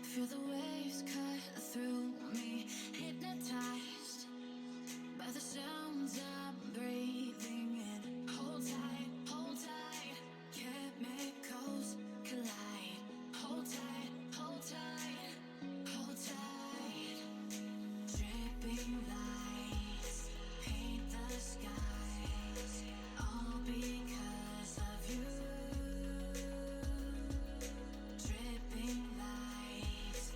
Feel the waves cut through me, hypnotized by the sounds I'm breathing in. Hold tight, chemicals collide. Hold tight, hold tight, hold tight. Dripping lights paint the skies, all because of you. Dripping lights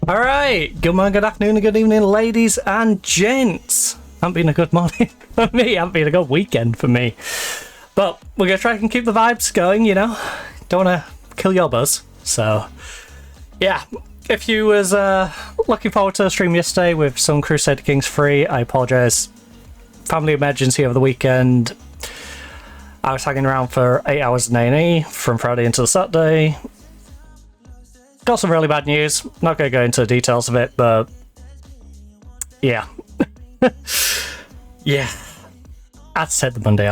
Alright, good morning, good afternoon, and good evening, ladies and gents. Hasn't been a good morning for me, hasn't been a good weekend for me. But we're going to try and keep the vibes going, you know. Don't want to kill your buzz. So, yeah. If you was looking forward to the stream yesterday with some Crusader Kings free, I apologise. Family emergency over the weekend. I was hanging around for 8 hours in A&E from Friday into the Saturday. Got some really bad news. Not going to go into the details of it, but yeah. Yeah. I'd take the Monday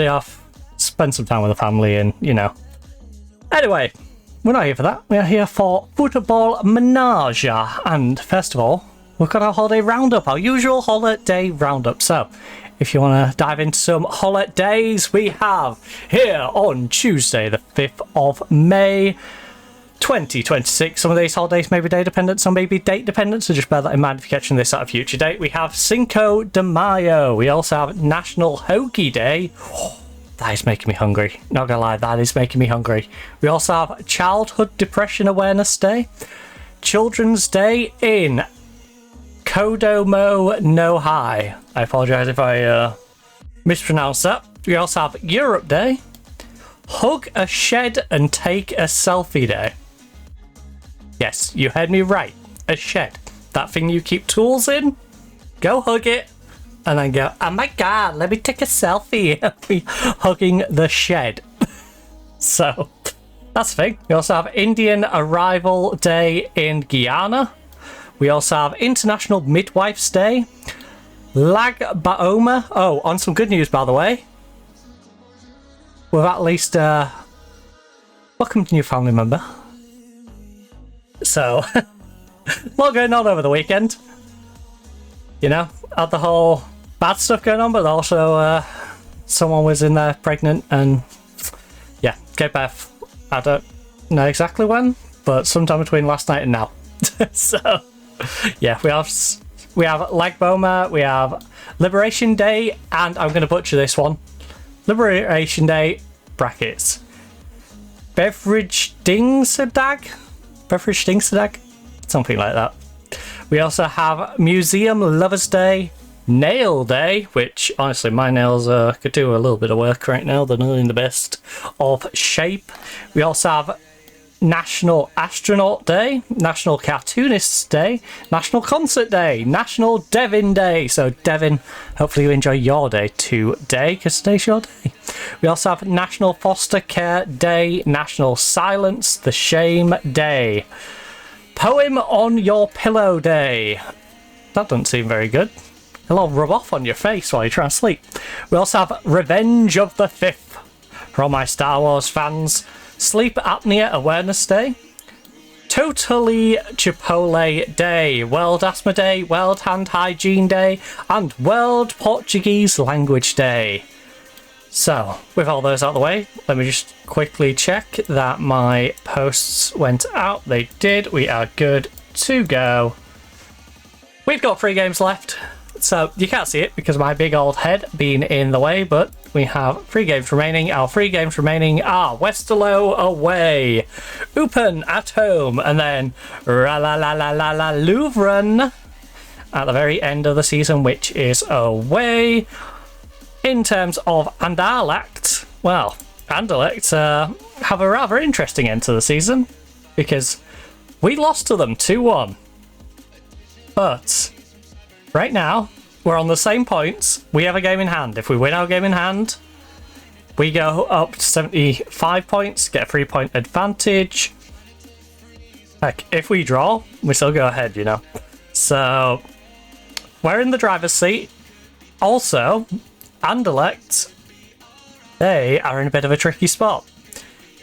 off. Spend some time with the family and, you know. Anyway, we're not here for that. We're here for Football Menage. And first of all, we've got our holiday roundup, our usual holiday roundup. So, if you want to dive into some holidays, we have here on Tuesday, the 5th of May, 2026. Some of these holidays may be day dependent, some may be date dependent, so just bear that in mind if you're catching this at a future date. We have Cinco de Mayo. We also have National Hoagie Day. Oh, that is making me hungry. Not gonna lie, that is making me hungry. We also have Childhood Depression Awareness Day. Children's Day in Kodomo no Hai. I apologise if I mispronounced that. We also have Europe Day. Hug a Shed and Take a Selfie Day. Yes, you heard me right. A shed. That thing you keep tools in? Go hug it. And then go, oh my god, let me take a selfie of me hugging the shed. So, that's the thing. We also have Indian Arrival Day in Guyana. We also have International Midwife's Day. Lag Baoma. Oh, on some good news, by the way. We've at least welcomed a new family member. So, a lot going on over the weekend. You know, had the whole bad stuff going on, but also someone was in there pregnant and, yeah, gave birth. I don't know exactly when, but sometime between last night and now. So, yeah, we have Lag Boma, we have Liberation Day, and I'm going to butcher this one. Liberation Day, brackets. Beverage Dingsadag? Something like that. We also have Museum Lovers Day, Nail Day, which honestly my nails could do a little bit of work right now. They're not in the best of shape. We also have National Astronaut Day, National Cartoonists Day, National Concert Day, National Devin Day. So Devin, hopefully you enjoy your day today, because today's your day. We also have National Foster Care Day, National Silence the Shame Day, Poem on Your Pillow Day. That doesn't seem very good. It'll rub off on your face while you try and sleep. We also have Revenge of the 5th. For all my Star Wars fans, Sleep Apnea Awareness Day, Totally Chipotle Day, World Asthma Day, World Hand Hygiene Day, and World Portuguese Language Day. So, with all those out of the way, let me just quickly check that my posts went out. They did. We are good to go. We've got 3 games left. So, you can't see it because of my big old head being in the way, but we have 3 games remaining. Our 3 games remaining are Westerlo away, Eupen at home, and then Louvren at the very end of the season, which is away. In terms of Anderlecht, well, Anderlecht have a rather interesting end to the season because we lost to them 2-1. But right now, we're on the same points. We have a game in hand. If we win our game in hand, we go up to 75 points, get a 3-point advantage. Heck, if we draw, we still go ahead, you know. So, we're in the driver's seat. Also, Anderlecht, they are in a bit of a tricky spot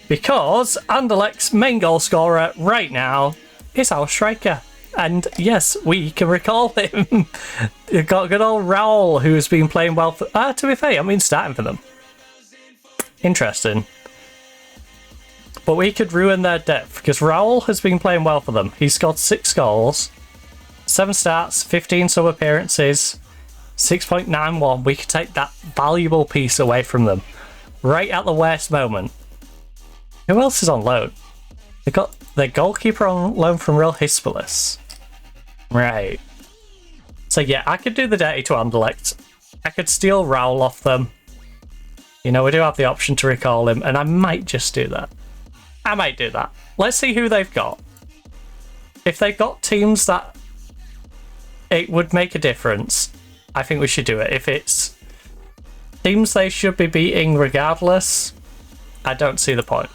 because Anderlecht's main goal scorer right now is our striker. And yes, we can recall him. You've got good old Raul, who's been playing well for... to be fair, I mean, starting for them. Interesting. But we could ruin their depth, because Raul has been playing well for them. He's scored 6 goals, 7 starts, 15 sub appearances, 6.91. We could take that valuable piece away from them. Right at the worst moment. Who else is on loan? They got their goalkeeper on loan from Real Hispalis. Right. So yeah, I could do the dirty to Anderlecht. I could steal Raul off them. You know, we do have the option to recall him, and I might just do that. I might do that. Let's see who they've got. If they've got teams that it would make a difference, I think we should do it. If it's teams they should be beating regardless, I don't see the point.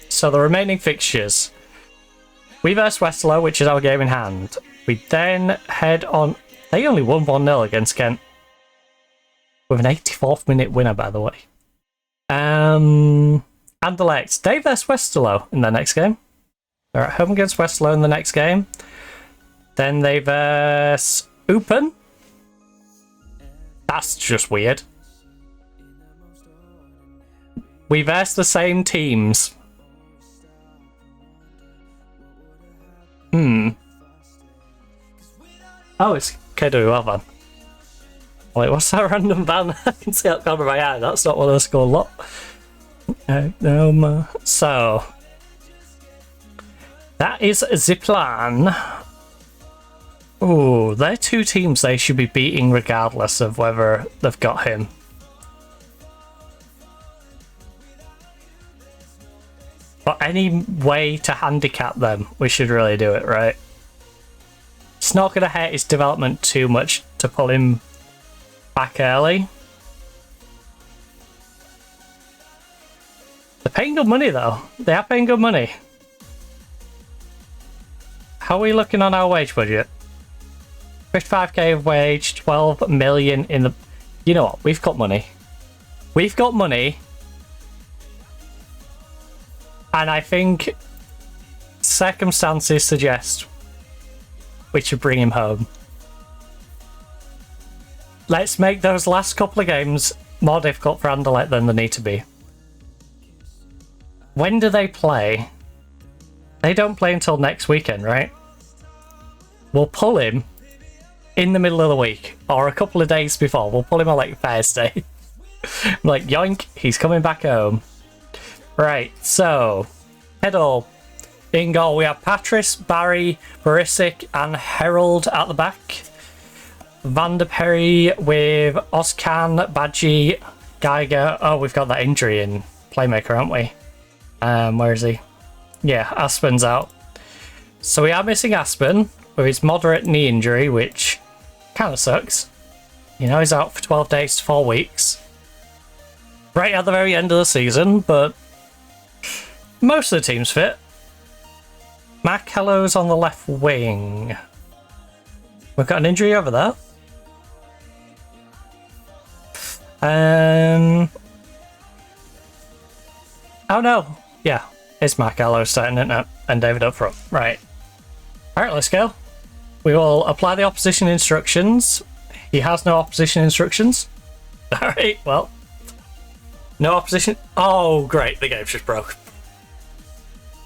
So the remaining fixtures. We versus Westerlo, which is our game in hand. We then head on... They only won 1-0 against Kent. With an 84th minute winner, by the way. Anderlecht. They versus Westerlo in their next game. They're at home against Westerlo in the next game. Then they verse Eupen. That's just weird. We verse the same teams. Oh, it's KWL van. Wait, what's that random van? I can see that corner of my eye. That's not what I scored a lot. So that is Ziplan. Oh, they're 2 teams they should be beating regardless of whether they've got him. But any way to handicap them, we should really do it, right? It's not going to hurt his development too much to pull him back early. They're paying good money though. They are paying good money. How are we looking on our wage budget? 55k of wage, 12 million in the... You know what? We've got money. We've got money. And I think circumstances suggest we should bring him home. Let's make those last couple of games more difficult for Anderlecht than they need to be. When do they play? They don't play until next weekend, right? We'll pull him in the middle of the week, or a couple of days before. We'll pull him on like Thursday. Like, yoink, he's coming back home. Right, so, Heddle. In goal, we have Patrice, Barry, Barisic, and Herald at the back. Van der Perry with Oskan, Badji, Geiger. Oh, we've got that injury in Playmaker, haven't we? Where is he? Yeah, Aspen's out. So we are missing Aspen with his moderate knee injury, which kind of sucks. You know, he's out for 12 days to 4 weeks. Right at the very end of the season, but most of the team's fit. Mac Hello's on the left wing. We've got an injury over there. Oh no. Yeah, it's Mac Hello starting it and David up front. Right. Alright, let's go. We will apply the opposition instructions. He has no opposition instructions. Alright, well. No opposition. Oh, great. The game's just broke.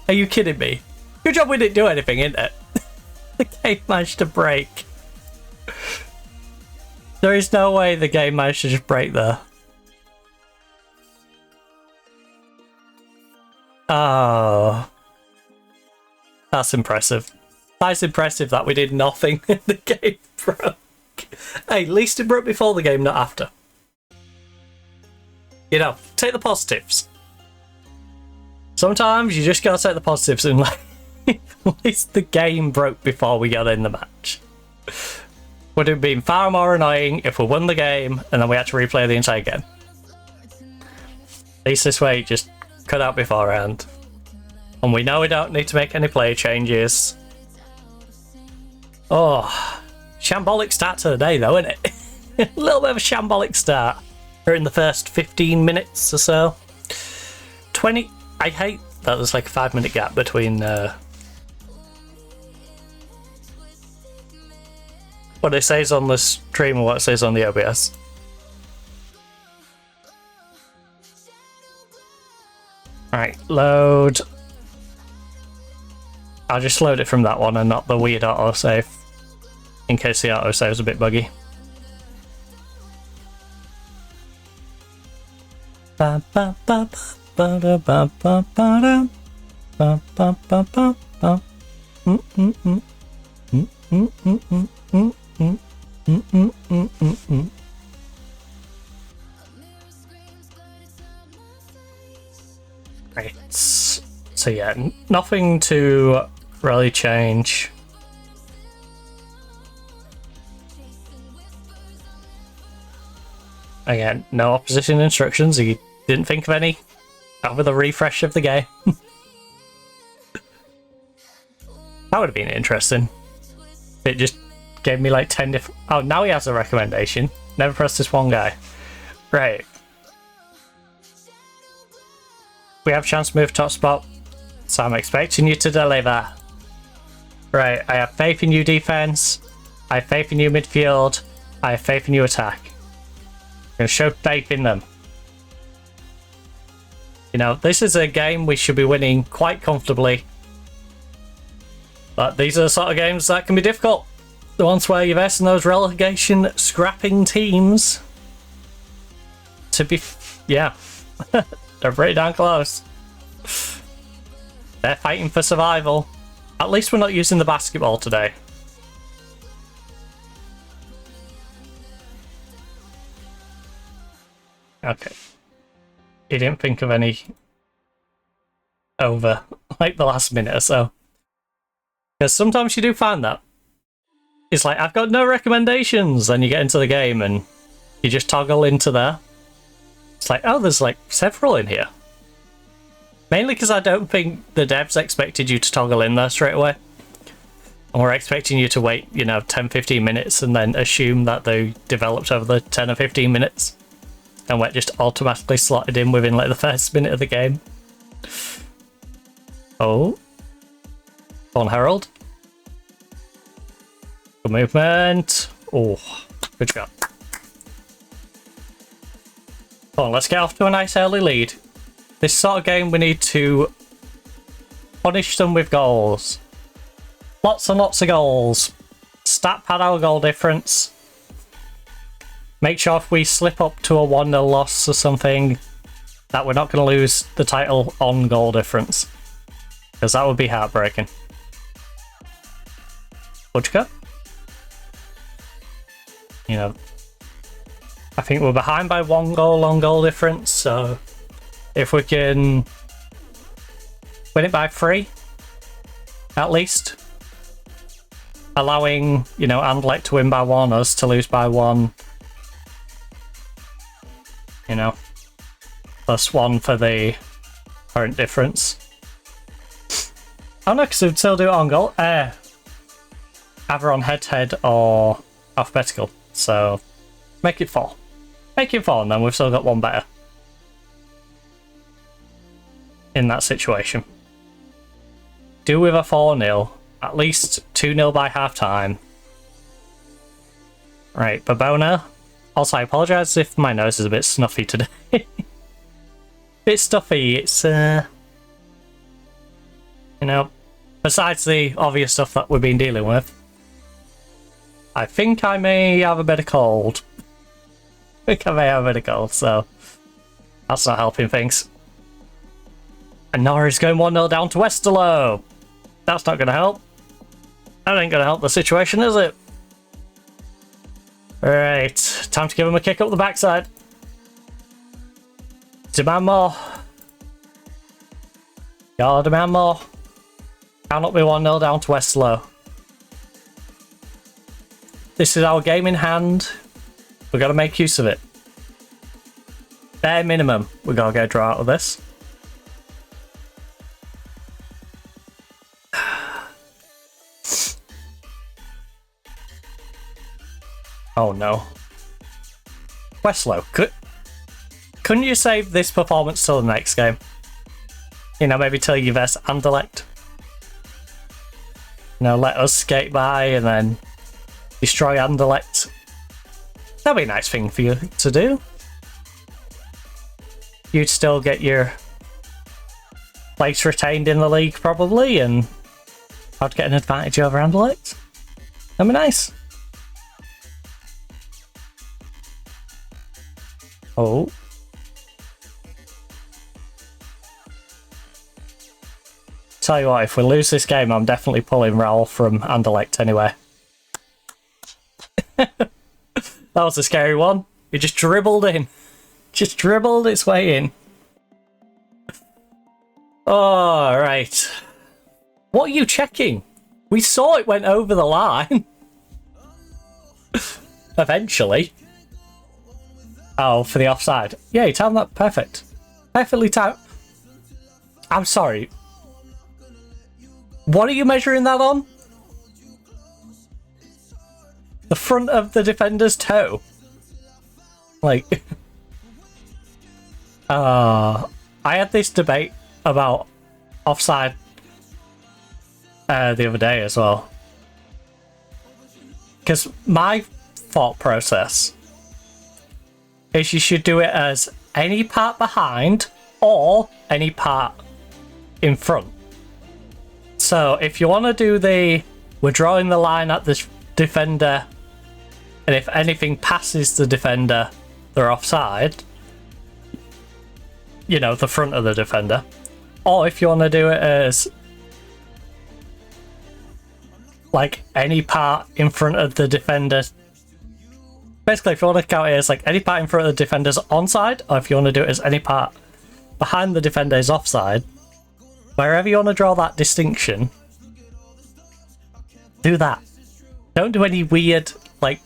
Are you kidding me? Good job we didn't do anything, isn't it? The game managed to break. There is no way the game managed to just break there. Oh. That's impressive. That's impressive that we did nothing and the game broke. Hey, at least it broke before the game, not after. You know, take the positives. Sometimes you just gotta take the positives and like, at least the game broke before we got in the match. Would have been far more annoying if we won the game and then we had to replay the entire game. At least this way, just cut out beforehand. And we know we don't need to make any play changes. Oh, shambolic start to the day though, isn't it? A little bit of a shambolic start. We're in the first 15 minutes or so. 20. I hate that there's like a 5-minute gap between what it says on the stream and what it says on the OBS. Right, load. I'll just load it from that one and not the weird autosave, in case the autosave is a bit buggy. Ba ba ba ba ba ba ba ba ba ba ba ba ba. Right. So yeah, nothing to really change. Again, no opposition instructions. You didn't think of any over the refresh of the game. That would have been interesting. It just gave me like 10 different... Oh, now he has a recommendation. Never press this one guy. Right. We have a chance to move top spot, so I'm expecting you to deliver. Right, I have faith in you, defense. I have faith in you, midfield. I have faith in you, attack. I'm going to show faith in them. You know, this is a game we should be winning quite comfortably. But these are the sort of games that can be difficult. The ones where you're versing those relegation scrapping teams. To be... yeah. They're pretty damn close. They're fighting for survival. At least we're not using the basketball today. Okay. You didn't think of any over like the last minute or so. Because sometimes you do find that. It's like, I've got no recommendations. Then you get into the game and you just toggle into there. It's like, oh, there's like several in here. Mainly because I don't think the devs expected you to toggle in there straight away. And we're expecting you to wait, you know, 10-15 minutes and then assume that they developed over the 10 or 15 minutes. And we're just automatically slotted in within like the first minute of the game. Oh. On Herald. Good movement. Oh, good job. Come on, let's get off to a nice early lead. This sort of game, we need to punish them with goals. Lots and lots of goals. Stat pad our goal difference. Make sure if we slip up to a 1-0 loss or something, that we're not going to lose the title on goal difference. Because that would be heartbreaking. Butchka? You know, I think we're behind by 1 goal on goal difference, so if we can win it by 3, at least, allowing, you know, Anderlecht to win by 1, us to lose by 1, you know, +1 for the current difference. Oh no, because we'd still do it on goal. Either on head-to-head or alphabetical, so make it 4. Make it 4, and then we've still got 1 better in that situation. Do with a 4-0, at least 2-0 by half-time. Right, Babona. Also, I apologise if my nose is a bit snuffy today. Bit stuffy, it's, you know, besides the obvious stuff that we've been dealing with, I think I may have a bit of cold. I think I may have a bit of cold, so that's not helping things. And Norris going 1-0 down to Westerlo. That's not going to help. That ain't going to help the situation, is it? Right, time to give him a kick up the backside. Demand more. Gotta demand more. Cannot be 1-0 down to Westerlo. This is our game in hand. We've got to make use of it. Bare minimum, we've got to get a draw out of this. Oh no. Westerlo, couldn't you save this performance till the next game? You know, maybe till you verse Anderlecht. You know, let us skate by and then destroy Anderlecht. That'd be a nice thing for you to do. You'd still get your place retained in the league, probably, and I'd get an advantage over Anderlecht. That'd be nice. Oh. Tell you what, if we lose this game, I'm definitely pulling Raul from Anderlecht anyway. That was a scary one. It just dribbled in. Just dribbled its way in. Alright. What are you checking? We saw it went over the line. Eventually. Oh, for the offside. Yeah, you timed that perfect. Perfectly timed. I'm sorry. What are you measuring that on? The front of the defender's toe. Like, I had this debate about offside the other day as well. Because my thought process is you should do it as any part behind or any part in front. So if you want to do we're drawing the line at the defender, and if anything passes the defender, they're offside. You know, the front of the defender. Or if you want to do it as like any part in front of the defender. Basically, if you want to count it as like any part in front of the defender's onside, or if you want to do it as any part behind the defender is offside, wherever you want to draw that distinction, do that. Don't do any weird, like,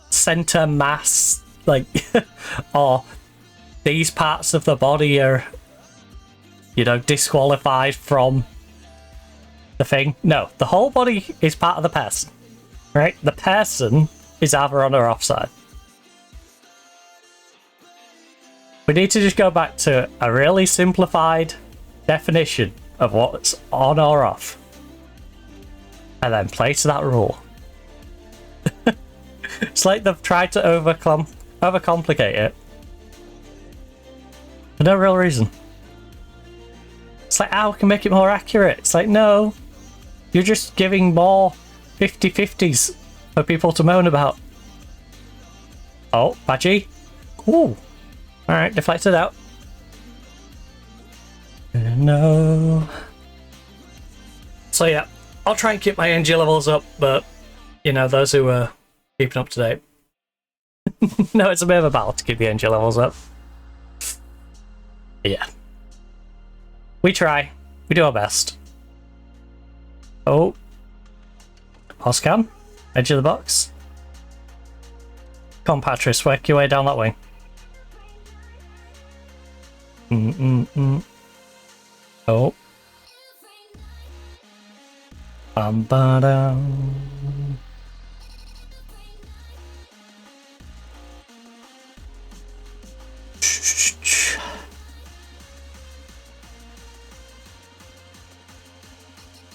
center mass, like, or these parts of the body are, you know, disqualified from the thing. No, the whole body is part of the person, right? The person is either on or offside. We need to just go back to a really simplified definition of what's on or off, and then play to that rule. It's like they've tried to overcomplicate it for no real reason. It's like, we can make it more accurate. It's like, no, you're just giving more 50-50s for people to moan about. Oh, Badgie. Ooh. Alright, deflected out. No. So yeah, I'll try and keep my energy levels up, but, you know, those who are keeping up to date. No, it's a bit of a battle to keep the energy levels up. But yeah. We try. We do our best. Oh. Oscan. Edge of the box. Come on, Patris, work your way down that way. Oh. Bam-ba-dum.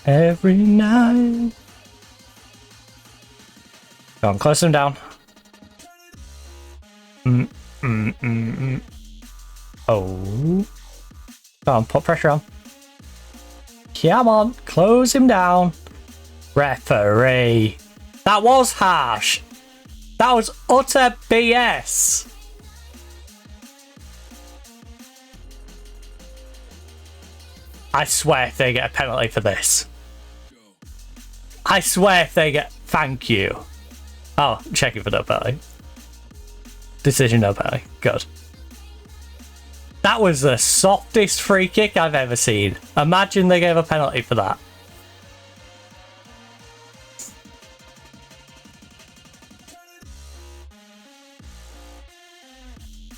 Every night. Go on, close him down. Oh. Go on, put pressure on. Come on, close him down. Referee. That was harsh. That was utter BS. I swear if they get a penalty for this. I swear if they get... Thank you. Oh, checking for no penalty. Decision no penalty. Good. That was the softest free kick I've ever seen. Imagine they gave a penalty for that.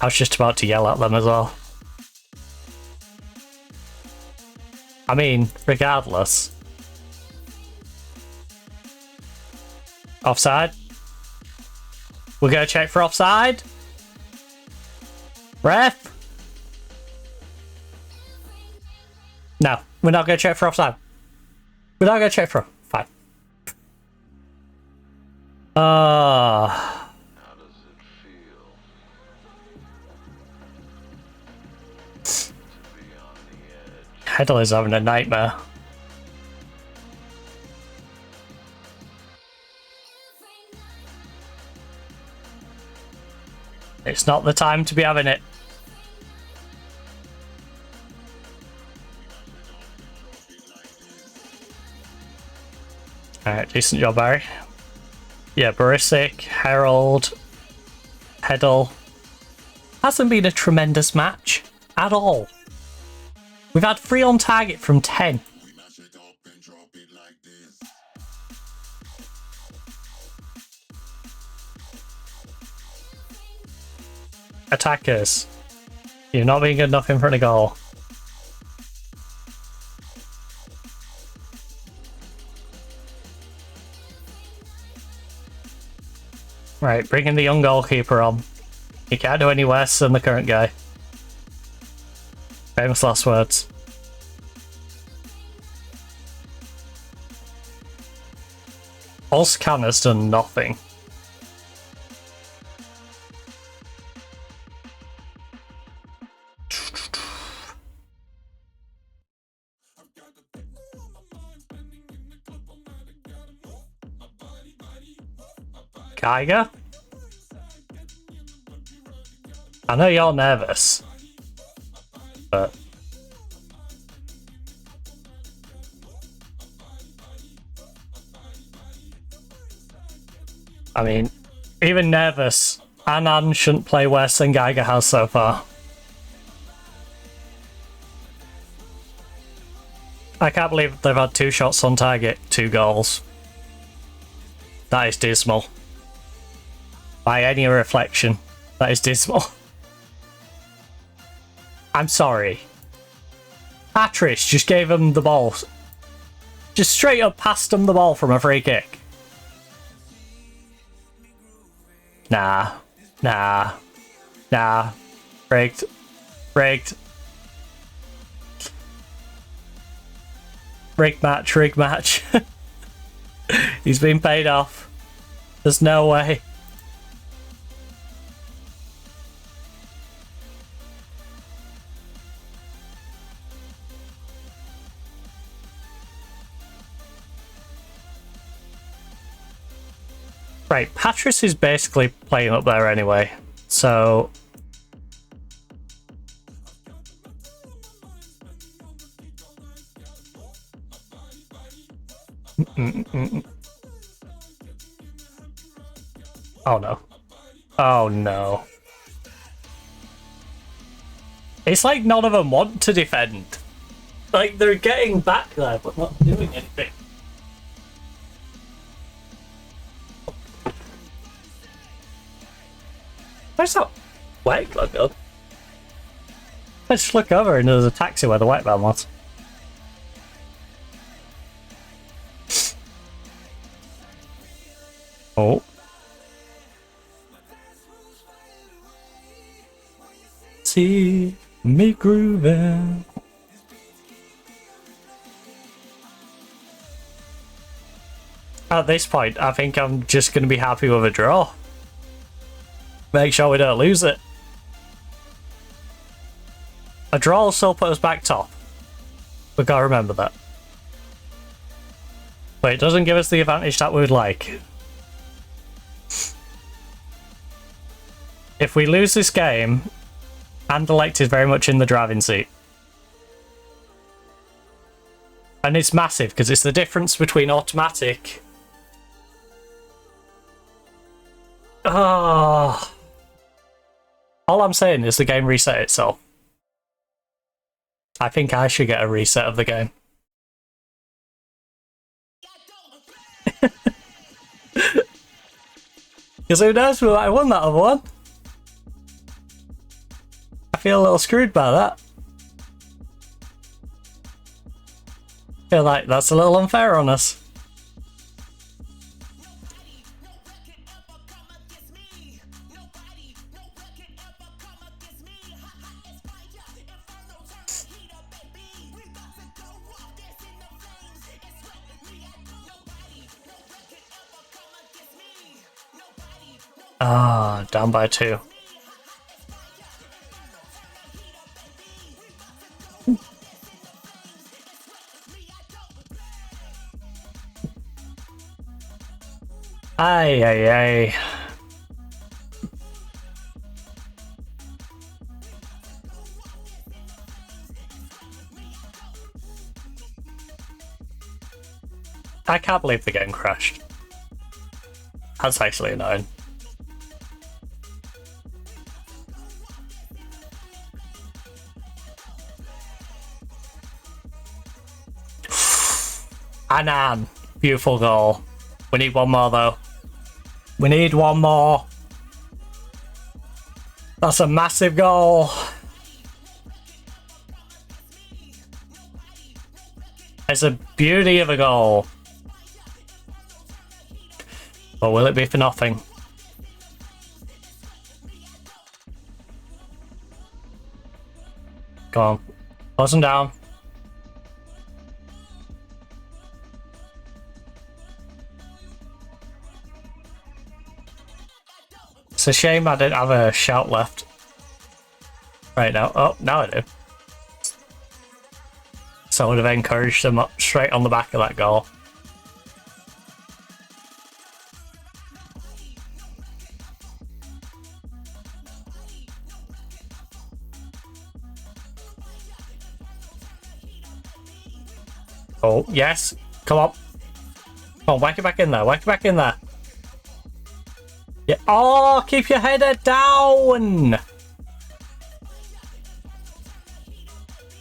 I was just about to yell at them as well. I mean, regardless. Offside? We're going to check for offside? Ref? No, we're not going to check for offside. We're not going to check for... Fine. How does it feel to be on the edge? Heddle is having a nightmare. It's not the time to be having it. Alright, decent job, Barry. Yeah, Barisic, Herald, Heddle. Hasn't been a tremendous match at all. We've had 3 on target from 10. Attackers, you're not being good enough in front of goal. Right, bringing the young goalkeeper on. You can't do any worse than the current guy. Famous last words. Oscan has done nothing. Geiger? I know you're nervous, but I mean, even nervous, Annan shouldn't play worse than Geiger has so far. I can't believe they've had 2 shots on target, 2 goals. That is dismal. By any reflection, that is dismal. I'm sorry. Patrice just gave him the ball. Just straight up passed him the ball from a free kick. Nah. Rigged. Rigged match. He's been paid off. There's no way. Right, Patrice is basically playing up there anyway, so... Oh no. Oh no. It's like none of them want to defend. Like, they're getting back there, but not doing anything. Where's that white glove go? Let's just look over and there's a taxi where the white van was. Oh. See me grooving. At this point, I think I'm just going to be happy with a draw. Make sure we don't lose it. A draw will still put us back top. We've got to remember that. But it doesn't give us the advantage that we would like. If we lose this game, Anderlecht is very much in the driving seat. And it's massive because it's the difference between automatic... Oh. All I'm saying is the game reset itself. I think I should get a reset of the game. Because who knows, we might have won that other one. I feel a little screwed by that. I feel like that's a little unfair on us. Ah, down by 2. Ay, ay, ay. I can't believe the game crashed. That's actually annoying. Anan. Beautiful goal. We need one more though. We need one more. That's a massive goal. It's a beauty of a goal. But will it be for nothing? Go on. Close them down. It's a shame I didn't have a shout left. Right now. Oh, now I do. So I would have encouraged them up straight on the back of that goal. Oh, yes. Come on. Come on, whack it back in there. Whack it back in there. Yeah. Oh, keep your header down.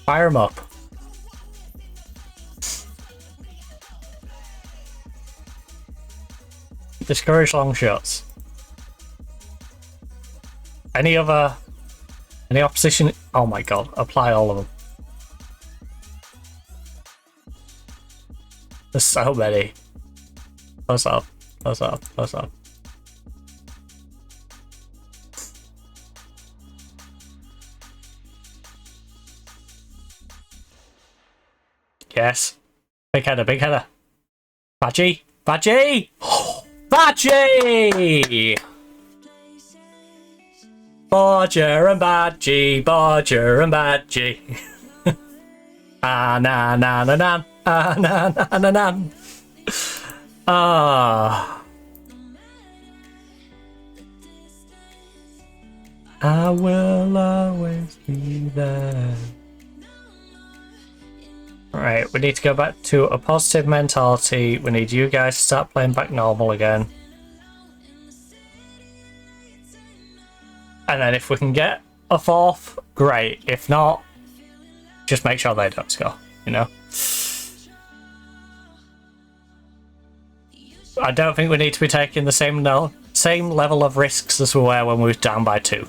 Fire him up. Discourage long shots. Any opposition? Oh my god, apply all of them. There's so many. Close up, close up, close up. Yes. Big header, big header. Badgie! Badgie! Badgie! Bodger and Badgie, Bodger and Badgie. Ah, na na na na. Ah, na na na na. Ah. I will always be there. Right, we need to go back to a positive mentality. We need you guys to start playing back normal again. And then if we can get a 4th, great. If not, just make sure they don't score, you know? I don't think we need to be taking the same level of risks as we were when we were down by 2.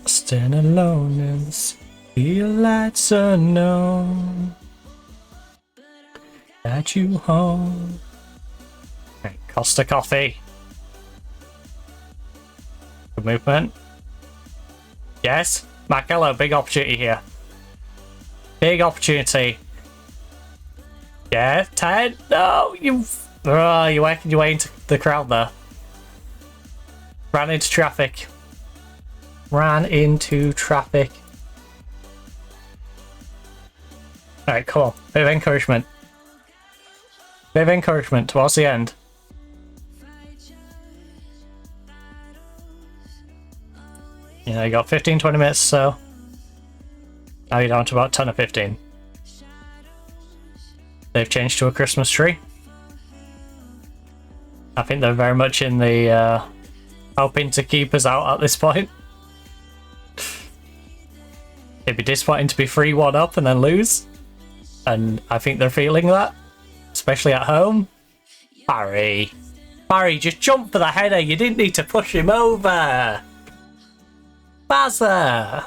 Stand alone in the sea, lights unknown. At you home. Okay, Costa Coffee. Good movement. Yes, Markello, big opportunity here. Big opportunity. Yeah, Ted. No, you're working your way into the crowd there. Ran into traffic. Ran into traffic. Alright, come on. Bit of encouragement. Bit of encouragement towards the end. You know, you got 15-20 minutes, so now you're down to about 10 or 15. They've changed to a Christmas tree. I think they're very much in the hoping to keep us out at this point. It'd be disappointing to be 3-1 up and then lose. And I think they're feeling that, especially at home. Barry. Barry, just jump for the header. You didn't need to push him over. Bazza.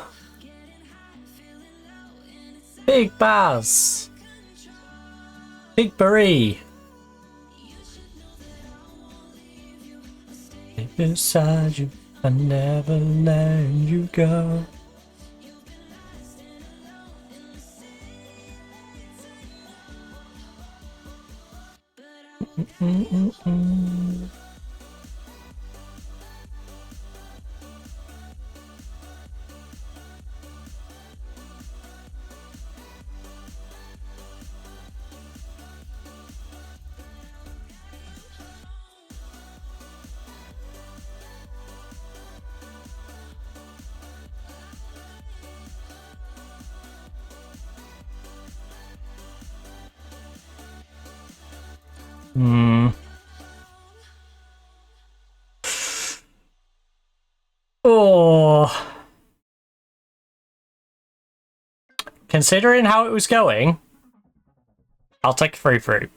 Big Baz. Big Barry. Beside you, I never let you go. Oh. Considering how it was going, I'll take a free free.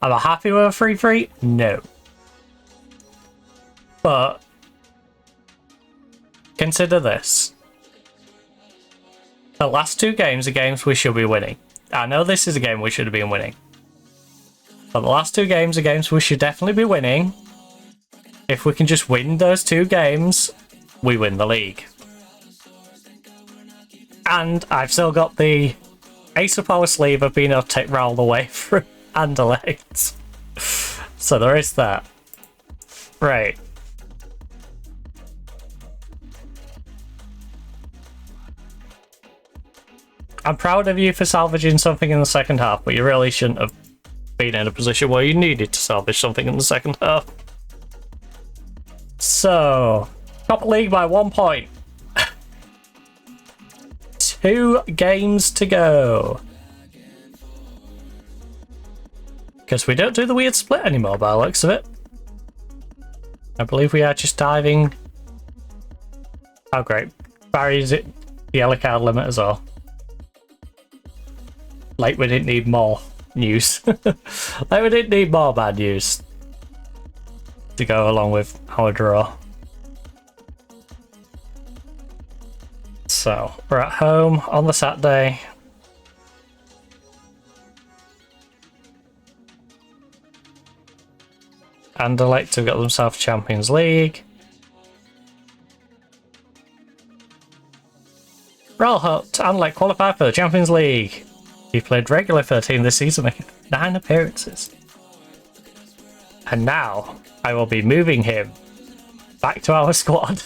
Am I happy with a free free? No. But consider this. The last two games are games we should be winning. I know this is a game we should have been winning. But the last two games are games we should definitely be winning. If we can just win those two games, we win the league. And I've still got the ace of our sleeve of being able to take Royale away from Anderlecht. So there is that. Right. I'm proud of you for salvaging something in the second half, but you really shouldn't have been in a position where you needed to salvage something in the second half. So, top league by 1 point. 2 games to go. Because we don't do the weird split anymore by the looks of it. I believe we are just diving. Oh great. Barry's it the yellow card limit as well. Like we didn't need more news. Like we didn't need more bad news to go along with our draw. So, we're at home on the Saturday. Anderlecht have got themselves Champions League. Royal Anderlecht qualify for the Champions League. He played regularly for the team this season, making 9 appearances. And now, I will be moving him back to our squad.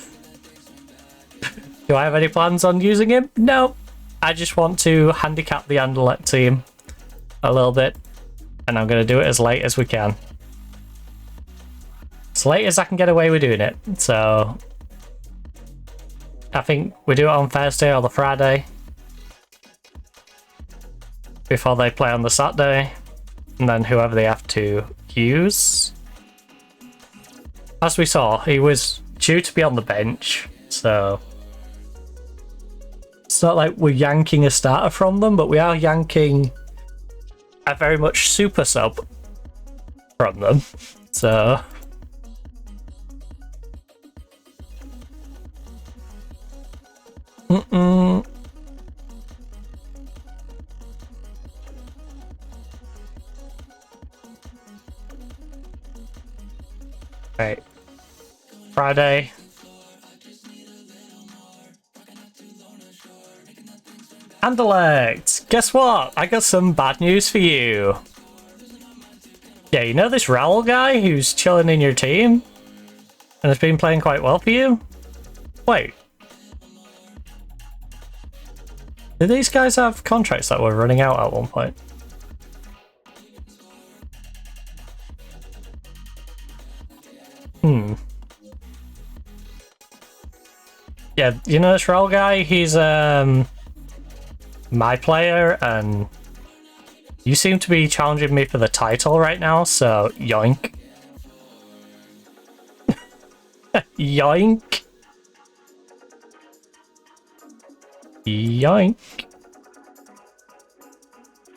Do I have any plans on using him? No. I just want to handicap the Anderlecht team a little bit. And I'm going to do it as late as we can. As late as I can get away with doing it. So, I think we do it on Thursday or the Friday. Before they play on the Saturday. And then whoever they have to use. As we saw, he was due to be on the bench, so it's not like we're yanking a starter from them, but we are yanking a very much super sub from them. So right. Friday. Anderlecht! Guess what? I got some bad news for you. Yeah, you know this Raoul guy who's chilling in your team? And has been playing quite well for you? Wait. Did these guys have contracts that were running out at one point? Yeah, you know this Raoul guy? He's my player, and you seem to be challenging me for the title right now, so yoink. Yoink. Yoink.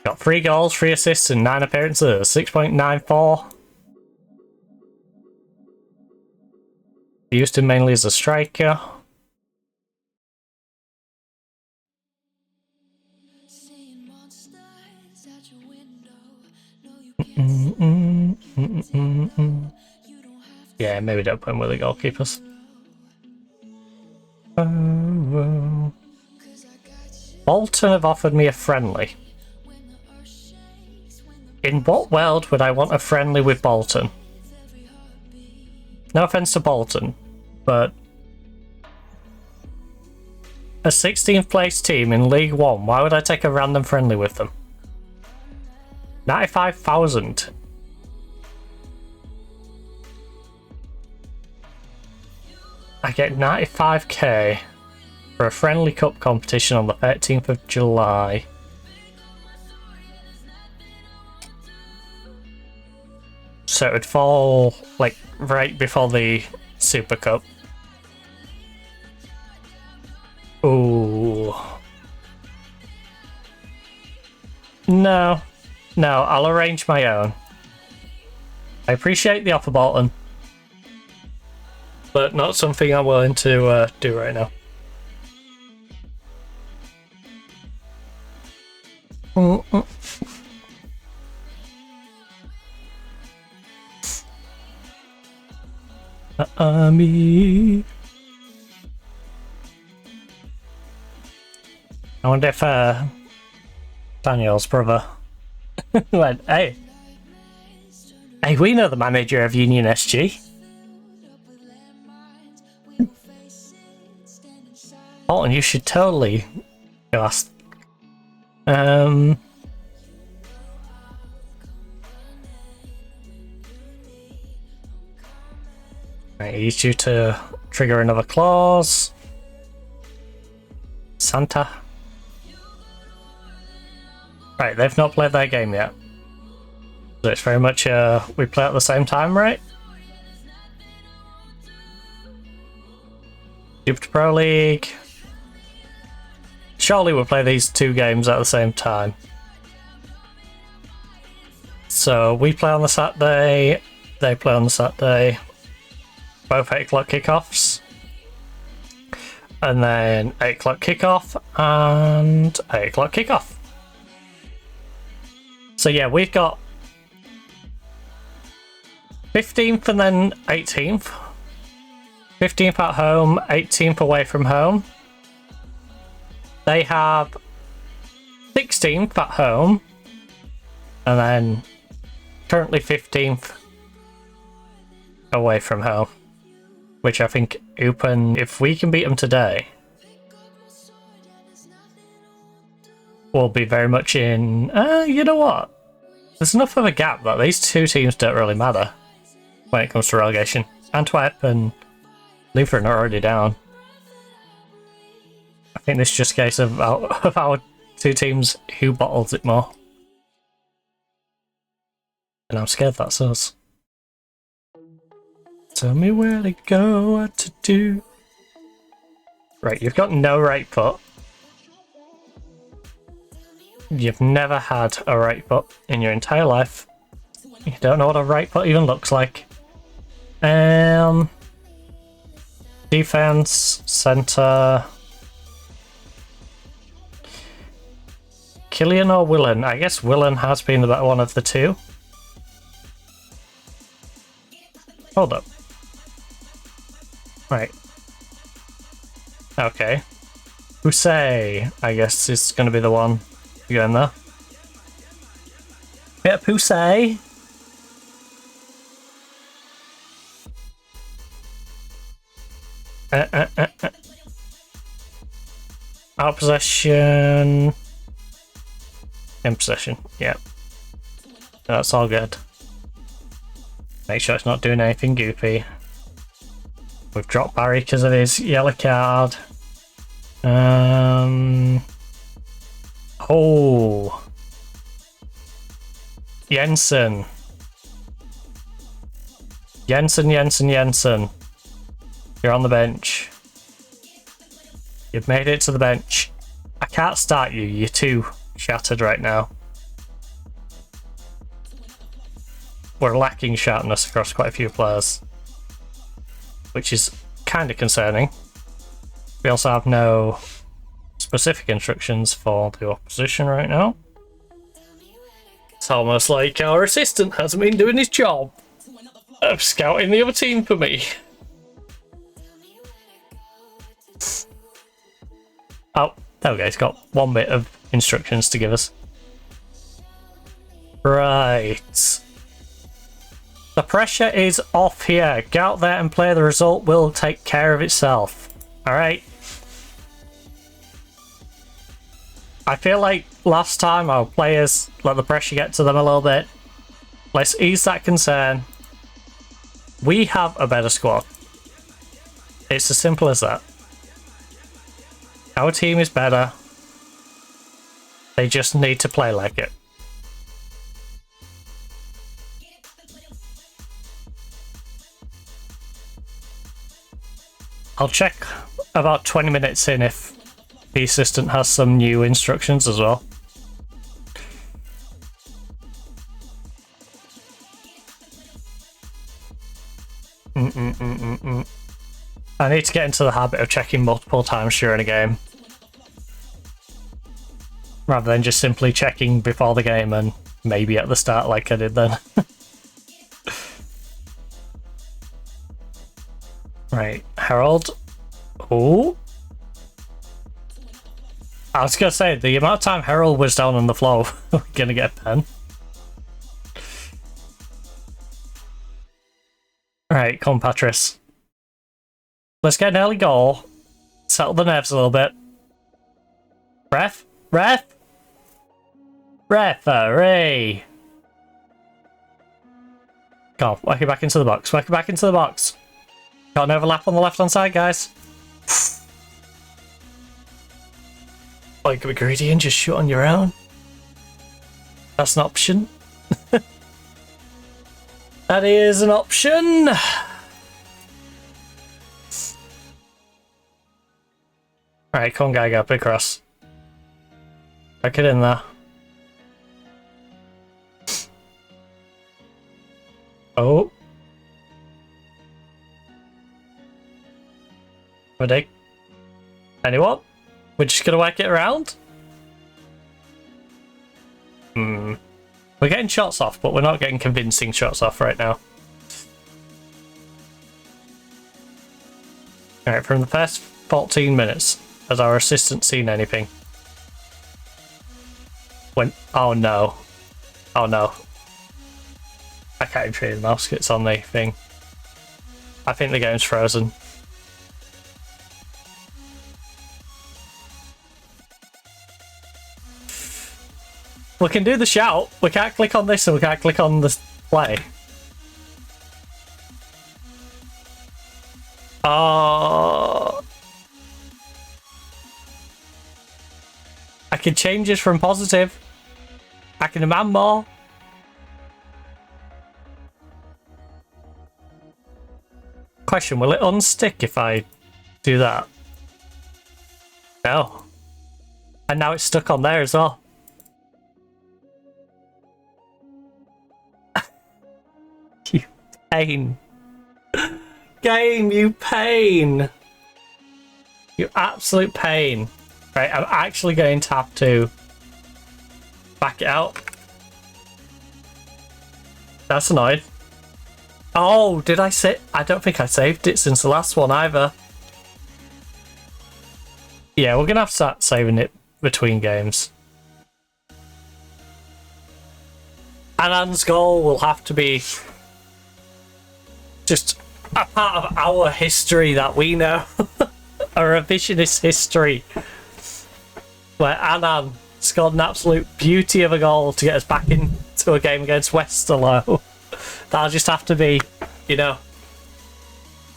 Got 3 goals, 3 assists, and 9 appearances. 6.94. Used him mainly as a striker. Yeah, maybe don't put him with the goalkeepers. Bolton have offered me a friendly. In what world would I want a friendly with Bolton? No offense to Bolton, but a 16th place team in League One, why would I take a random friendly with them? 95,000. I get 95k for a friendly cup competition on the 13th of July. So it would fall like right before the Super Cup. Ooh. No, I'll arrange my own. I appreciate the offer, Bolton, but not something I'm willing to do right now. Me. I wonder if Daniel's brother went, hey, we know the manager of Union SG. Bolton, you should totally go ask. I need you to trigger another clause. Santa. Right, they've not played their game yet. So it's very much we play at the same time, right? Belgian Pro League. Surely we'll play these two games at the same time. So we play on the Saturday, they play on the Saturday. Both 8 o'clock kickoffs. And then 8 o'clock kickoff and 8 o'clock kickoff. So yeah, we've got 15th and then 18th. 15th at home, 18th away from home. They have 16th at home, and then currently 15th away from home. Which I think open, if we can beat them today, we'll be very much in. You know what? There's enough of a gap that these two teams don't really matter when it comes to relegation. Antwerp and Lutheran are already down. I think this is just a case of our two teams who bottles it more. And I'm scared that's us. Tell me where to go, what to do. Right, you've got no right foot. You've never had a right foot in your entire life. You don't know what a right foot even looks like. Defense, center. Killian or Willen? I guess Willen has been the better one of the two. Hold up. Right. Okay. Poussey, I guess, is going to be the one to go in there. Yeah, Poussey. Out possession. In possession, yeah. That's all good. Make sure it's not doing anything goofy. We've dropped Barry because of his yellow card. Oh. Jensen. Jensen. You're on the bench. You've made it to the bench. I can't start you. You're too shattered right now. We're lacking sharpness across quite a few players, which is kind of concerning. We also have no specific instructions for the opposition right now. It's almost like our assistant hasn't been doing his job of scouting the other team for me. Oh, there we go. He's got one bit of instructions to give us. Right. The pressure is off here. Get out there and play. The result will take care of itself. Alright. I feel like last time our players let the pressure get to them a little bit. Let's ease that concern. We have a better squad. It's as simple as that. Our team is better. They just need to play like it. I'll check about 20 minutes in if the assistant has some new instructions as well. I need to get into the habit of checking multiple times during a game, rather than just simply checking before the game and maybe at the start like I did then. Right, Harold. Oh, I was gonna say, the amount of time Harold was down on the floor, we're gonna get a pen. Right, come on, Patris. Let's get an early goal. Settle the nerves a little bit. Ref? Ref? Referee! Come on, work it back into the box. Work it back into the box. Got an overlap on the left-hand side, guys. Oh, you could be greedy and just shoot on your own. That's an option. That is an option. Alright, come on, guy, go big cross. Back it in there. Oh. Ready? Anyone? We're just gonna work it around? We're getting shots off, but we're not getting convincing shots off right now. Alright, from the first 14 minutes, has our assistant seen anything? Oh no. Oh no. I can't even see the mouse, it's on the thing. I think the game's frozen. We can do the shout. We can't click on this and we can't click on the play. Oh. I can change this from positive. I can demand more. Question, will it unstick if I do that? No. And now it's stuck on there as well. You pain. Game, you pain. You absolute pain. Right, I'm actually going to have to back it out. That's annoying. Oh, did I say? I don't think I saved it since the last one either. Yeah, we're gonna have to start saving it between games. Anand's goal will have to be just a part of our history that we know. A revisionist history. Where Anand scored an absolute beauty of a goal to get us back into a game against Westerlo. That'll just have to be, you know,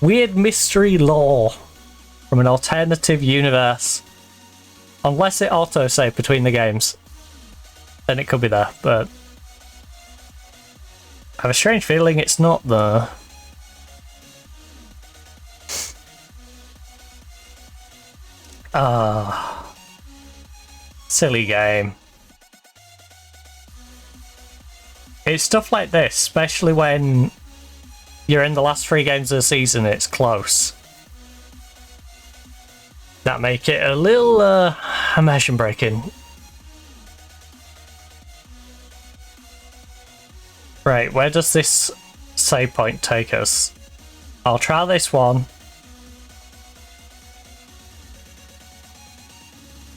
weird mystery lore from an alternative universe. Unless it auto-save between the games, then it could be there, but I have a strange feeling it's not there. Silly game. It's stuff like this, especially when you're in the last 3 games of the season, it's close. That make it a little immersion breaking. Right, where does this save point take us? I'll try this one.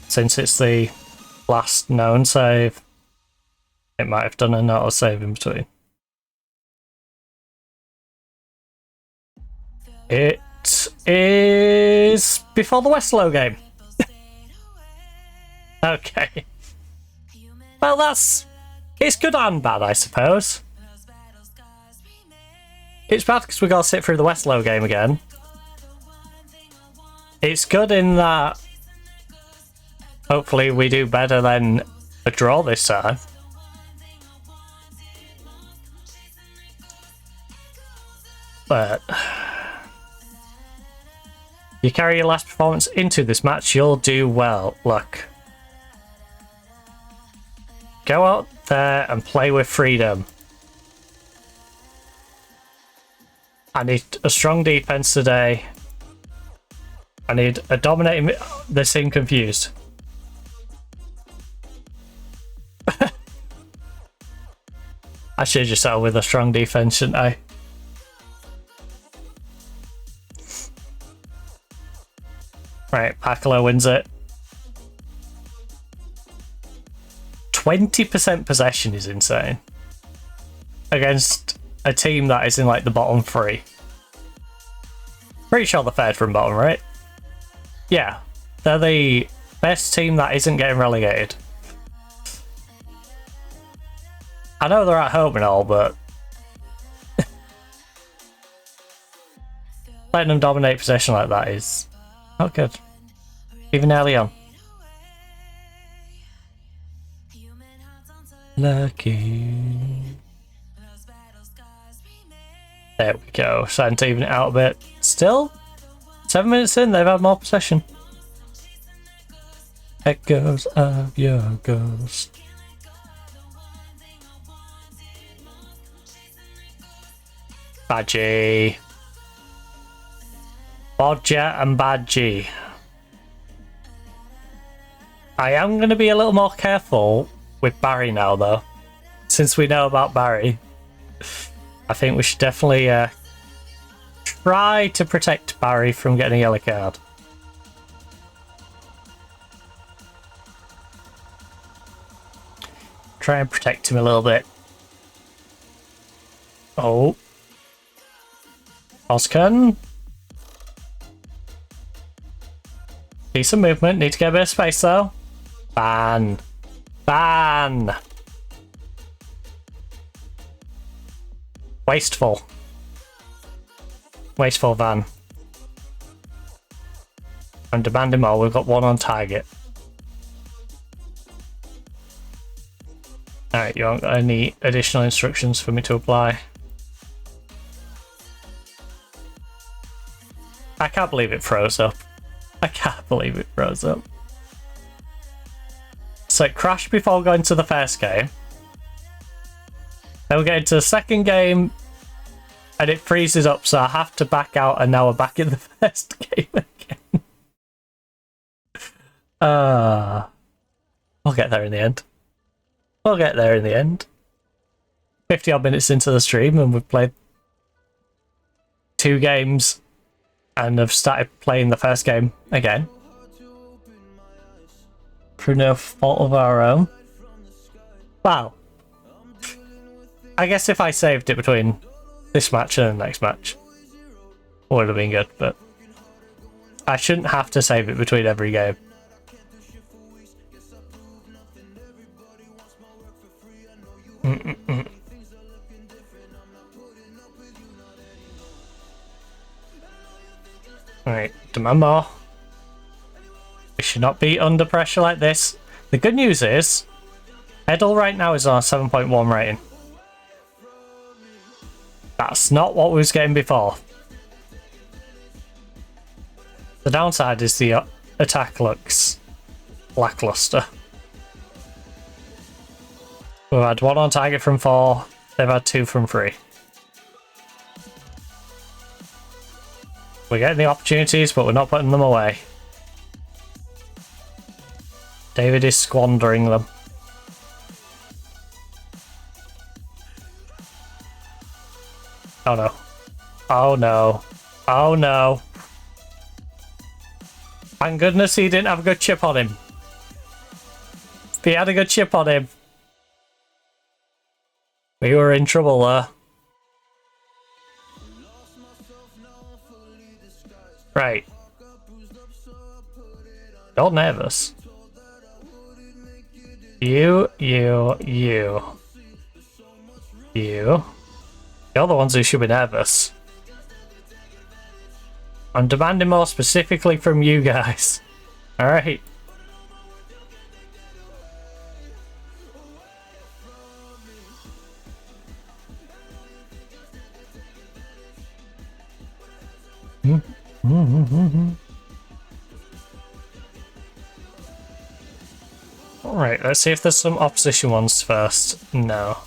Since it's the last known save. It might have done an autosave in between. It is before the Westlow game. Okay. Well, it's good and bad, I suppose. It's bad because we got to sit through the Westlow game again. It's good in that hopefully we do better than a draw this time. But you carry your last performance into this match, you'll do well. Look. Go out there and play with freedom. I need a strong defense today. I need a dominating... They seem confused. I should just settle with a strong defense, shouldn't I? Right, Pakalo wins it. 20% possession is insane. Against a team that is in like the bottom 3. Pretty sure they're third from bottom, right? Yeah. They're the best team that isn't getting relegated. I know they're at home and all, but letting them dominate possession like that is not good. Even early on. Lucky. There we go. Starting to even it out a bit. Still, 7 minutes in, they've had more possession. Echoes of your ghost. Badgie. Bodger and Badgie. I am going to be a little more careful with Barry now, though. Since we know about Barry, I think we should definitely try to protect Barry from getting a yellow card. Try and protect him a little bit. Oh. Oscan. Decent movement. Need to get a bit of space, though. Ban. Ban. Wasteful. Wasteful van. I'm demanding more. We've got one on target. Alright, you haven't got any additional instructions for me to apply. I can't believe it froze up. I can't believe it froze up. So it crashed before going to the first game. Then we get into the second game and it freezes up, so I have to back out, and now we're back in the first game again. We'll get there in the end. We'll get there in the end. 50 odd minutes into the stream and we've played 2 games and have started playing the first game again. Through no fault of our own. Wow. I guess if I saved it between this match and the next match, would have been good, but I shouldn't have to save it between every game. Alright, demand more. We should not be under pressure like this. The good news is, Edel right now is on a 7.1 rating. That's not what we was getting before. The downside is the attack looks lackluster. We've had 1 on target from 4, they've had 2 from 3. We're getting the opportunities, but we're not putting them away. David is squandering them. Oh no. Oh no. Oh no. Thank goodness he didn't have a good chip on him. If he had a good chip on him, We were in trouble there. Right. You're nervous. You. You're the ones who should be nervous. I'm demanding more specifically from you guys. Alright. Alright, let's see if there's some opposition ones first. No.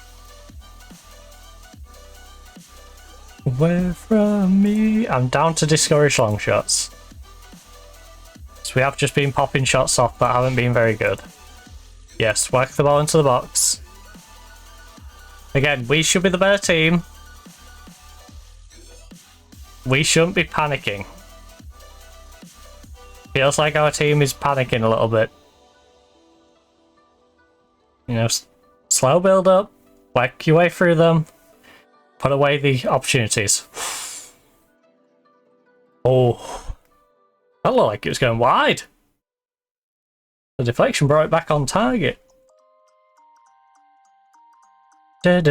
Away from me. I'm down to discourage long shots. So we have just been popping shots off that haven't been very good. Yes, whack the ball into the box. Again, we should be the better team. We shouldn't be panicking. Feels like our team is panicking a little bit. You know, slow build up, work your way through them, put away the opportunities. Oh, that looked like it was going wide. The deflection brought it back on target. Maybe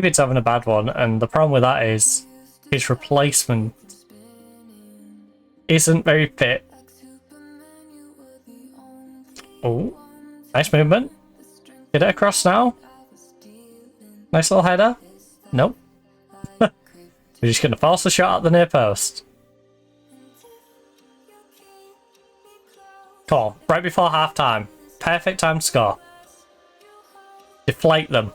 it's having a bad one, and the problem with that is his replacement isn't very fit. Oh, nice movement. Get it across now. Nice little header. Nope. We're just going to force the shot at the near post. Come on, right before half time. Perfect time to score. Deflate them.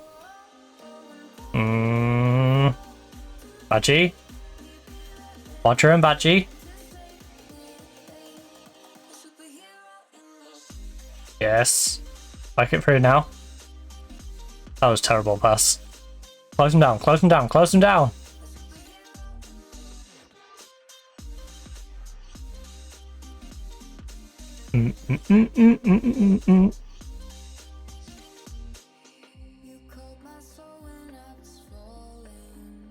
Badgie. Roger and Badgie. Yes. Back it through now. That was a terrible pass. Close him down, close him down, close him down.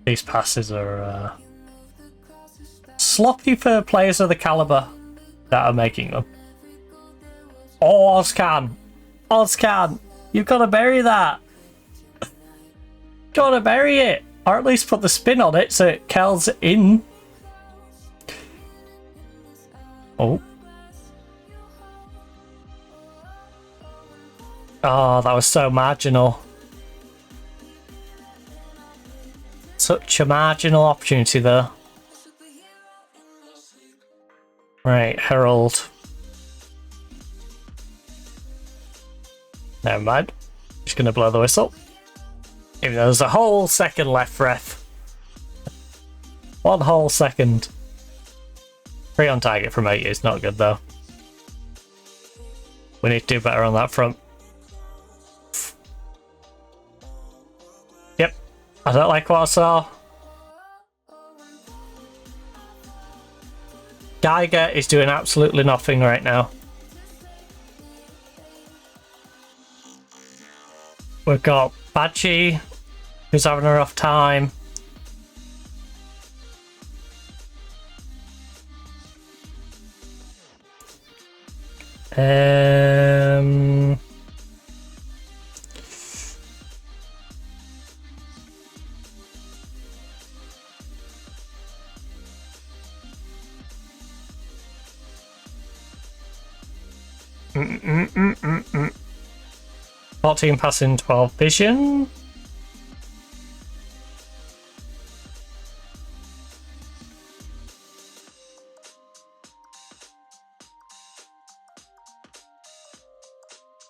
These passes are sloppy for players of the caliber that are making them. Oh, Ozcan! Ozcan! You've got to bury that! Got to bury it! Or at least put the spin on it so it curls in. Oh. Oh, that was so marginal. Such a marginal opportunity there. Right, Herald. Never mind. Just gonna blow the whistle. Even though there's a whole second left, ref. 1 whole second. 3 on target from 8 is not good though. We need to do better on that front. Yep. I don't like what I saw. Geiger is doing absolutely nothing right now. We've got Badgie, who's having a rough time. Mm. 14 passing, 12 vision.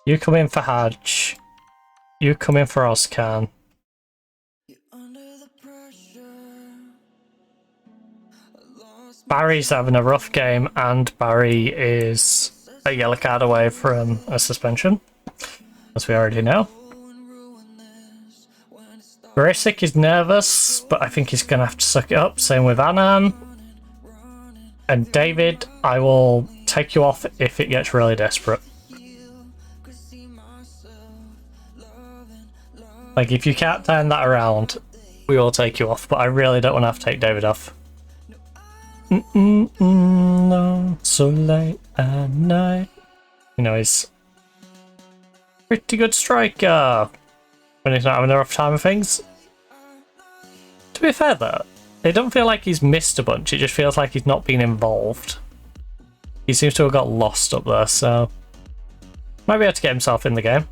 You come in for Hadj. You come in for Ozcan. Barry's having a rough game, and Barry is a yellow card away from a suspension, as we already know. Barisic is nervous, but I think he's going to have to suck it up. Same with Anan. And David, I will take you off if it gets really desperate. Like, if you can't turn that around, we will take you off. But I really don't want to have to take David off. No, so late at night. You know, he's pretty good striker when he's not having a rough time of things. To be fair though, it don't feel like he's missed a bunch, it just feels like he's not been involved. He seems to have got lost up there, so might be able to get himself in the game.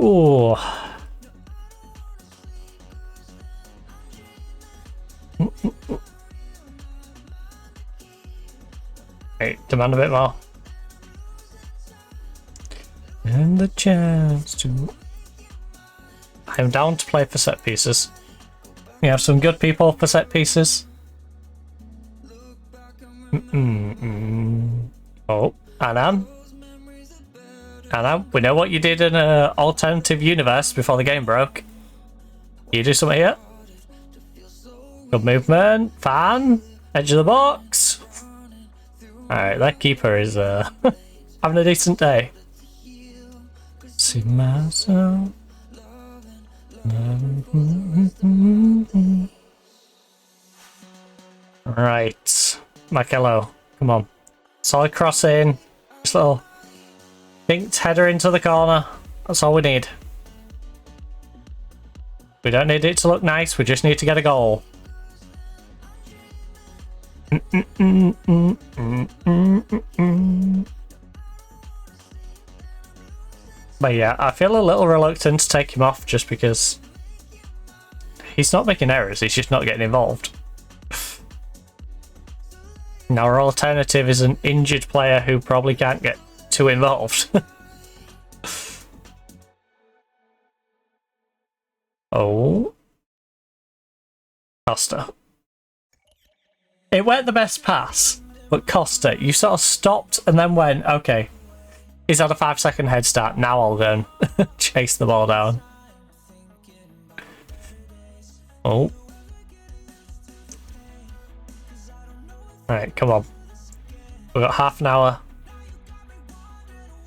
Ooh. Hey, demand a bit more. And the chance to... I'm down to play for set pieces. We have some good people for set pieces. Oh, Annan. Annan, we know what you did in an alternative universe before the game broke. You do something here? Good movement. Fan. Edge of the box. Alright, that keeper is having a decent day. See myself. Right, Michaelo, come on. Solid crossing. Just little dinked header into the corner. That's all we need. We don't need it to look nice, we just need to get a goal. But yeah, I feel a little reluctant to take him off just because he's not making errors, he's just not getting involved. Now our alternative is an injured player who probably can't get too involved. Oh. Costa. It weren't the best pass, but Costa, you sort of stopped and then went, okay, he's had a 5-second head start, now I'll go and chase the ball down. Oh. Alright, come on. We've got half an hour.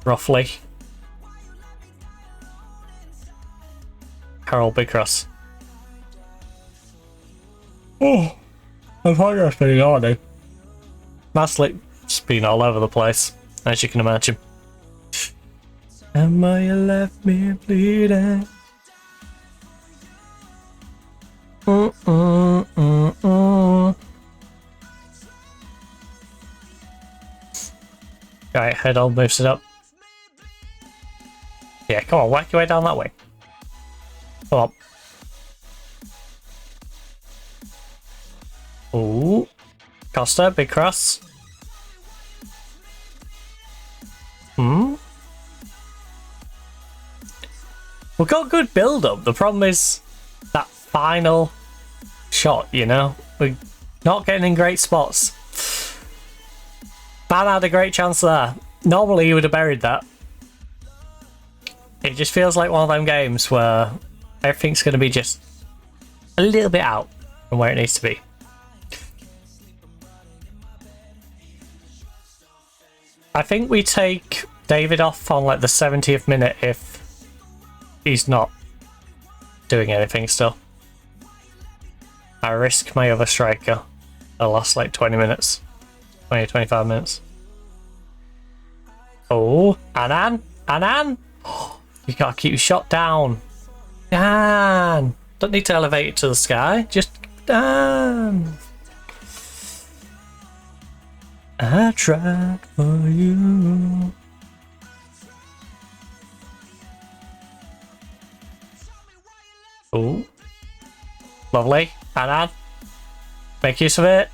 Roughly. Carol Big Cross. Oh, I'm progress being on. My sleep's been all over the place, as you can imagine. Emma, you left me bleeding. Right, Headall moves it up. Yeah, come on, work your way down that way. Come on. Ooh. Costa, big cross. We've got good build up. The problem is that final shot, you know? We're not getting in great spots. Ban had a great chance there. Normally he would have buried that. It just feels like one of them games where everything's going to be just a little bit out from where it needs to be. I think we take David off on like the 70th minute if he's not doing anything still. I risk my other striker the last like 20 minutes. 20-25 minutes. Oh, Annan! Annan! Oh, you gotta keep your shot down. Dan! Don't need to elevate it to the sky, just Dan! I tried for you. Oh, lovely. Annan, make use of it.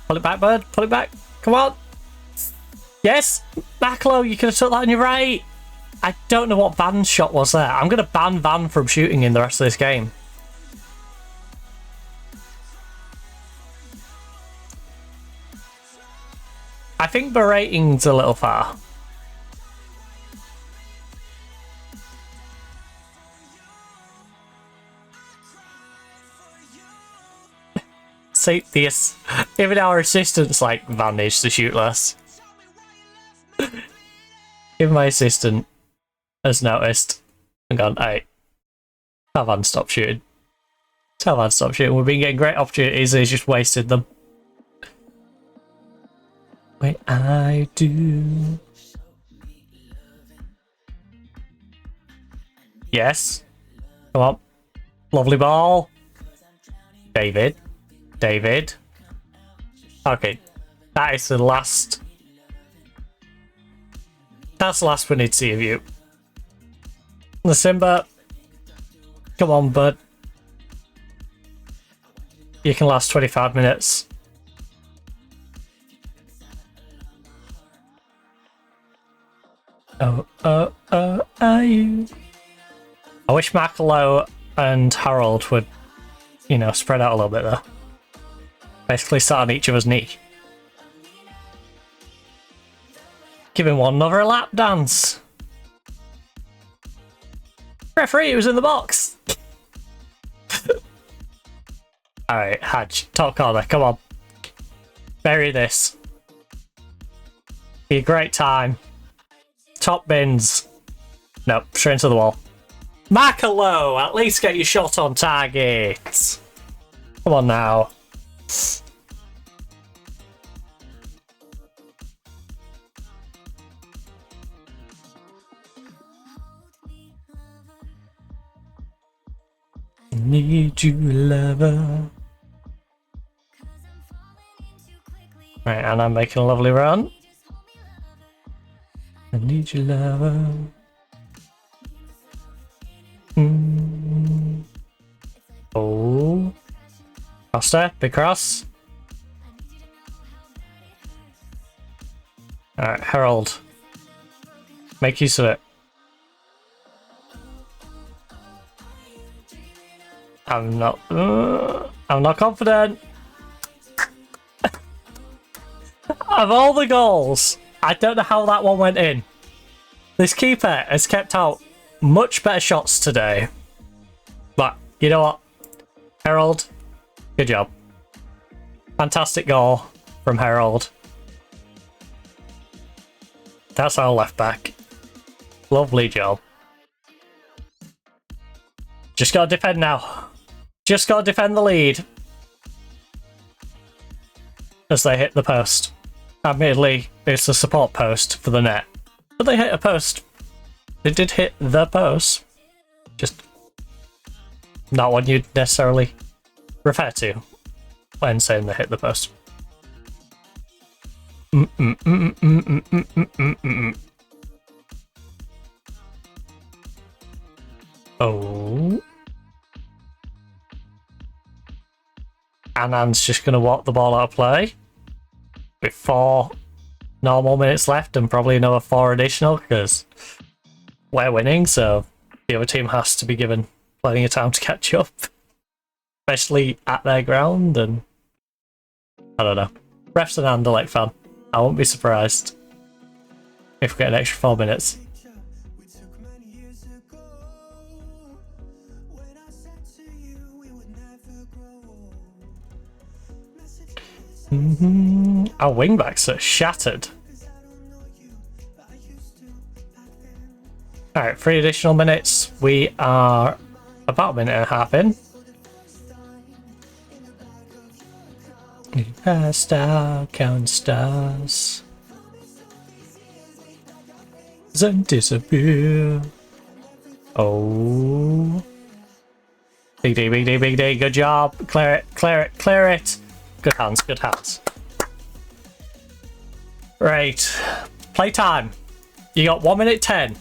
Pull it back, bud. Pull it back. Come on. Yes, Maclo, you could have took that on your right. I don't know what Van's shot was there. I'm going to ban Van from shooting in the rest of this game. I think berating's a little far. See, even our assistant's like, Van needs to shoot less. Even my assistant has noticed. Hang on, hey. Tell Van stop shooting. Tell Van stop shooting. We've been getting great opportunities, he's just wasted them. Wait, I do. Yes. Come on. Lovely ball. David. David. Okay. That is the last. That's the last we need to see of you. The Simba. Come on, bud. You can last 25 minutes. Oh, are you? I wish Markelo and Harold would, you know, spread out a little bit there. Basically sat on each other's knee. Giving one another a lap dance. Referee was in the box. Alright, Hadge, top corner, come on. Bury this. Be a great time. Top bins. Nope, straight into the wall. Markelo, at least get your shot on target. Come on now. Need you, lover. Right, and I'm making a lovely run. I need you, lover. Oh. Cross there, big cross. Alright, Harold. Make use of it. I'm not confident. Of all the goals, I don't know how that one went in. This keeper has kept out much better shots today. But you know what? Harold, good job. Fantastic goal from Harold. That's our left back. Lovely job. Just gotta defend now. Just gotta defend the lead. As they hit the post. Admittedly, it's a support post for the net. But they hit a post. They did hit the post. Just not one you'd necessarily refer to when saying they hit the post. Oh. Anand's just going to walk the ball out of play. With 4 normal minutes left and probably another 4 additional because we're winning, so the other team has to be given plenty of time to catch up. Especially at their ground, and I don't know. Ref's an Anderlecht fan. I won't be surprised if we get an extra 4 minutes. Our wingbacks are shattered. Alright, 3 additional minutes. We are about a minute and a half in. Passed out, count stars. Then disappear. Oh. Big D, big D, big D. Good job. Clear it, clear it, clear it. Good hands, good hands. Right. Playtime. You got 1 minute 10.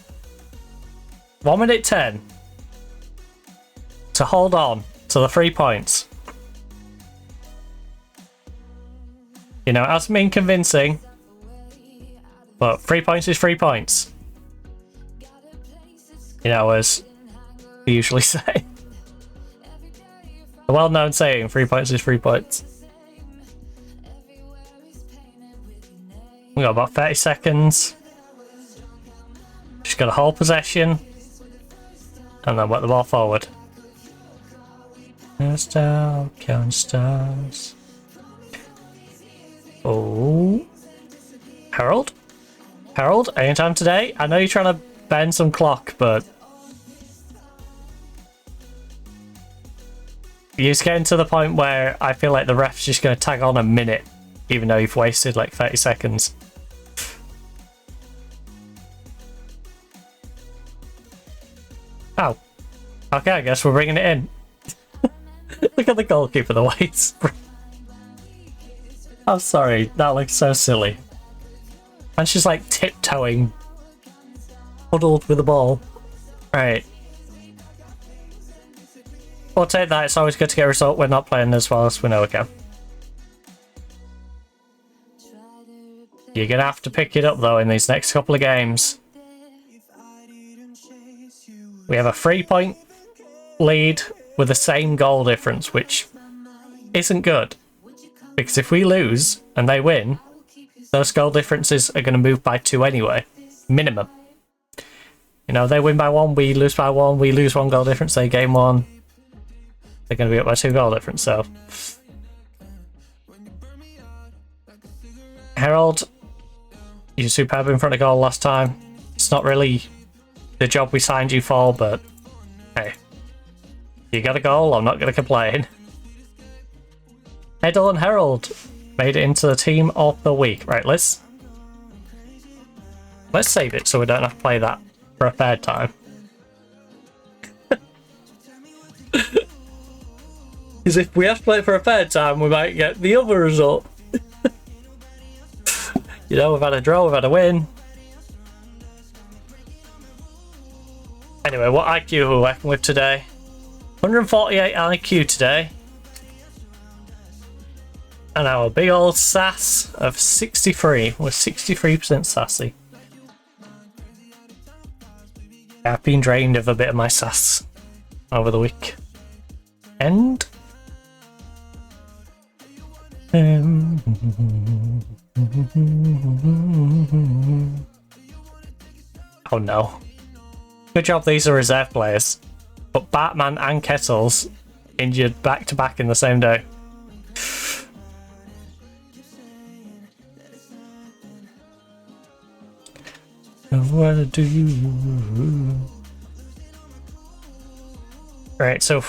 1 minute 10. To hold on to the 3 points. You know, it hasn't been convincing. But 3 points is 3 points. You know, as we usually say. The well-known saying, 3 points is 3 points. We got about 30 seconds. Just got to hold possession. And then work the ball forward. Style, count stars. Oh. Harold? Harold, any time today? I know you're trying to bend some clock, but You're just getting to the point where I feel like the ref's just going to tag on a minute, even though you've wasted like 30 seconds. Oh. Okay, I guess we're bringing it in. Look at the goalkeeper, the way it's... I'm sorry, that looks so silly. And she's like tiptoeing, huddled with the ball. Right. We'll take that. It's always good to get a result. We're not playing as well as we know we can. You're going to have to pick it up, though, in these next couple of games. We have a 3-point lead with the same goal difference, which isn't good. Because if we lose and they win, those goal differences are going to move by 2 anyway. Minimum. You know, they win by 1, we lose by 1, we lose 1 goal difference, they gain 1. They're going to be up by 2 goal difference, so... Herald, you're superb in front of goal last time. It's not really the job we signed you for, but hey, you got a goal, I'm not going to complain. Edel and Herald made it into the team of the week. Right, let's save it so we don't have to play that for a third time. Because if we have to play it for a third time, we might get the other result. You know, we've had a draw, we've had a win. Anyway, what IQ are we working with today? 148 IQ today. And our big old sass of 63. We're 63% sassy. I've been drained of a bit of my sass over the week. And... oh no. Good job these are reserve players. But Batman and Kettles injured back to back in the same day. What do you... Right, so...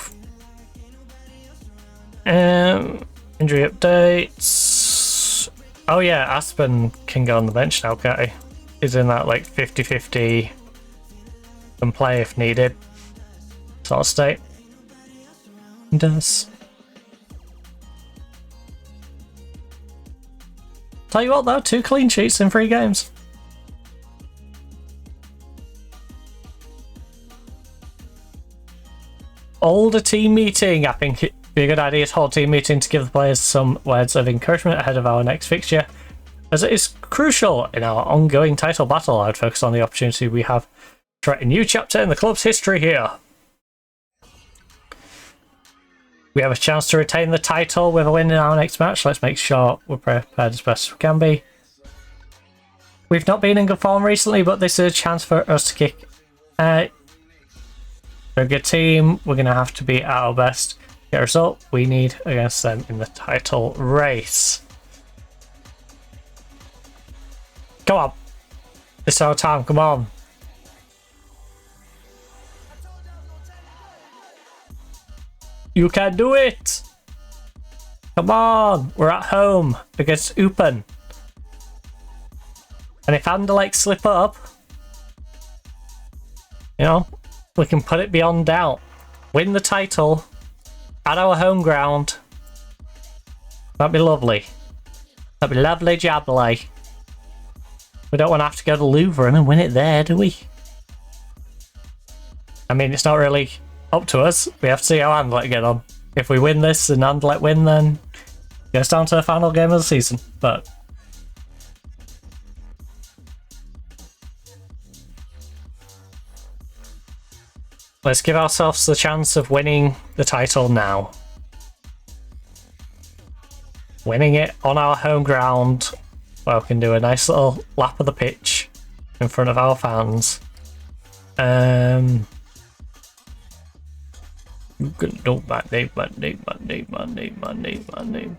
injury updates... Oh yeah, Aspen can go on the bench now, can't he? He's in that like 50-50 can play if needed sort of state. Does. Tell you what though, 2 clean sheets in 3 games. Hold a team meeting. I think it'd be a good idea to hold a team meeting to give the players some words of encouragement ahead of our next fixture, as it is crucial in our ongoing title battle. I'd focus on the opportunity we have to write a new chapter in the club's history here. We have a chance to retain the title with a win in our next match. Let's make sure we're prepared as best as we can be. We've not been in good form recently, but this is a chance for us to kick. For a good team, we're going to have to be at our best. Get a result we need against them in the title race. Come on. It's our time, come on. You can do it! Come on! We're at home against Eupen. And if Anderlecht slip up, you know, we can put it beyond doubt. Win the title at our home ground. That'd be lovely. That'd be lovely jabbly. We don't want to have to go to Louvren and win it there, do we? I mean, it's not really up to us. We have to see how Anderlecht get on. If we win this and Anderlecht win, then it goes down to the final game of the season. But let's give ourselves the chance of winning the title now. Winning it on our home ground, where we can do a nice little lap of the pitch in front of our fans. You can do my name.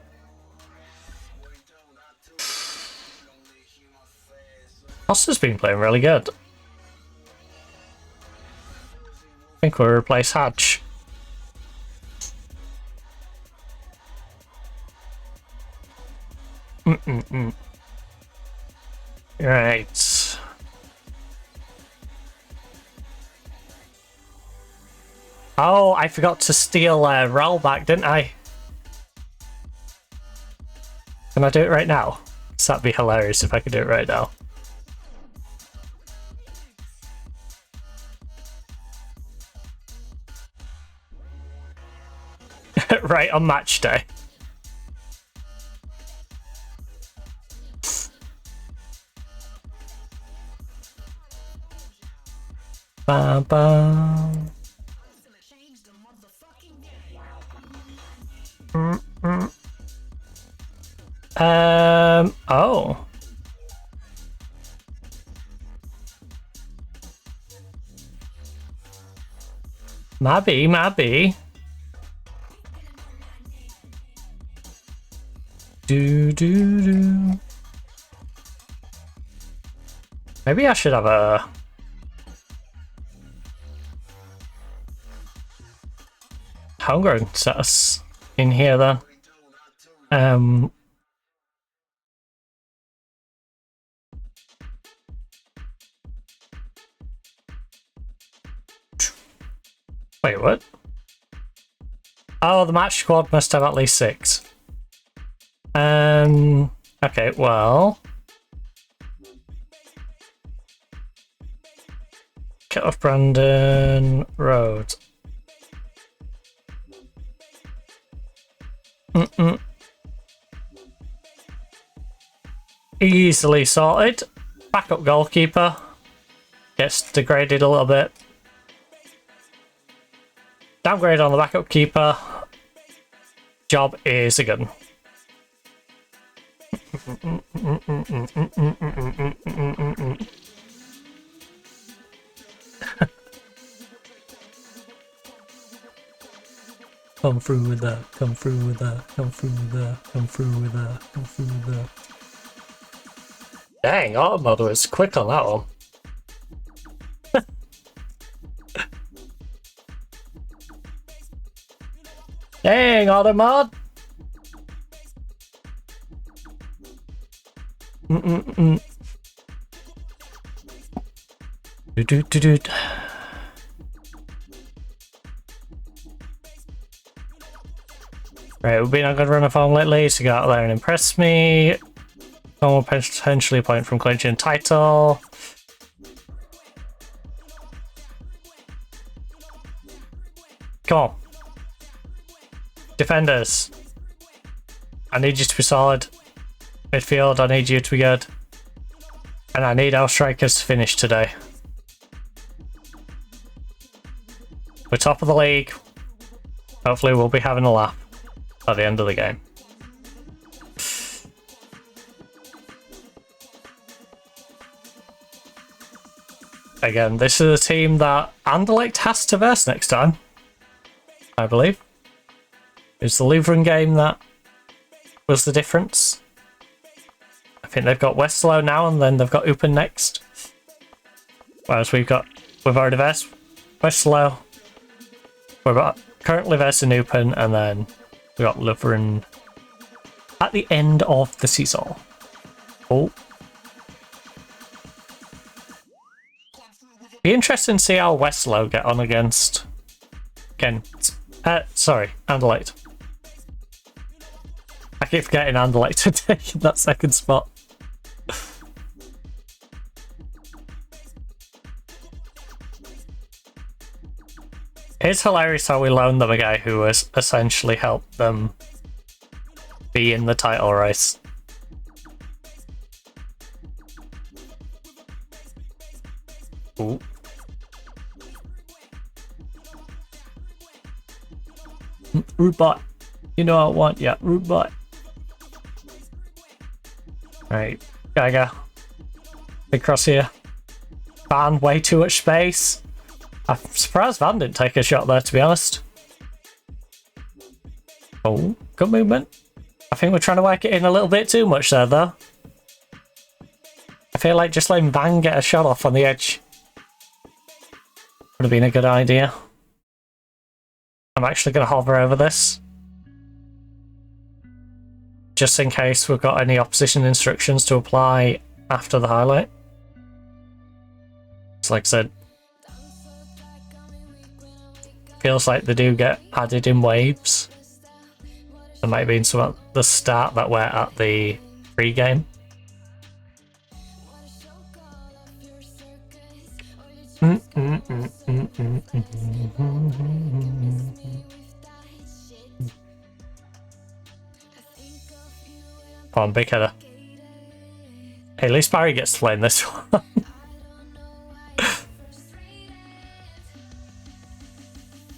Foster's been playing really good. I think we'll replace Hatch. Right. Oh, I forgot to steal Roll back, didn't I? Can I do it right now? That'd be hilarious if I could do it right now. Right on match day. Bam bam. Oh. Maybe. Do. Maybe I should have a homegrown status in here then. Wait, what? Oh, the match squad must have at least 6. Okay, well. Cut off Brandon Rhodes. Easily sorted. Backup goalkeeper. Gets degraded a little bit. Downgrade on the backup keeper. Job is a gun. Come through with that, come through with that, come through with that, come through with that, come through with that. Dang, auto mode was quick on that one. Dang, auto mod! Do. Right, we've been on a good run of form lately, so go out there and impress me. Someone will potentially point from clinching title. Come on. Defenders. I need you to be solid. Midfield, I need you to be good. And I need our strikers to finish today. We're top of the league. Hopefully we'll be having a laugh at the end of the game. Again, this is a team that Anderlecht has to verse next time, I believe. It's the Lutheran game that was the difference. I think they've got Westerlo now, and then they've got Eupen next. Whereas we've already versed Westerlo. We're currently versing Eupen, and then we got Lutheran at the end of the season. Oh. Be interesting to see how Westerlo get on against Anderlecht. I keep forgetting Anderlecht to take that second spot. It's hilarious how we loaned them a guy who has essentially helped them be in the title race. Ooh. Root bot. You know what I want, yeah, root bot. Right, Gaga. Big cross here. Van, way too much space. I'm surprised Van didn't take a shot there, to be honest. Oh, good movement. I think we're trying to work it in a little bit too much there, though. I feel like just letting Van get a shot off on the edge would have been a good idea. I'm actually going to hover over this. just in case we've got any opposition instructions to apply after the highlight. So like I said, feels like they do get added in waves. There might have been some at the start that were at the pre-game. Come on, big header. Hey, at least Barry gets to play in this one.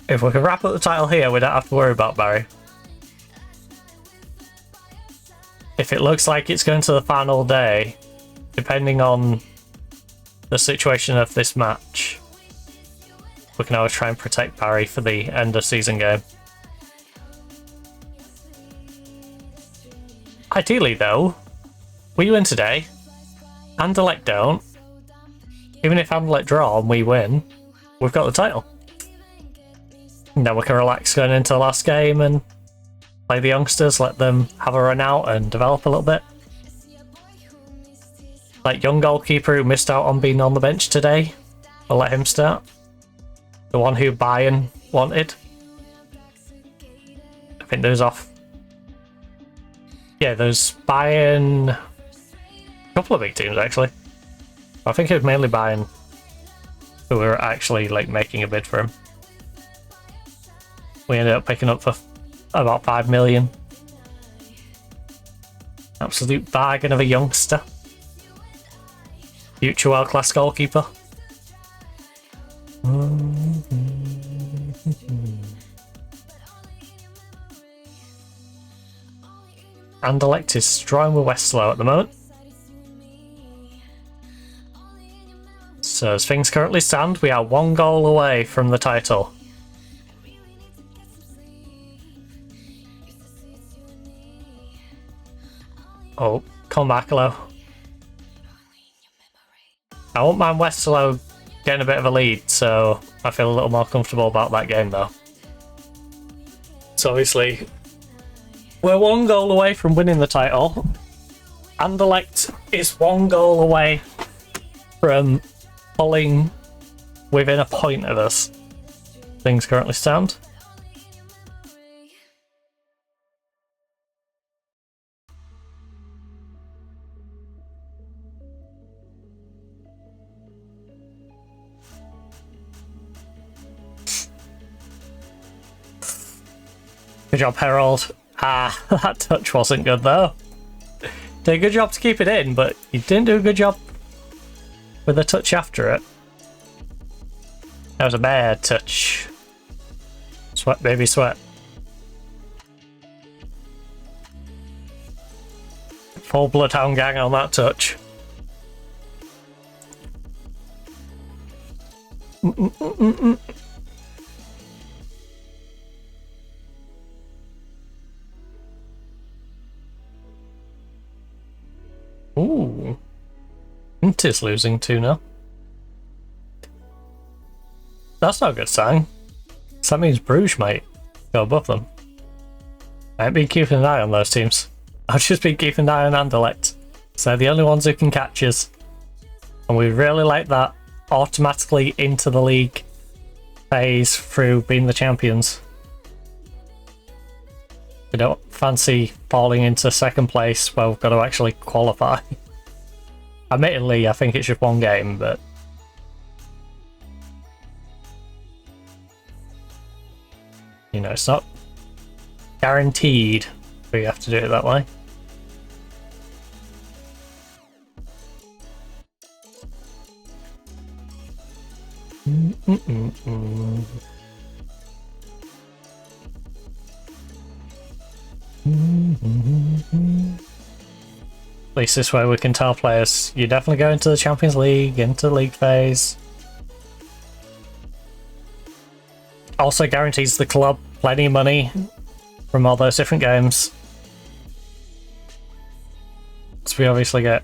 If we can wrap up the title here, we don't have to worry about Barry. If it looks like it's going to the final day, depending on the situation of this match, we can always try and protect Barry for the end of season game. Ideally though, we win today, Anderlecht don't. Even if Anderlecht draw and we win, we've got the title. And then we can relax going into the last game and play the youngsters, let them have a run out and develop a little bit. Like young goalkeeper who missed out on being on the bench today, we'll let him start. The one who Bayern wanted. I think there's off. Yeah, there's Bayern. A couple of big teams actually. I think it was mainly Bayern who were actually like making a bid for him. We ended up picking up for about 5 million. Absolute bargain of a youngster. Future world-class goalkeeper. Anderlecht is drawing with Westerlo at the moment. So as things currently stand, we are 1 goal away from the title. Oh, come back, hello. I won't mind Westerlo getting a bit of a lead, so I feel a little more comfortable about that game though. So obviously, we're 1 goal away from winning the title. Anderlecht is 1 goal away from pulling within a point of us. Things currently stand. Good job, Herald. Ah, that touch wasn't good though. Did a good job to keep it in, but you didn't do a good job with the touch after it. That was a bad touch. Sweat, baby, sweat. Full bloodhound gang on that touch. Ooh. Intis losing 2-0. That's not a good sign. So that means Bruges might go above them. I ain't been keeping an eye on those teams. I've just been keeping an eye on Anderlecht. So they're the only ones who can catch us. And we really like that automatically into the league phase through being the champions. We don't fancy falling into second place where we've got to actually qualify. Admittedly, I think it's just 1 game, but you know, it's not guaranteed, but you have to do it that way. At least this way we can tell players, you definitely go into the Champions League, into the league phase. Also guarantees the club plenty of money from all those different games. So we obviously get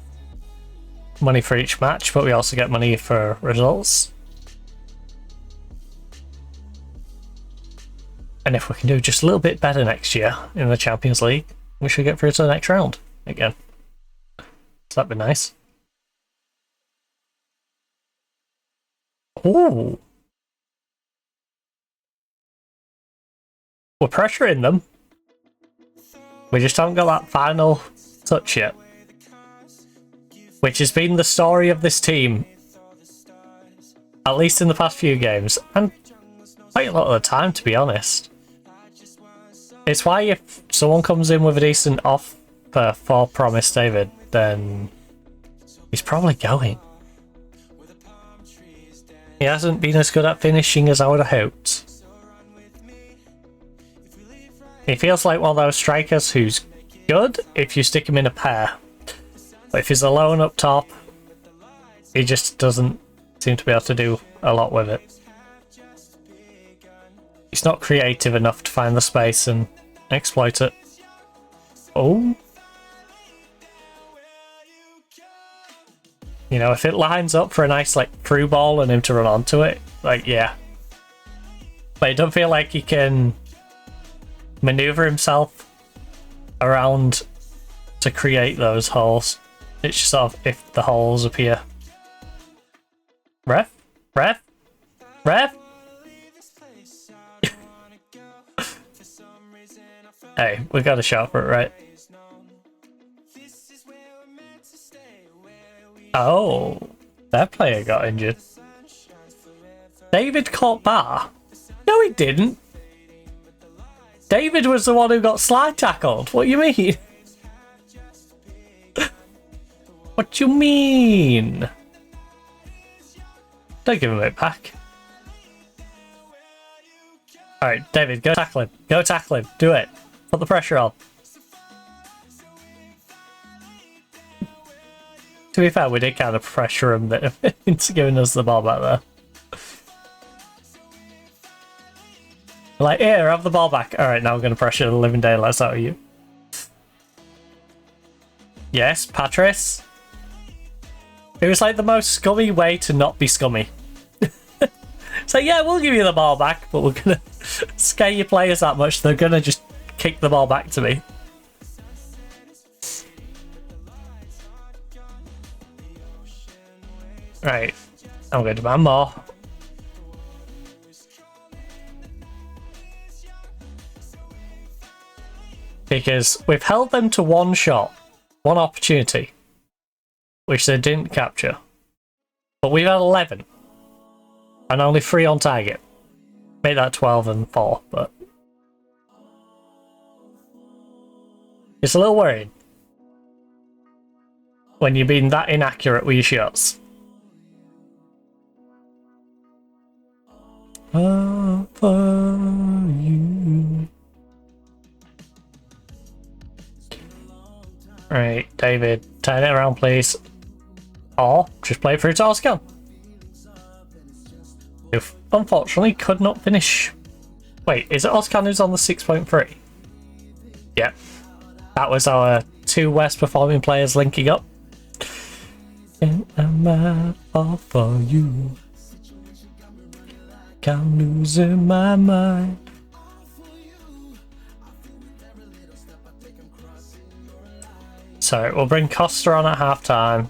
money for each match, but we also get money for results. And if we can do just a little bit better next year in the Champions League, we should get through to the next round again. So that'd be nice. Ooh. We're pressuring them. We just haven't got that final touch yet. Which has been the story of this team. At least in the past few games. And quite a lot of the time, to be honest. It's why if someone comes in with a decent offer for Promise David, then he's probably going. He hasn't been as good at finishing as I would have hoped. He feels like one of those strikers who's good if you stick him in a pair. But if he's alone up top, he just doesn't seem to be able to do a lot with it. He's not creative enough to find the space and exploit it. Oh. You know, if it lines up for a nice, like, through ball and him to run onto it, like, yeah. But I don't feel like he can maneuver himself around to create those holes. It's just sort of if the holes appear. Ref? Ref? Ref? Hey, we got a shot for it, right? Oh, that player got injured. David caught bar? No, he didn't. David was the one who got slide tackled. What do you mean? What do you mean? Don't give him it back. Alright, David, go tackle him. Go tackle him. Do it. Put the pressure on. To be fair, we did kind of pressure him into giving us the ball back there. Like, here, have the ball back. Alright, now we're going to pressure the living daylights out of you. Yes, Patrice. It was like the most scummy way to not be scummy. So yeah, we'll give you the ball back, but we're going to scare your players that much, they're going to just kick the ball back to me. Right, I'm going to demand more. Because we've held them to one shot, one opportunity, which they didn't capture. But we've had 11. And only 3 on target. Made that 12 and 4, but... it's a little worrying. When you're being that inaccurate with your shots. For you. Right, David, turn it around, please. Or just play it through to Oscar. Who unfortunately could not finish. Wait, is it Oscar who's on the 6.3? Yep. That was our 2 worst performing players linking up. And I'm all for you. I'm losing my mind. So we'll bring Costa on at half time.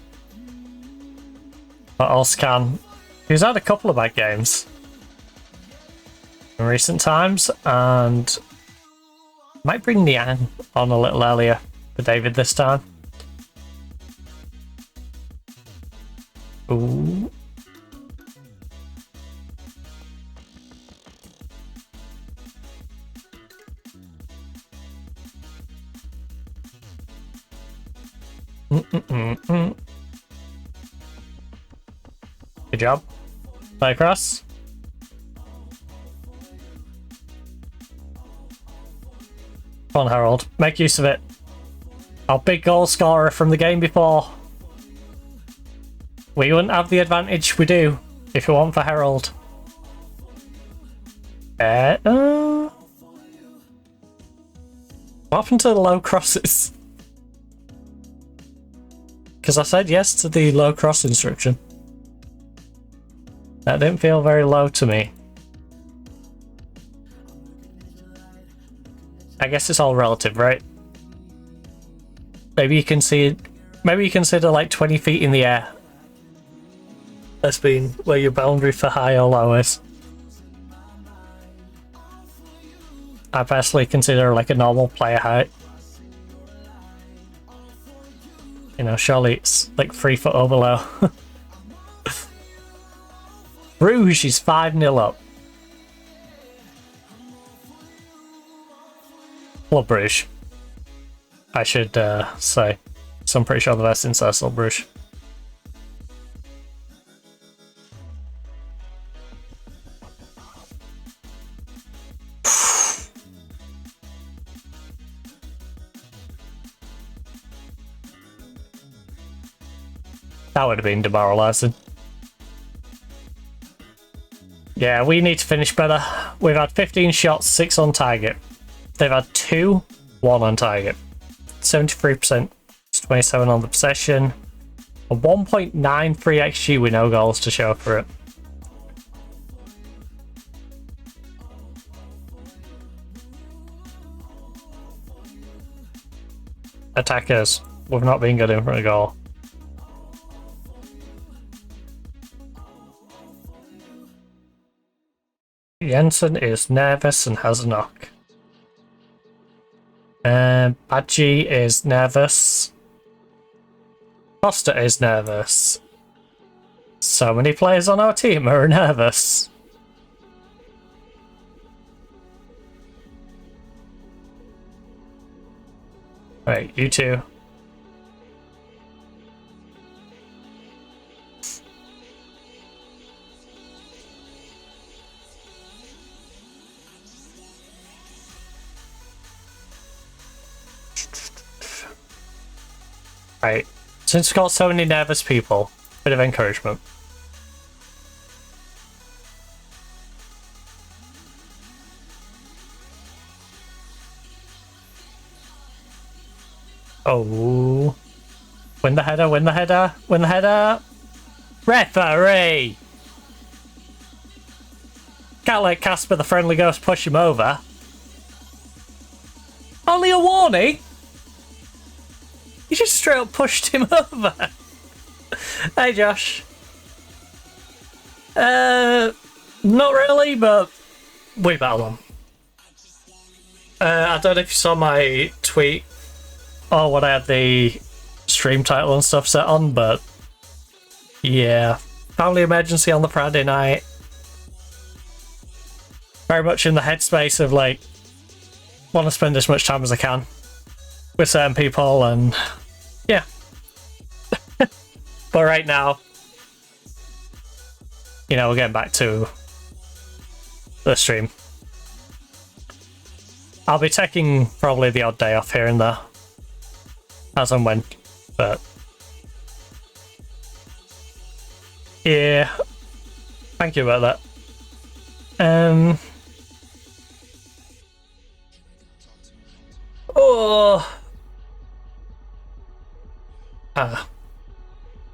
But Oscan, who's had a couple of bad games in recent times, and might bring Niang on a little earlier for David this time. Ooh. Good job. Play across. Come on, Harold. Make use of it. Our big goal scorer from the game before. We wouldn't have the advantage we do if it weren't for Harold. What happened to the low crosses? Because I said yes to the low cross instruction. That didn't feel very low to me. I guess it's all relative, right? Maybe you can see it. Maybe you consider like 20 feet in the air as being where your boundary for high or low is. I personally consider like a normal player height. You know, surely it's like 3 foot over low. Bruges is 5-0 up. Club Bruges, I should say. So I'm pretty sure the best inside Club Bruges. That would have been demoralising. Yeah, we need to finish better. We've had 15 shots, 6 on target. They've had 2, 1 on target. 73%, it's 27 on the possession. A 1.93 XG with no goals to show for it. Attackers, we've not been good in front of goal. Jensen is nervous and has a knock. Badgie is nervous. Costa is nervous. So many players on our team are nervous. Right, you two. Right, since we've got so many nervous people, bit of encouragement. Oh, win the header, win the header, win the header. Referee! Can't let Casper the Friendly Ghost push him over. Only a warning? You just straight up pushed him over. Hey, Josh. Not really, but we battle him. I don't know if you saw my tweet or what I had the stream title and stuff set on, but yeah, family emergency on the Friday night. Very much in the headspace of like, want to spend as much time as I can with certain people, and yeah. But right now, you know, we're getting back to the stream. I'll be taking probably the odd day off here and there, as and when, but yeah, thank you about that.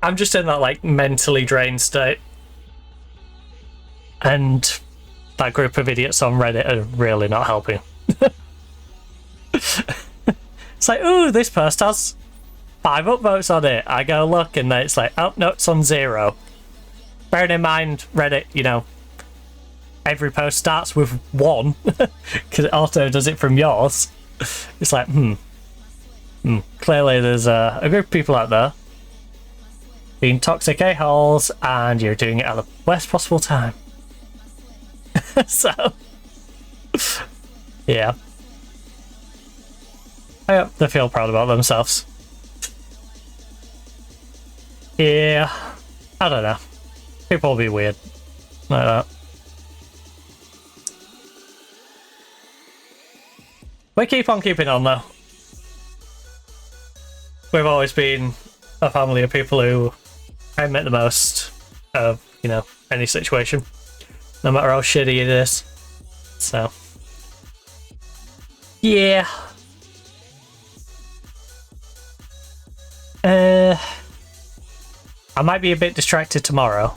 I'm just in that like mentally drained state, and that group of idiots on Reddit are really not helping. It's like, ooh, this post has 5 upvotes on it. I go look, and then it's like, oh no, it's on 0. Bearing in mind, Reddit, you know, every post starts with 1 because it auto does it from yours. It's like, clearly there's a group of people out there being toxic a-holes, and you're doing it at the worst possible time. So, yeah. I hope they feel proud about themselves. Yeah, I don't know. People will be weird like that. We keep on keeping on though. We've always been a family of people who I make the most of, you know, any situation, no matter how shitty it is. So, yeah. I might be a bit distracted tomorrow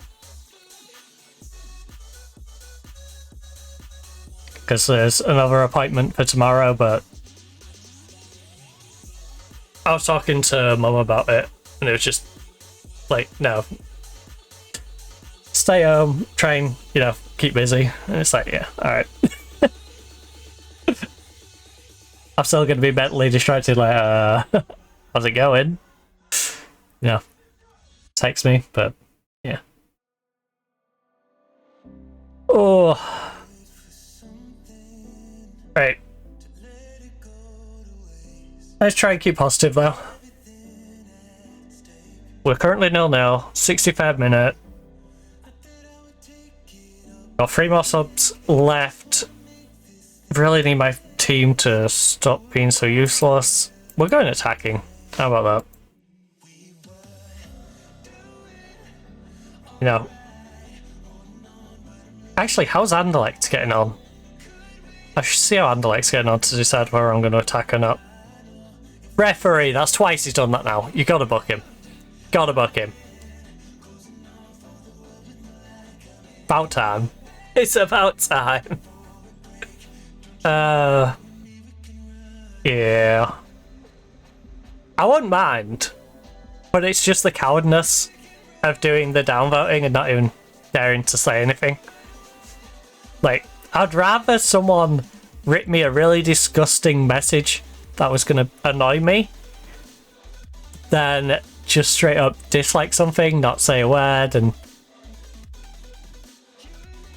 because there's another appointment for tomorrow, but I was talking to Mum about it, and it was just like, no, stay home, train, you know, keep busy. And it's like, yeah, all right. I'm still going to be mentally distracted, like, how's it going? You know, text me, but yeah. Oh. Right. Let's try and keep positive, though. We're currently 0-0, 65th minute. Got 3 more subs left. Really need my team to stop being so useless. We're going attacking. How about that? You know. Actually, how's Anderlecht getting on? I should see how Anderlecht's getting on to decide whether I'm going to attack or not. Referee, that's twice he's done that now. You gotta book him. Gotta book him. About time. It's about time. Yeah. I wouldn't mind, but it's just the cowardness of doing the downvoting and not even daring to say anything. Like, I'd rather someone rip me a really disgusting message that was gonna annoy me than just straight up dislike something, not say a word, and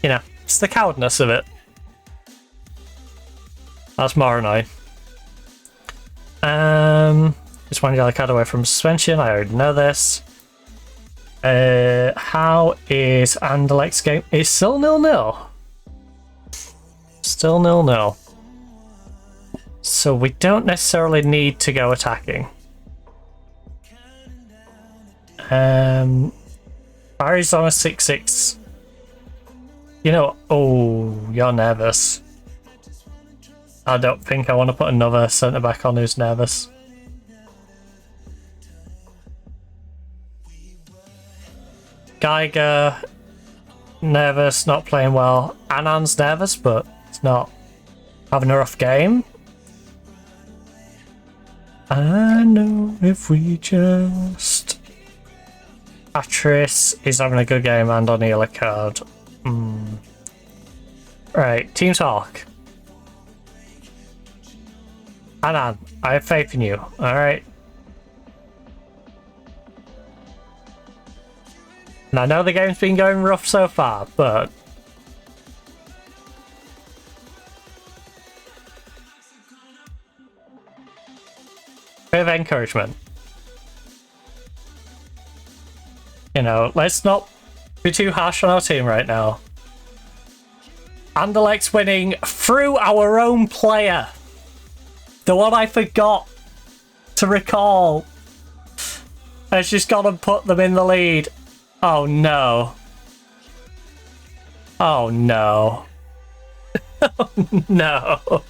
you know, it's the cowardness of it. That's more annoying. Just one yellow card away from suspension. I already know this. How is Anderlecht's game? It's still 0-0. Still 0-0. So we don't necessarily need to go attacking. Barry's on a 6-6. You know, oh, you're nervous. I don't think I want to put another centre back on who's nervous. Geiger, nervous, not playing well. Anand's nervous, but it's not having a rough game. I know if we just... Atris is having a good game and on a yellow card. Right, team talk. Anand, I have faith in you, alright? And I know the game's been going rough so far, but... bit of encouragement. You know, let's not be too harsh on our team right now. Anderlecht's winning through our own player. The one I forgot to recall has just gone and put them in the lead. Oh no. Oh no. Oh no.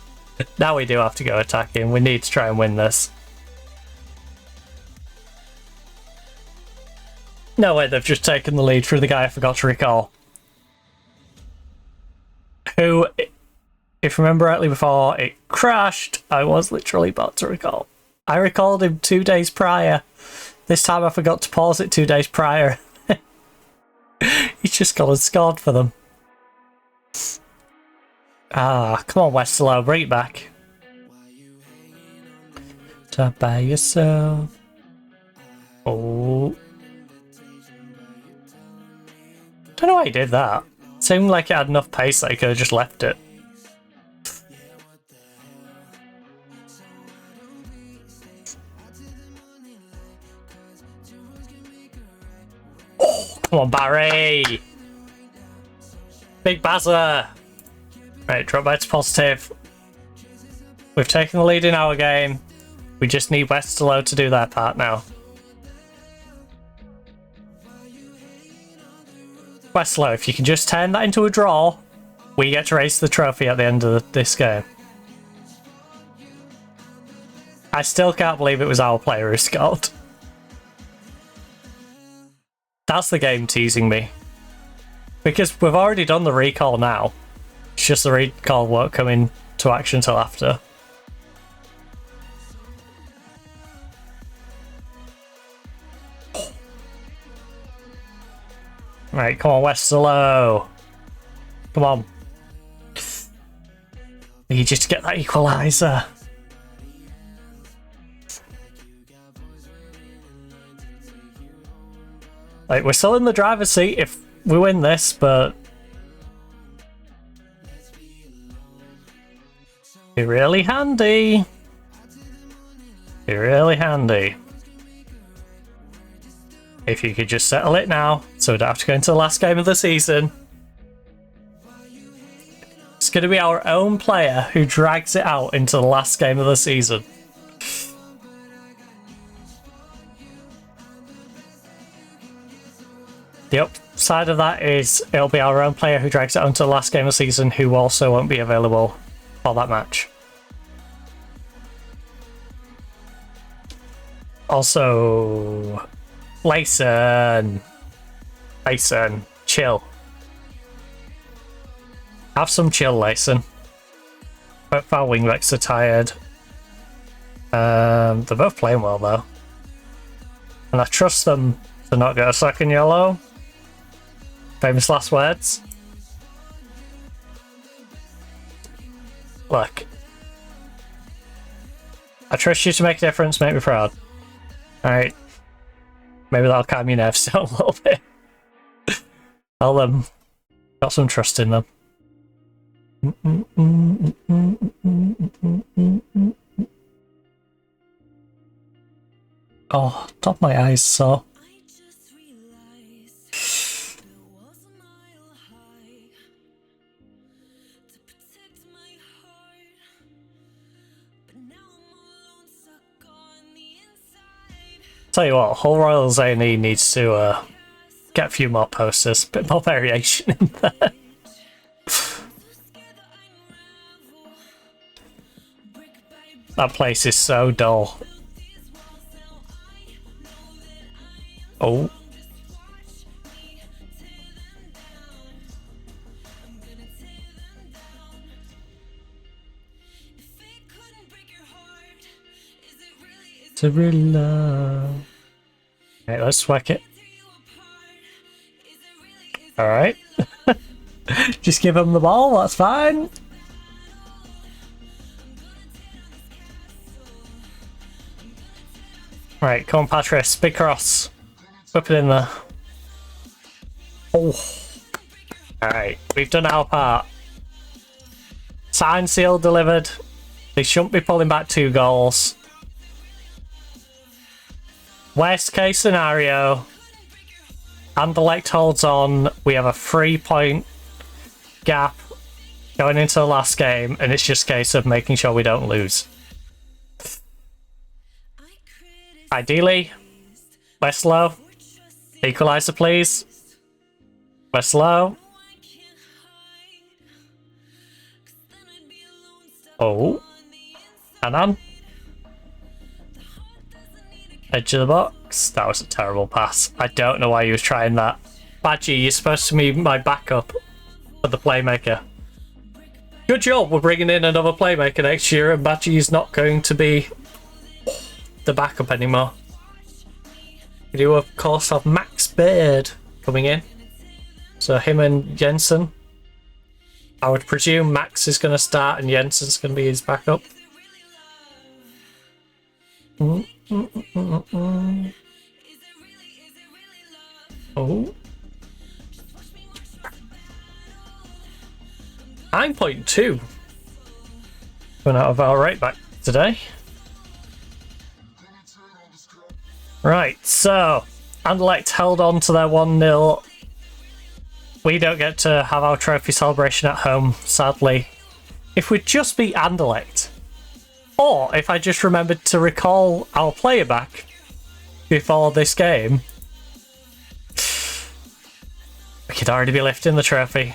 Now we do have to go attacking. We need to try and win this. No way, they've just taken the lead through the guy I forgot to recall. Who, if you remember rightly before it crashed, I was literally about to recall. I recalled him 2 days prior. This time I forgot to pause it 2 days prior. He's just gone and scored for them. Ah, come on Westerlo, bring it back. Talk by yourself. Oh. Don't know why he did that. Seemed like it had enough pace that he could have just left it. Oh, come on, Barry! Big Bazza! Right, drop back to positive. We've taken the lead in our game. We just need Westerlo to do their part now. Westerlo, if you can just turn that into a draw, we get to raise the trophy at the end of this game. I still can't believe it was our player who scored. That's the game teasing me. Because we've already done the recall now. It's just the recall won't come into action until after. Right, come on, Westerlo. Come on. Need you to get that equaliser. Like, we're still in the driver's seat if we win this, but be really handy. Be really handy. If you could just settle it now, so we don't have to go into the last game of the season. It's going to be our own player who drags it out into the last game of the season. The upside of that is it'll be our own player who drags it onto the last game of the season who also won't be available for that match. Also, Layson, chill. Have some chill, Layson. Both our wingbacks are tired. They're both playing well though. And I trust them to not get a second yellow. Famous last words. Look. I trust you to make a difference, make me proud. Alright. Maybe that'll calm your nerves down a little bit. I'll got some trust in them. Oh, top of my eyes so. Tell you what, whole Royal Zany needs to get a few more posters, a bit more variation in there. That place is so dull. Oh. To really love. Okay, let's whack it. Alright. Just give him the ball, that's fine. Right, come on, Patris, big cross. Whip it in there. Oh. Alright, we've done our part. Sign, seal, delivered. They shouldn't be pulling back 2 goals. Worst case scenario, Anderlecht holds on, we have a 3-point gap going into the last game, and it's just a case of making sure we don't lose. Ideally, Westlow, equaliser please. Westlow. Oh, Anan. Edge of the box. That was a terrible pass. I don't know why he was trying that. Badgie, you're supposed to be my backup for the playmaker. Good job, we're bringing in another playmaker next year, and Badgie is not going to be the backup anymore. We do, of course, have Max Baird coming in. So him and Jensen. I would presume Max is going to start and Jensen's going to be his backup. Oh. 9.2. Going out of our right back today. Right, so Anderlecht held on to their 1-0. We don't get to have our trophy celebration at home, sadly. If we'd just beat Anderlecht, or if I just remembered to recall our player back before this game, we could already be lifting the trophy.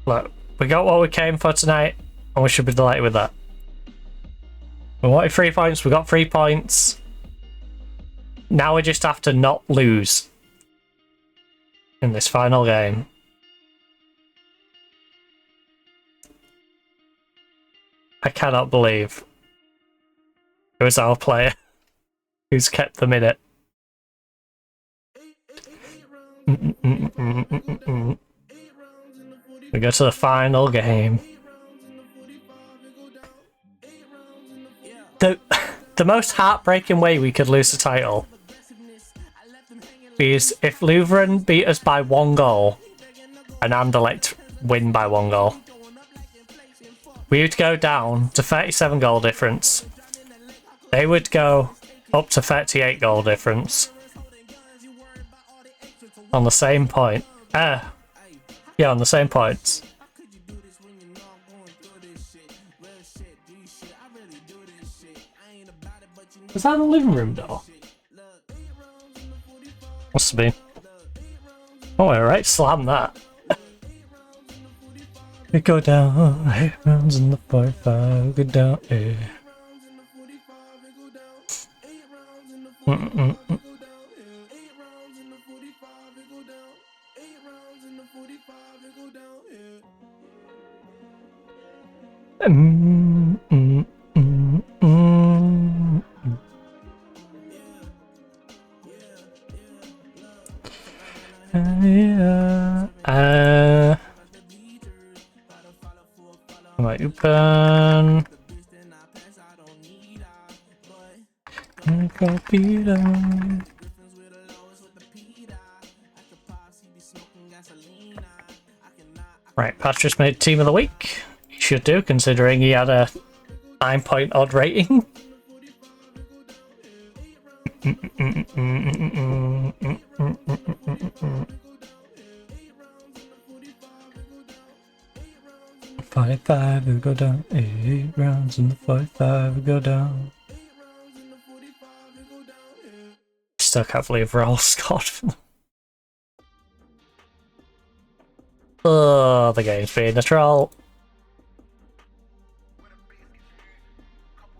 Look, we got what we came for tonight, and we should be delighted with that. We wanted 3 points, we got 3 points. Now we just have to not lose in this final game. I cannot believe it was our player who's kept them in it. We go to the final game. The most heartbreaking way we could lose the title is if Lutheran beat us by 1 goal and Anderlecht win by 1 goal. We would go down to 37 goal difference. They would go up to 38 goal difference. On the same point. Yeah, on the same points. Was that the living room door? Must have been. Oh, alright, slam that. We go down, 8 rounds in the 45, we go down, yeah. Am I open? Right, Patrick's made team of the week. He should do, considering he had a 9-point odd rating. Five, we go down. 8 rounds in the 45, we go down. Still can't believe Royale scored for them. Oh, the game's being a troll.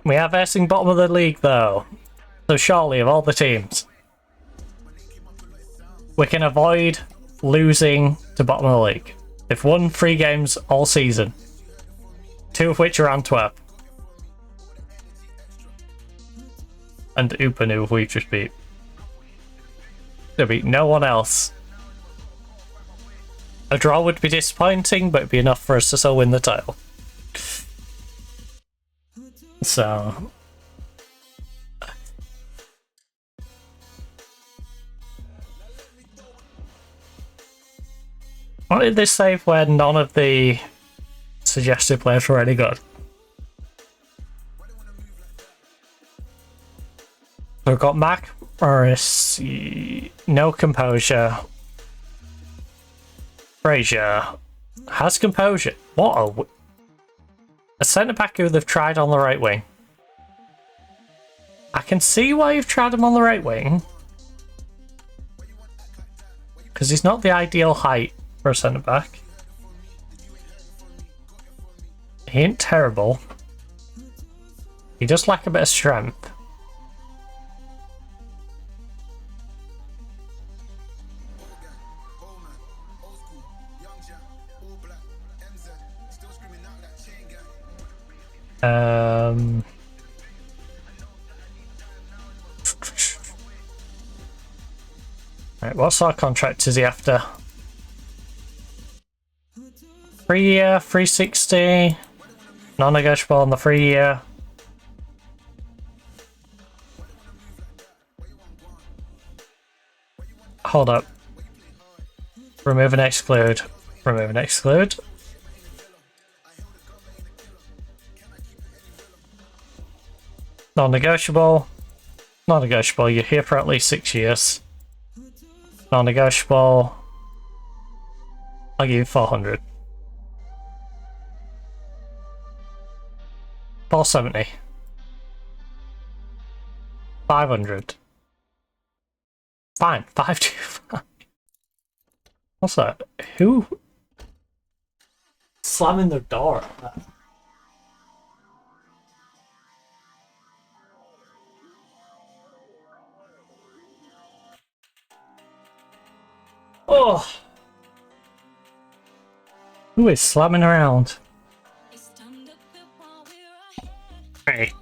We are versing bottom of the league though, so surely of all the teams, we can avoid losing to bottom of the league. They've won 3 games all season, 2 of which are Antwerp. And Upen, who we've just beat. They beat no one else. A draw would be disappointing, but it'd be enough for us to still win the title. So... what did they say when none of the suggested players were any good? So we've got Mac, Morris, no composure. Frazier has composure. What a centre-back who they've tried on the right wing. I can see why you've tried him on the right wing. Because he's not the ideal height for a centre-back. He ain't terrible. He does lack a bit of strength. Right, what sort of contract is he after? 3-year, 360, non-negotiable on the 3-year. Hold up. Remove and exclude. Remove and exclude. Non-negotiable. Non-negotiable. You're here for at least 6 years. Non-negotiable. I'll give you 400. 470. 500. Fine. 525. What's that? Who? Slamming the door. Oh! Who is slamming around? Right.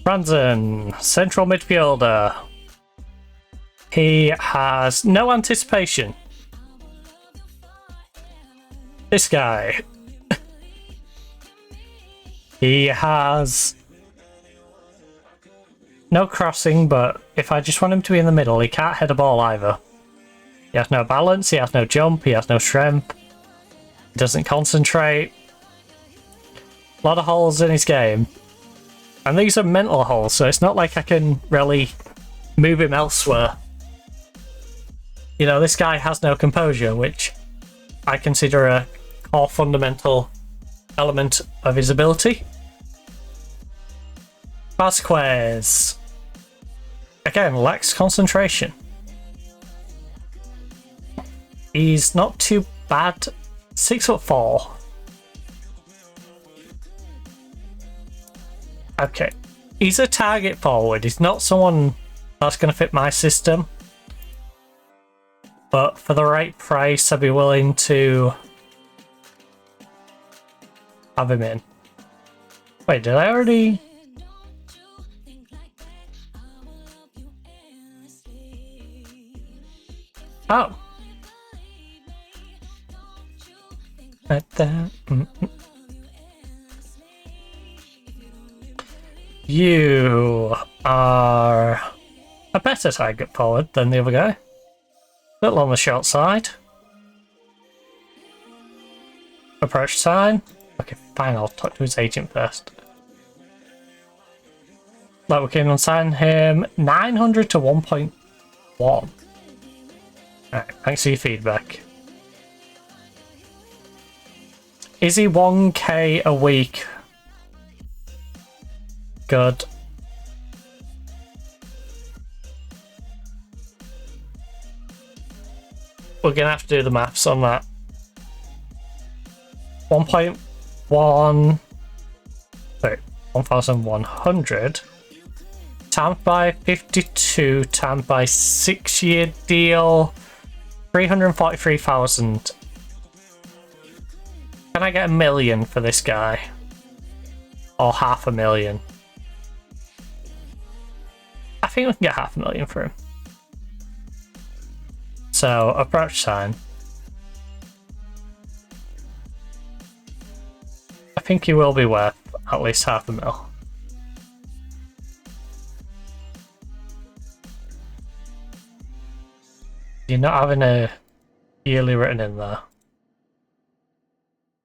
Franzen, central midfielder. He has no anticipation. This guy. He has no crossing, but if I just want him to be in the middle, he can't head a ball either. He has no balance, he has no jump, he has no strength. He doesn't concentrate. A lot of holes in his game. And these are mental holes, so it's not like I can really move him elsewhere. You know, this guy has no composure, which I consider a core fundamental element of his ability. Vasquez. Again, lacks concentration. He's not too bad. 6'4". Okay. He's a target forward. He's not someone that's going to fit my system. But for the right price, I'd be willing to have him in. Wait, did I already? Oh. Right there. You are a better target forward than the other guy. Little on the short side. Approach sign. Okay, fine, I'll talk to his agent first. Like, we can assign him 900 to 1.1. Alright, thanks for your feedback. Is he 1k a week? Good. We're gonna have to do the maths on that. 1.1. Sorry, 1,100 times by 52 times by 6-year deal. 343,000. Can I get $1 million for this guy? Or $500,000? I think we can get $500,000 for him. So, approach sign. I think he will be worth at least $500,000. You're not having a yearly written in there.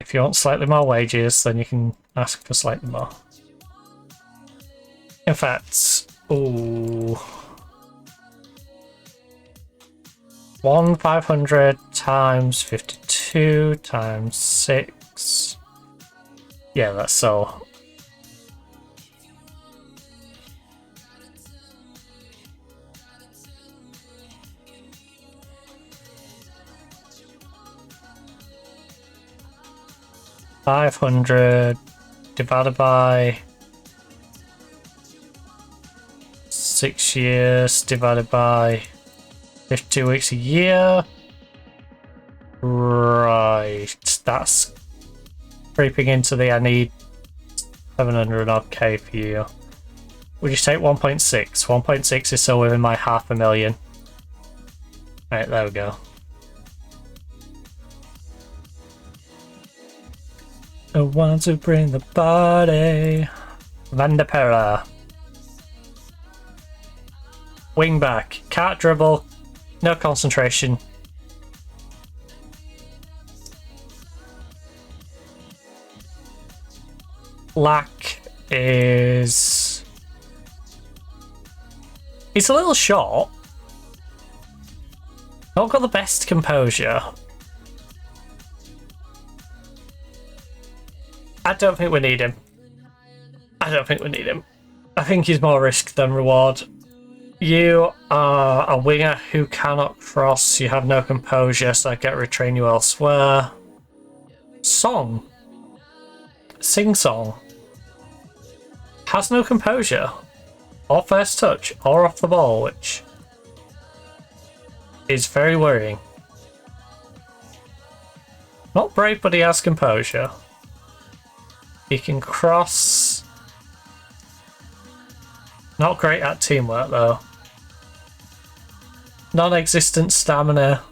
If you want slightly more wages, then you can ask for slightly more. In fact, ooh. 1,500 times 52 times 6. Yeah, that's so. $500 divided by 6 years divided by 52 weeks a year. Right, that's creeping into the I need 700 odd K for you. Would you take 1.6? 1.6 is still within my $500,000. Right, there we go. The ones who bring the party. Van der Perla. Wing back. Can't dribble. No concentration. Lack is... He's a little short. Not got the best composure. I don't think we need him. I don't think we need him. I think he's more risk than reward. You are a winger who cannot cross. You have no composure, so I get retrain you elsewhere. Song. Sing song. Has no composure. Or first touch, or off the ball, which is very worrying. Not brave, but he has composure. He can cross. Not great at teamwork though. Non-existent stamina.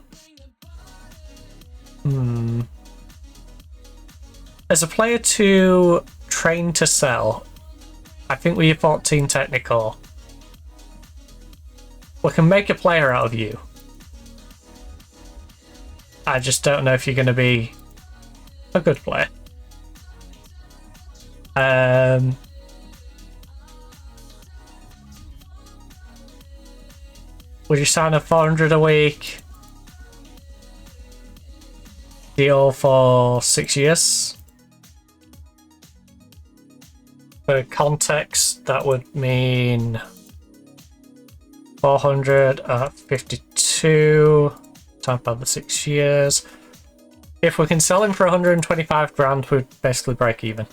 As a player to train to sell, I think we're 14 technical. We can make a player out of you. I just don't know if you're going to be a good player. Would you sign a 400 a week deal for 6 years? For context, that would mean 400 at 52 times by the 6 years. If we can sell him for 125 grand, we'd basically break even.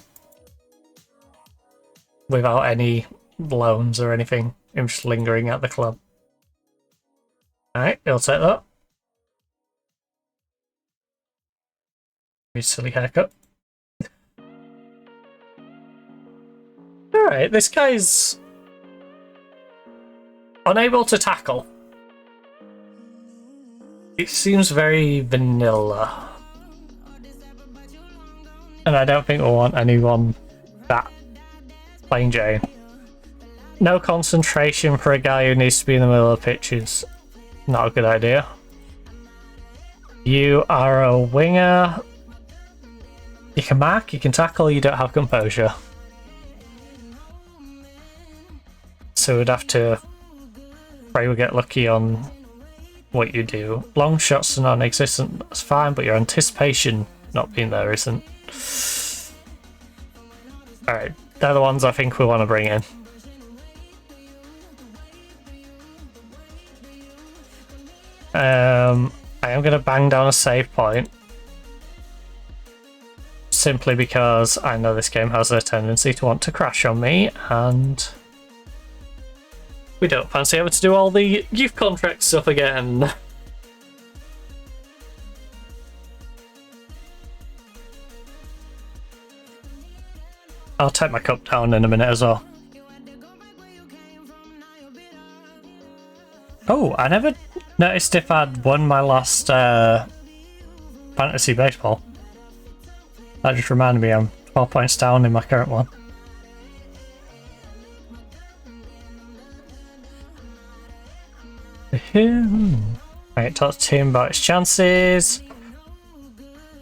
Without any loans or anything. Him just lingering at the club. Alright, he'll take that. Silly haircut. Alright, this guy's unable to tackle. It seems very vanilla. And I don't think we'll want anyone that plain Jane. No concentration for a guy who needs to be in the middle of the pitch is not a good idea. You are a winger. You can mark, you can tackle, you don't have composure. So we'd have to pray we get lucky on what you do. Long shots are non-existent, that's fine, but your anticipation not being there isn't. Alright, they're the ones I think we want to bring in. I am going to bang down a save point. Simply because I know this game has a tendency to want to crash on me, and we don't fancy having to do all the youth contract stuff again. I'll take my cup down in a minute as well. Oh, I never noticed if I'd won my last fantasy baseball. That just reminded me I'm 12 points down in my current one. Right, talk to him about his chances.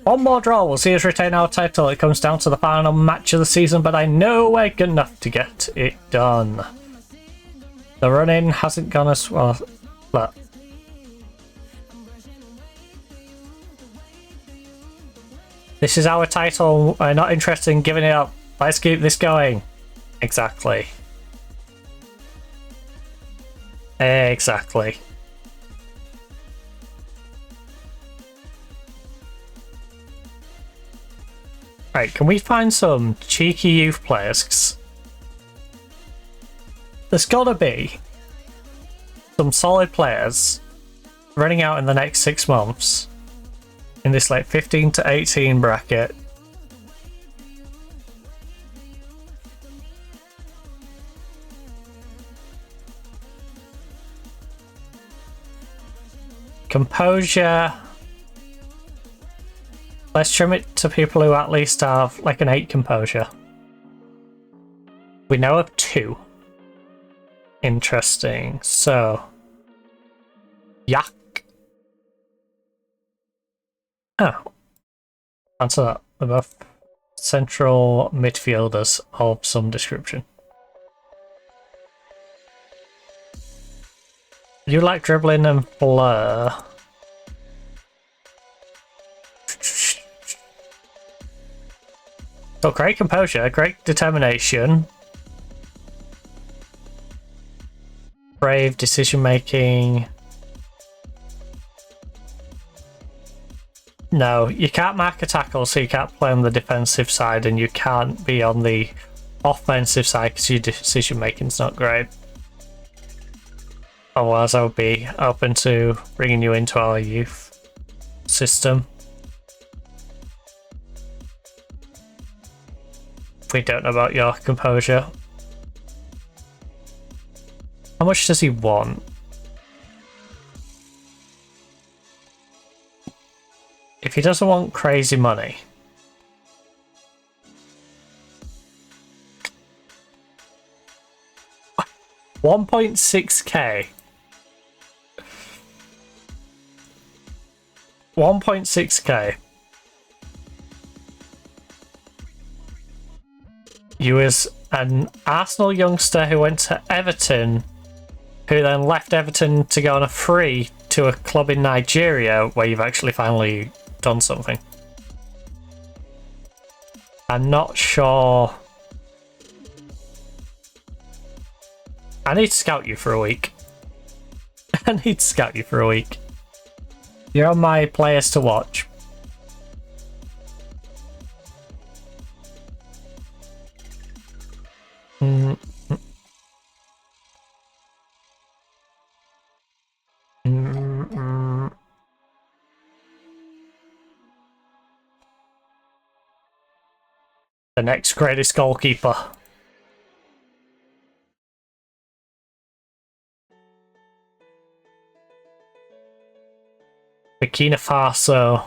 One more draw, we'll see us retain our title. It comes down to the final match of the season, but I know we're good enough to get it done. The run-in hasn't gone as well. Look. This is our title. We're not interested in giving it up. Let's keep this going. Exactly. Exactly. Right, can we find some cheeky youth players? 'Cause there's gotta be some solid players running out in the next 6 months in this like 15 to 18 bracket. Composure. Let's trim it to people who at least have like an 8 composure. We know of 2. Interesting. So, Yak. Oh, answer that. We're both central midfielders of some description. You like dribbling and blur. So great composure, great determination. Brave decision making. No, you can't mark a tackle, so you can't play on the defensive side, and you can't be on the offensive side because your decision making's not great. Otherwise, I would be open to bringing you into our youth system. We don't know about your composure. much does he want? If he doesn't want crazy money, $1.6k. 1.6k. You was an Arsenal youngster who went to Everton, who then left Everton to go on a free to a club in Nigeria where you've actually finally done something. I'm not sure. I need to scout you for a week. I need to scout you for a week. You're on my players to watch. The next greatest goalkeeper. Burkina Faso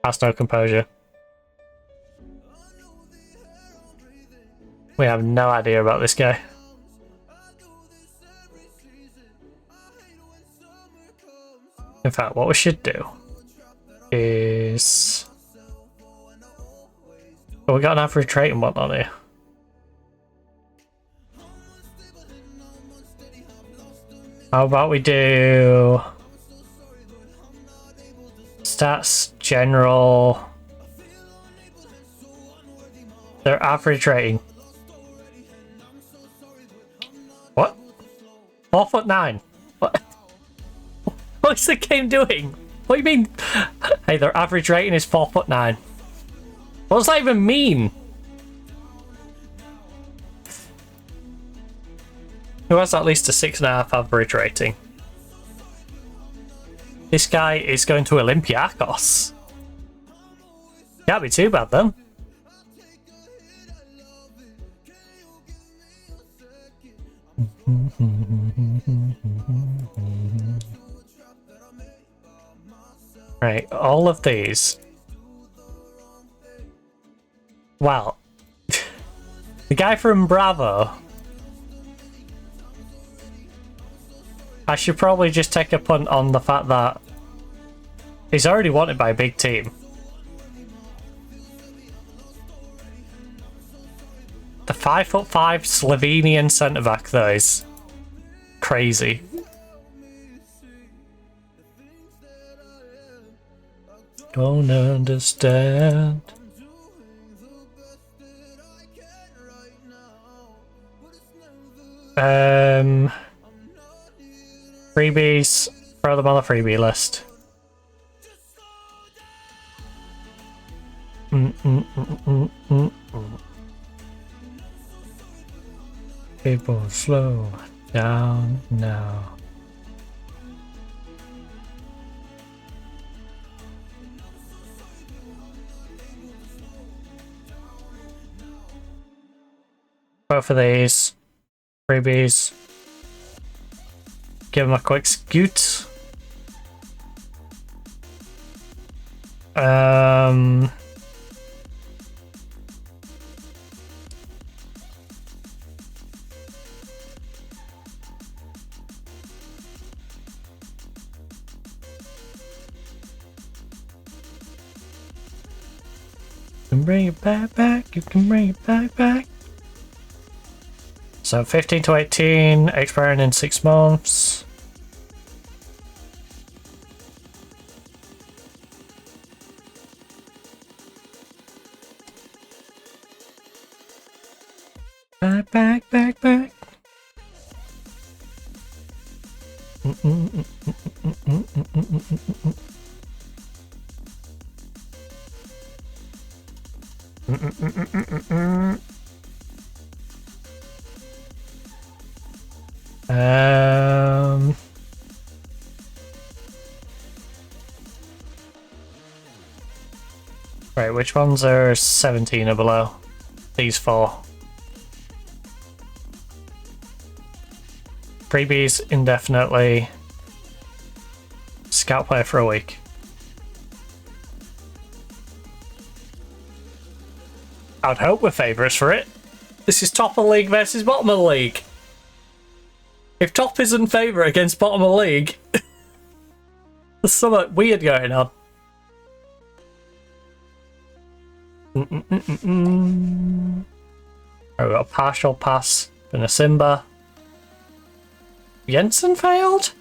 has no composure. We have no idea about this guy. In fact, what we should do is... Oh, we got an average rate and whatnot here. How about we do... Stats, general... Their average rating. What? 4'9". What? What's the game doing? What do you mean? Hey, their average rating is 4'9". What does that even mean? Who has at least a 6.5 average rating? This guy is going to Olympiacos. Can't be too bad then. Right, all of these. Well, the guy from Bravo. I should probably just take a punt on the fact that he's already wanted by a big team. The 5'5" Slovenian centre-back though is crazy. Don't understand. Freebies, throw them on the freebie list. People slow down now. Both of these freebies. Give him a quick scoot. You can bring it back, you can bring it back. So 15 to 18, expiring in 6 months. Back. Right, which ones are 17 or below? These 4. Freebies indefinitely. Scout player for a week. I'd hope we're favourites for it. This is top of the league versus bottom of the league. If top isn't favourite against bottom of the league, there's something weird going on. Oh, we got a partial pass for Nasimba. Jensen failed?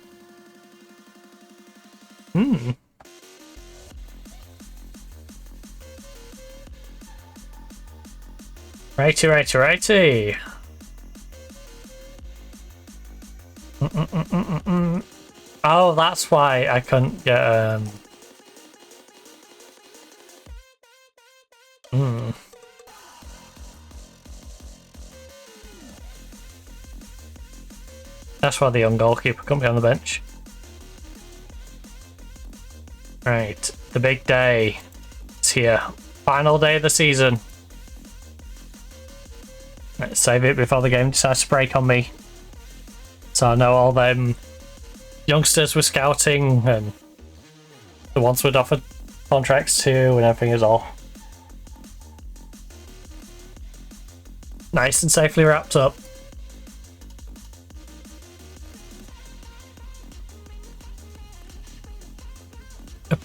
Righty. Oh, that's why I couldn't get That's why the young goalkeeper couldn't be on the bench. Right, the big day. It's here. Final day of the season. Let's save it before the game decides to break on me. So I know all them youngsters were scouting and the ones we'd offered contracts to and everything is all nice and safely wrapped up.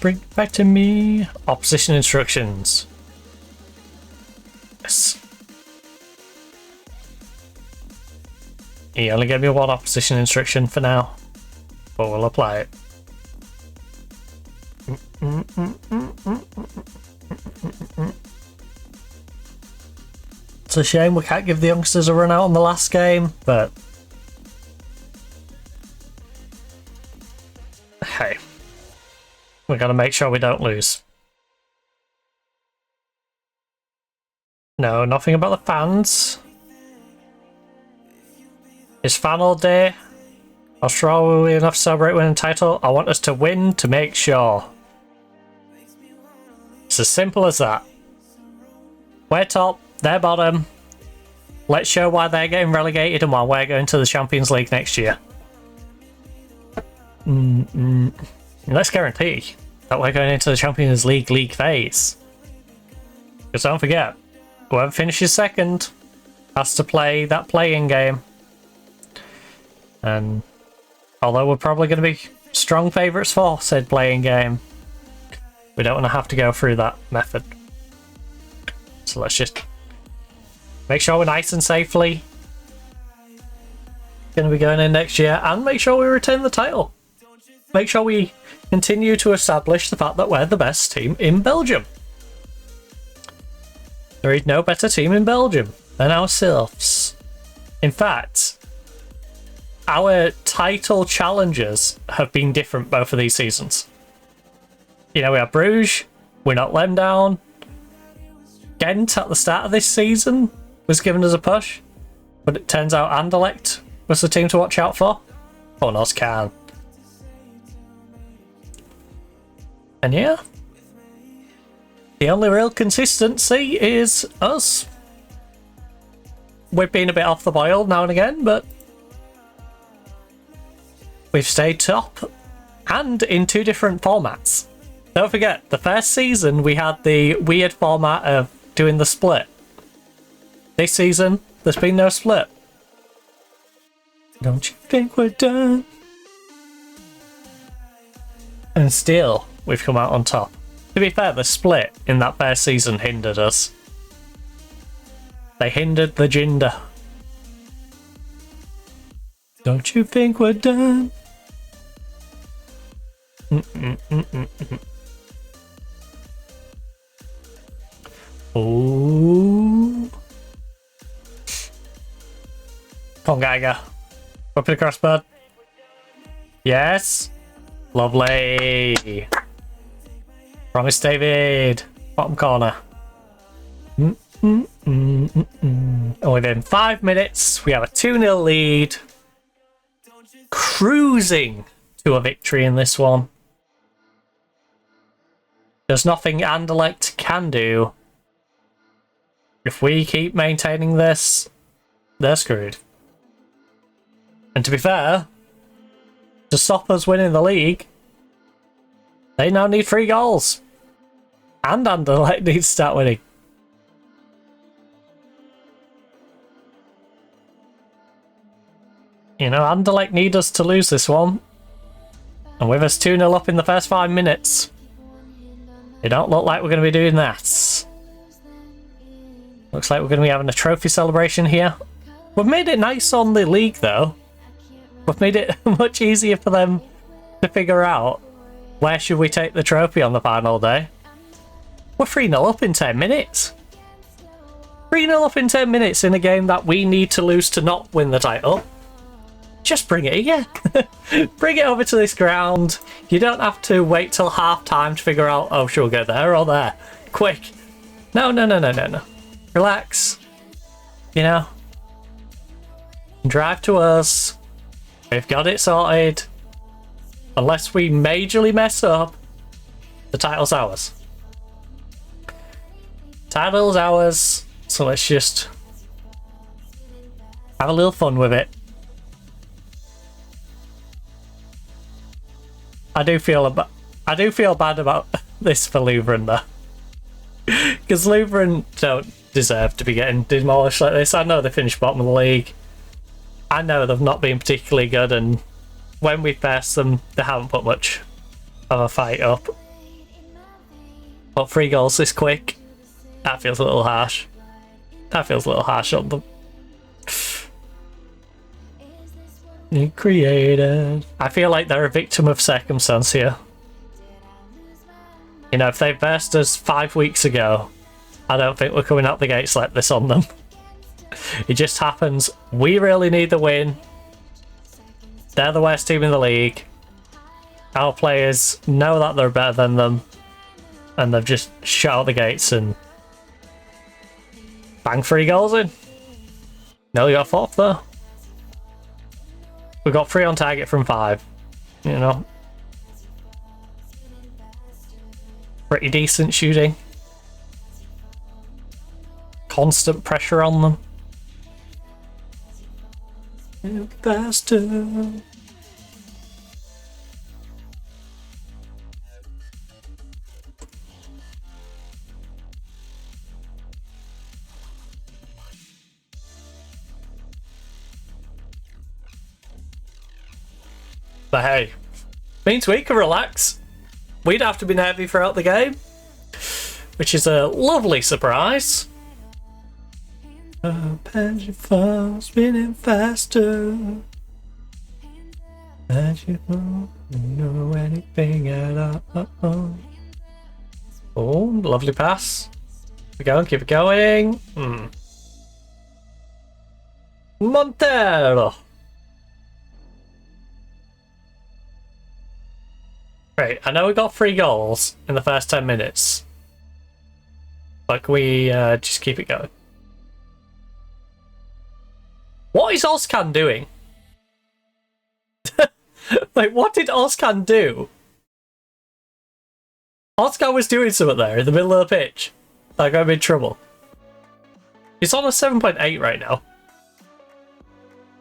Bring it back to me. Opposition instructions. Yes. He only gave me one opposition instruction for now, but we'll apply it. It's a shame we can't give the youngsters a run out on the last game, but hey, we gotta make sure we don't lose. No, nothing about the fans. It's final day. Australia will be enough to celebrate winning title. I want us to win to make sure. It's as simple as that. We're top, they're bottom. Let's show why they're getting relegated and why we're going to the Champions League next year. Let's guarantee that we're going into the Champions League phase. Because don't forget, whoever finishes second has to play that playing game. And although we're probably going to be strong favourites for said playing game, we don't want to have to go through that method. So let's just make sure we're nice and safely going to be going in next year and make sure we retain the title. Make sure we continue to establish the fact that we're the best team in Belgium. There is no better team in Belgium than ourselves. In fact, our title challenges have been different both of these seasons. You know, we have Bruges, we knocked them down. Ghent at the start of this season was giving us a push, but it turns out Anderlecht was the team to watch out for. Oh, no, can. And yeah, the only real consistency is us. We've been a bit off the boil now and again, but we've stayed top and in two different formats. Don't forget, the first season we had the weird format of doing the split. This season, there's been no split. Don't you think we're done? And still, we've come out on top. To be fair, the split in that first season hindered us. They hindered the gender. Don't you think we're done? Ooh. Come on, Geiger. Up the crossbud. Yes. Lovely. Promise, David. Bottom corner. And within 5 minutes, we have a 2-0 lead. Cruising to a victory in this one. There's nothing Anderlecht can do. If we keep maintaining this, they're screwed. And to be fair, to stop us winning the league, they now need 3 goals. And Anderlecht needs to start winning. You know, Anderlecht need us to lose this one. And with us 2-0 up in the first 5 minutes, it don't look like we're going to be doing that. Looks like we're going to be having a trophy celebration here. We've made it nice on the league though. We've made it much easier for them to figure out where should we take the trophy on the final day. We're 3-0 up in 10 minutes. 3-0 up in 10 minutes in a game that we need to lose to not win the title. Just bring it here. Bring it over to this ground. You don't have to wait till half time to figure out, oh, should we go there or there? Quick. No. Relax. You know. Drive to us. We've got it sorted. Unless we majorly mess up, the title's ours. Title's ours. So let's just have a little fun with it. I do feel bad about this for Lutheran though, because Lutheran don't deserve to be getting demolished like this. I know they finished bottom of the league. I know they've not been particularly good, and when we faced them, they haven't put much of a fight up. But 3 goals this quick, that feels a little harsh. That feels a little harsh on them. Created. I feel like they're a victim of circumstance here. You know, if they versed us 5 weeks ago, I don't think we're coming out the gates like this on them. It just happens. We really need the win. They're the worst team in the league. Our players know that they're better than them, and they've just shut out the gates and bang 3 goals in. Nearly got 4th though. We got 3 on target from 5, you know. Pretty decent shooting. Constant pressure on them. Faster. But hey, means we can relax. We'd have to be nervy throughout the game, which is a lovely surprise. As you fall, spinning faster. As you don't know anything at all. Oh, lovely pass. Keep it going, keep it going. Montero. Right, I know we got 3 goals in the first 10 minutes. But can we just keep it going? What is Ozcan doing? Like, what did Ozcan do? Ozcan was doing something there in the middle of the pitch. Like, I'm in trouble. He's on a 7.8 right now.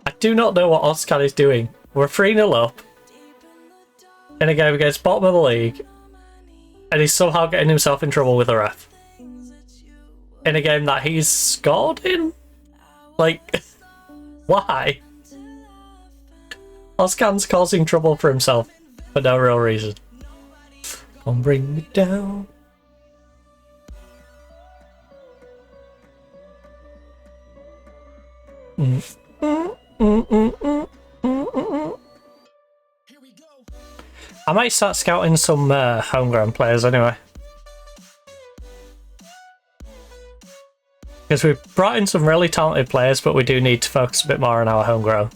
I do not know what Ozcan is doing. We're 3-0 up in a game against bottom of the league, and he's somehow getting himself in trouble with the ref in a game that he's scored in. Like, why? Ozcan's causing trouble for himself for no real reason. Come bring me down. I might start scouting some homegrown players anyway. Because we've brought in some really talented players, but we do need to focus a bit more on our homegrown.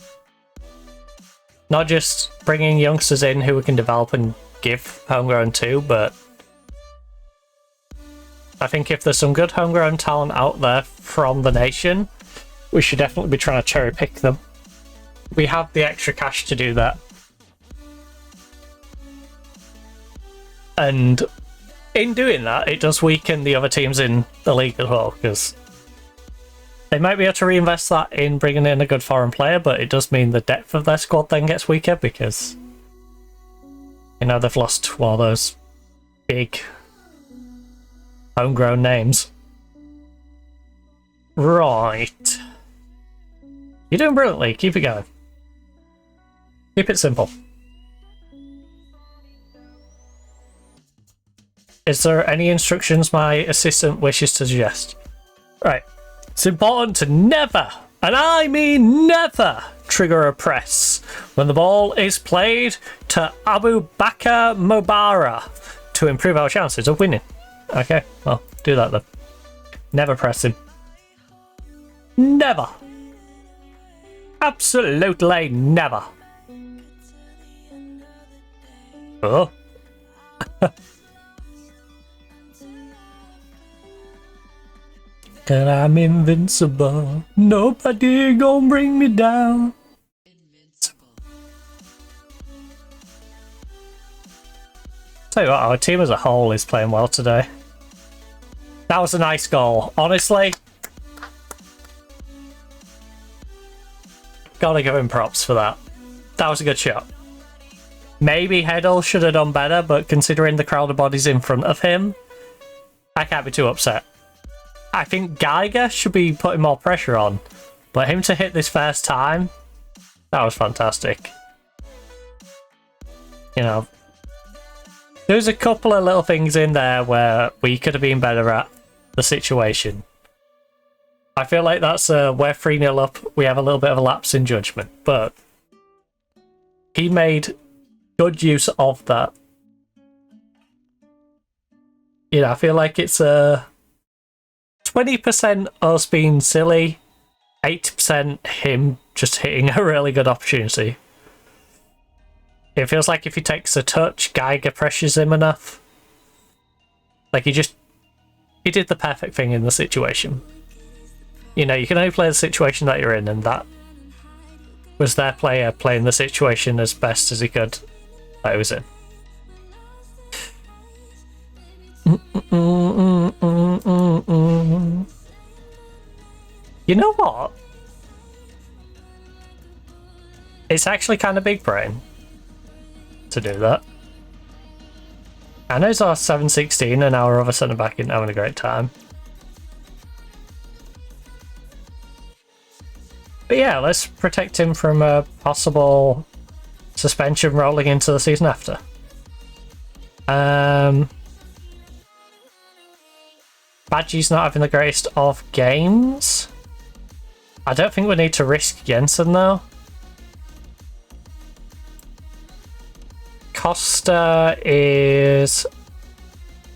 Not just bringing youngsters in who we can develop and give homegrown to, but I think if there's some good homegrown talent out there from the nation, we should definitely be trying to cherry pick them. We have the extra cash to do that. And in doing that, it does weaken the other teams in the league as well, because They might be able to reinvest that in bringing in a good foreign player, but it does mean the depth of their squad then gets weaker because, you know, they've lost one of those big homegrown names. Right. You're doing brilliantly. Keep it going. Keep it simple. Is there any instructions my assistant wishes to suggest? Right. It's important to never, and I mean never, trigger a press when the ball is played to Abu Bakr Mobara to improve our chances of winning. Okay, well, do that then. Never press him. Never. Absolutely never. Oh. Cause I'm invincible. Nobody gonna bring me down. Invincible. Tell you what, our team as a whole is playing well today. That was a nice goal. Honestly, gotta give him props for that. That was a good shot. Maybe Heddle should have done better, but considering the crowd of bodies in front of him, I can't be too upset. I think Geiger should be putting more pressure on, but him to hit this first time, that was fantastic. You know, there's a couple of little things in there where we could have been better at the situation. I feel like that's we're 3-0 up, we have a little bit of a lapse in judgment, but he made good use of that. You know, I feel like it's 20% us being silly, 80% him just hitting a really good opportunity. It feels like if he takes a touch, Geiger pressures him enough. Like he did the perfect thing in the situation. You know, you can only play the situation that you're in, and that was their player playing the situation as best as he could that he was in. You know what? It's actually kind of big brain to do that. I know it's our 7-16 and our other centre back isn't having a great time. But yeah, let's protect him from a possible suspension rolling into the season after. Badgie's not having the greatest of games. I don't think we need to risk Jensen though. Costa is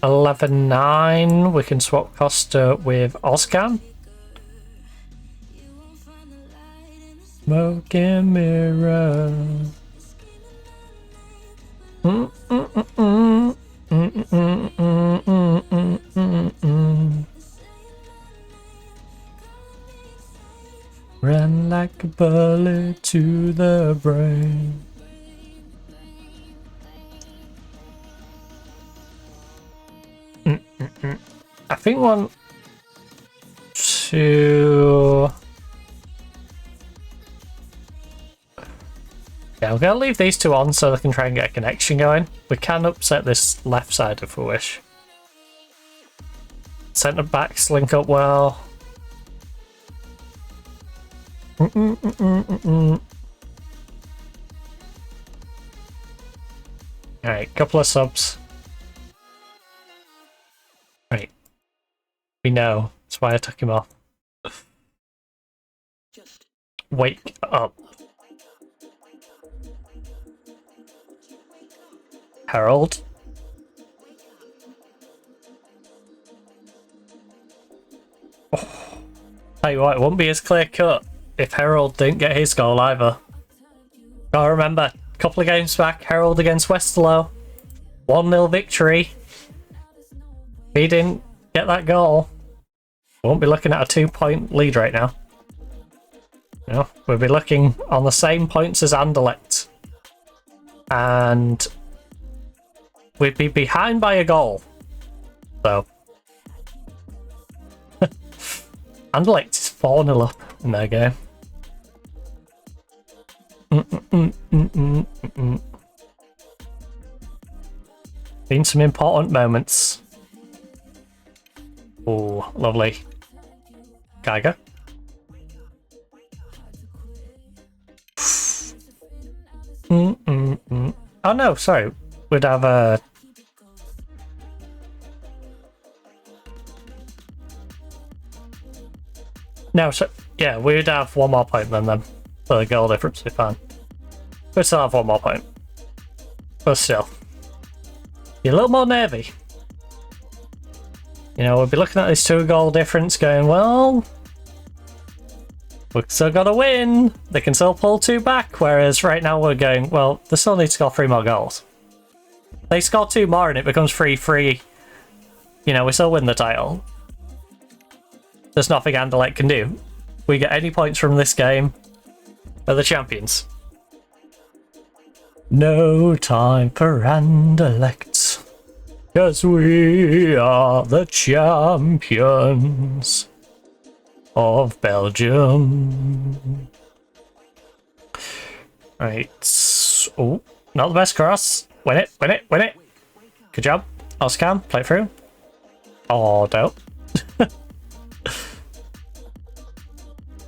11-9. We can swap Costa with Ozcan. Smoking mirror. Run like a bullet to the brain. I think 1, 2. Yeah, we're going to leave these two on so they can try and get a connection going. We can upset this left side if we wish. Centre backs link up well. Alright, couple of subs. Right. We know. That's why I took him off. Wake up. Harold. Oh. Tell you what, it wouldn't be as clear cut if Harold didn't get his goal either. Gotta remember, a couple of games back, Harold against Westerlo. 1-0 victory. He didn't get that goal. We won't be looking at a 2-point lead right now. You know, we'll be looking on the same points as Anderlecht. And we'd be behind by a goal. So Anderlecht is 4-0 up in their game. Been some important moments. Oh, lovely. Geiger. Oh no, sorry. We'd have a... No, so yeah, we'd have one more point than them. So the goal difference would be fine. We'd still have one more point. But still. You're a little more nervy. You know, we'll be looking at this 2-goal difference going, well, we've still got to win. They can still pull 2 back, whereas right now we're going, well, they still need to score 3 more goals. They score 2 more and it becomes 3-3. You know, we still win the title. There's nothing Anderlecht can do. We get any points from this game, we're the champions. No time for Anderlecht, 'cause we are the champions of Belgium. Right. Oh, not the best cross. Win it, win it, win it. Good job. Oscar, play through. Oh, dope.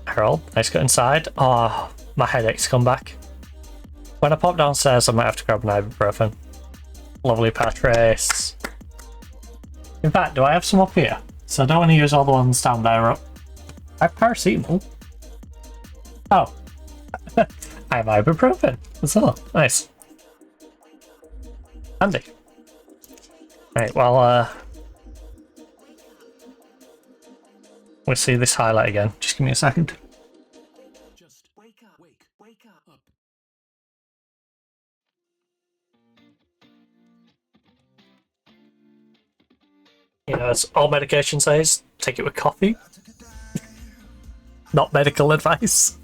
Harold, nice cut inside. Oh, my headache's come back. When I pop downstairs, I might have to grab an ibuprofen. Lovely pass race. In fact, do I have some up here? So I don't want to use all the ones down there up. I have paracetamol. Oh. I have ibuprofen. That's all. Nice. Handy. Right, well, we'll see this highlight again. Just give me a second. Just wake up. Wake up. You know, as all medication says, take it with coffee. Not medical advice.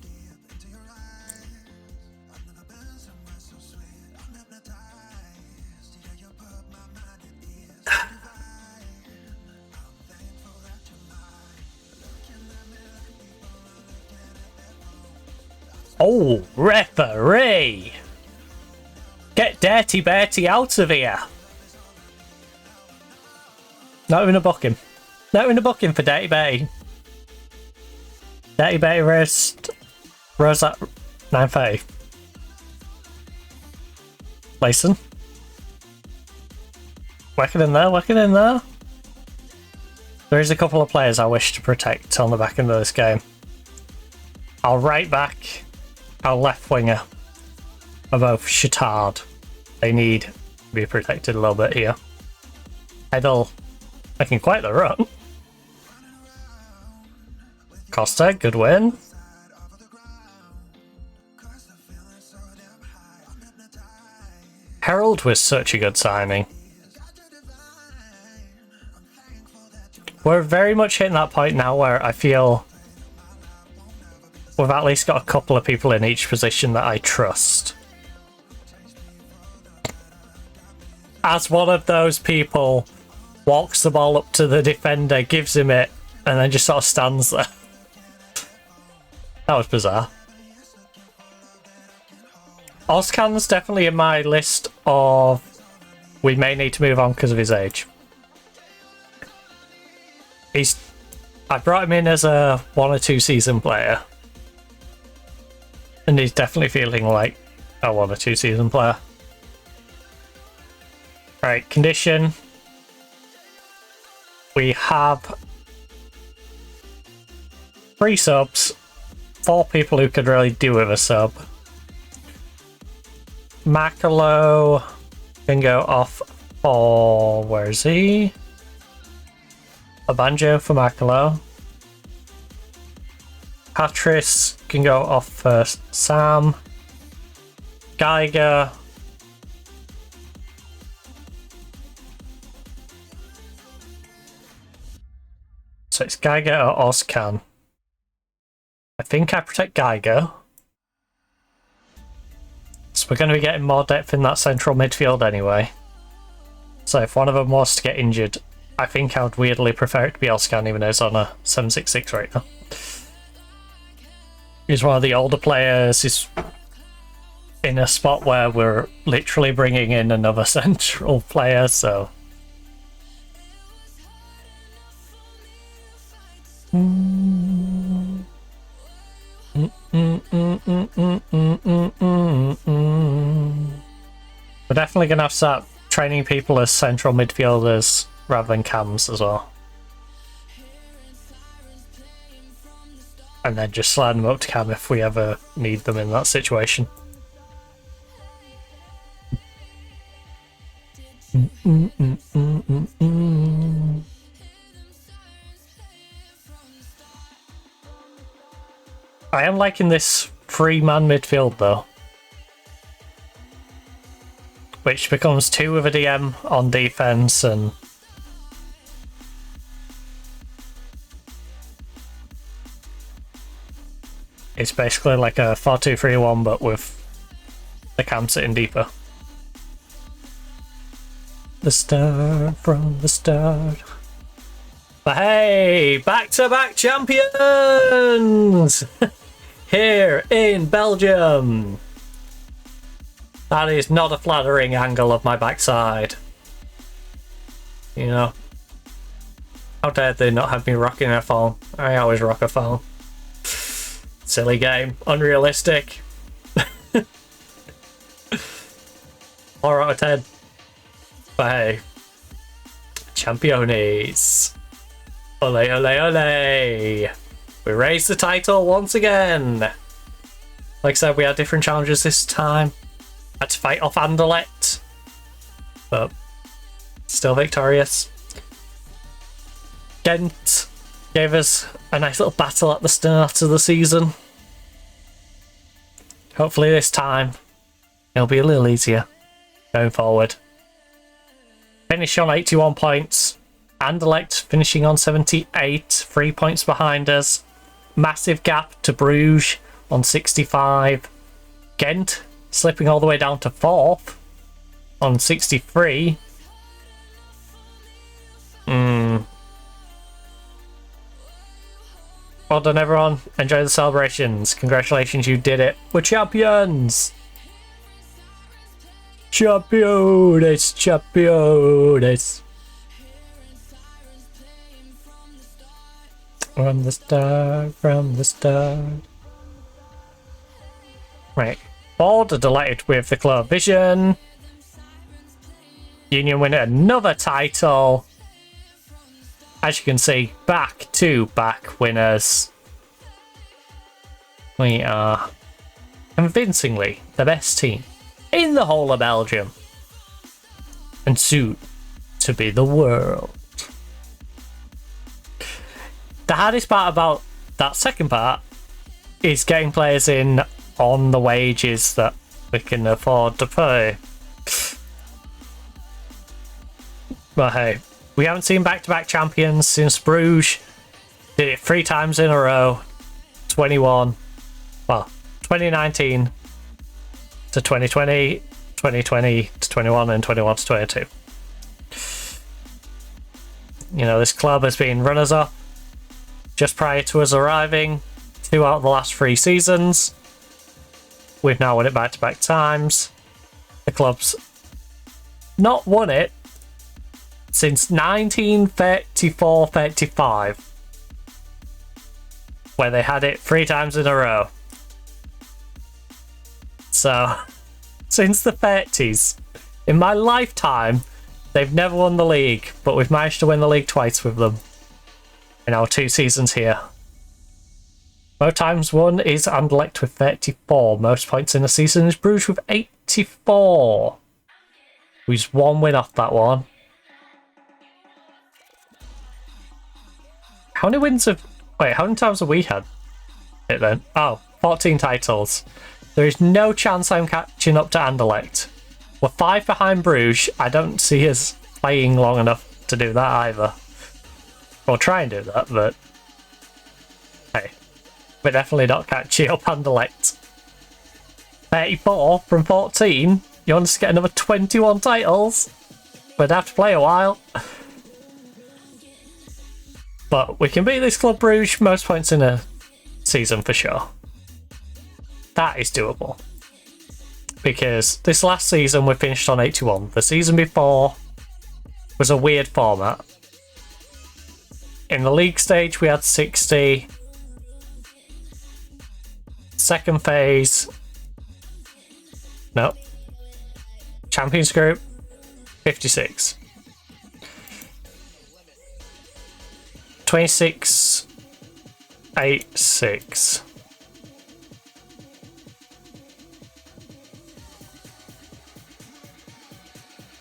Oh, referee! Get Dirty Bertie out of here! Not even a booking. Not even a booking for Dirty Bertie. Dirty Bertie rose at 9:30. Mason. Work it in there, work it in there. There is a couple of players I wish to protect on the back end of this game. Our right back, our left winger are both Shatard. They need to be protected a little bit here. Edel making quite the run. Costa, good win. Harold was such a good signing. We're very much hitting that point now where I feel we've at least got a couple of people in each position that I trust. As one of those people walks the ball up to the defender, gives him it, and then just sort of stands there. That was bizarre. Oscan's definitely in my list of we may need to move on because of his age. I brought him in as a 1 or 2 season player. And he's definitely feeling like a 1 or 2 season player. Right, condition. We have 3 subs, 4 people who could really do with a sub. Makalo can go off for, where is he? A banjo for Makalo. Patrice can go off for Sam. Geiger. So it's Geiger or Oscan. I think I protect Geiger. So we're going to be getting more depth in that central midfield anyway. So if one of them was to get injured, I think I would weirdly prefer it to be Oscan even though it's on a 766 right now. He's one of the older players. He's in a spot where we're literally bringing in another central player, so... We're definitely going to have to start training people as central midfielders rather than cams as well. And then just slide them up to cam if we ever need them in that situation. I am liking this 3-man midfield though, which becomes 2 with a DM on defense, and it's basically like a 4-2-3-1 but with the cam sitting deeper. The start from the start. But hey, back-to-back champions here in Belgium. That is not a flattering angle of my backside. You know, how dare they not have me rocking a phone? I always rock a phone. Silly game, unrealistic. 4 out of 10. But hey, Championes. Ole, ole, ole. We raised the title once again. Like I said, we had different challenges this time. Had to fight off Anderlecht, but still victorious. Ghent gave us a nice little battle at the start of the season. Hopefully this time it'll be a little easier going forward. Finished on 81 points. Anderlecht finishing on 78, 3 points behind us. Massive gap to Bruges on 65. Ghent slipping all the way down to 4th on 63. Well done everyone, enjoy the celebrations. Congratulations, you did it. We're champions! Champions, champions. From the start, from the start. Right, board are delighted with the club vision. Union win another title. As you can see, back-to-back winners. We are convincingly the best team in the whole of Belgium, and soon to be the world. The hardest part about that second part is getting players in on the wages that we can afford to pay. But hey, we haven't seen back-to-back champions since Bruges did it 3 times in a row. 2019 to 2020, 2020 to 21, and 21 to 22. You know, this club has been runners-up just prior to us arriving 2 out of the last 3 seasons. We've now won it back-to-back times. The club's not won it since 1934-35, where they had it 3 times in a row. So, since the 30s, in my lifetime, they've never won the league, but we've managed to win the league twice with them in our 2 seasons here. Most times won is Anderlecht with 34. Most points in a season is Bruges with 84. We've 1 win off that one. How many wins have... Wait, how many times have we had it then? Oh, 14 titles. There is no chance I'm catching up to Anderlecht. We're 5 behind Bruges. I don't see us playing long enough to do that either. We'll try and do that, but... Hey, we're definitely not catching up Anderlecht. 34 from 14? You want us to get another 21 titles? We'd have to play a while. But we can beat this club Bruges most points in a season for sure. that is doable. Because this last season we finished on 81. The season before was a weird format. In the league stage we had 60. Second phase. No. Champions group 56. 26 8 6.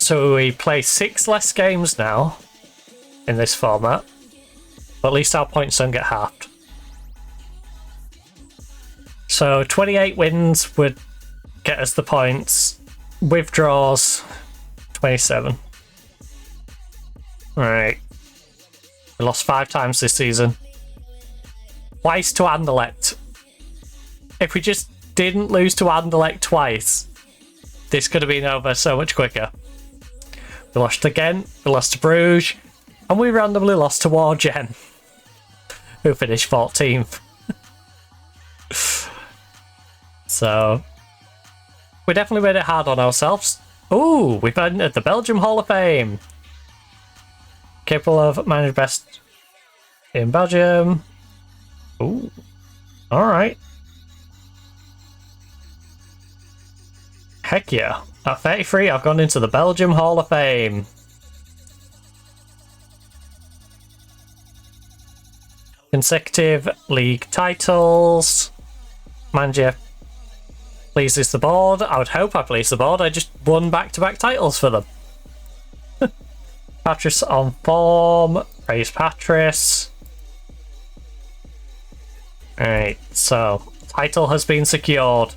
So we play 6 less games now in this format, but at least our points don't get halved. So 28 wins would get us the points, withdraws 27. Alright. We lost 5 times this season. Twice to Anderlecht. If we just didn't lose to Anderlecht twice, this could have been over so much quicker. We lost again, we lost to Bruges, and we randomly lost to Wargen, who finished 14th. So, we definitely made it hard on ourselves. Ooh, we've entered the Belgian Hall of Fame. Capable of managing best in Belgium. Ooh, alright. Heck yeah. At 33, I've gone into the Belgium Hall of Fame. Consecutive league titles. Manager pleases the board. I would hope I please the board. I just won back-to-back titles for them. Patrice on form. Praise Patrice. Alright, so title has been secured.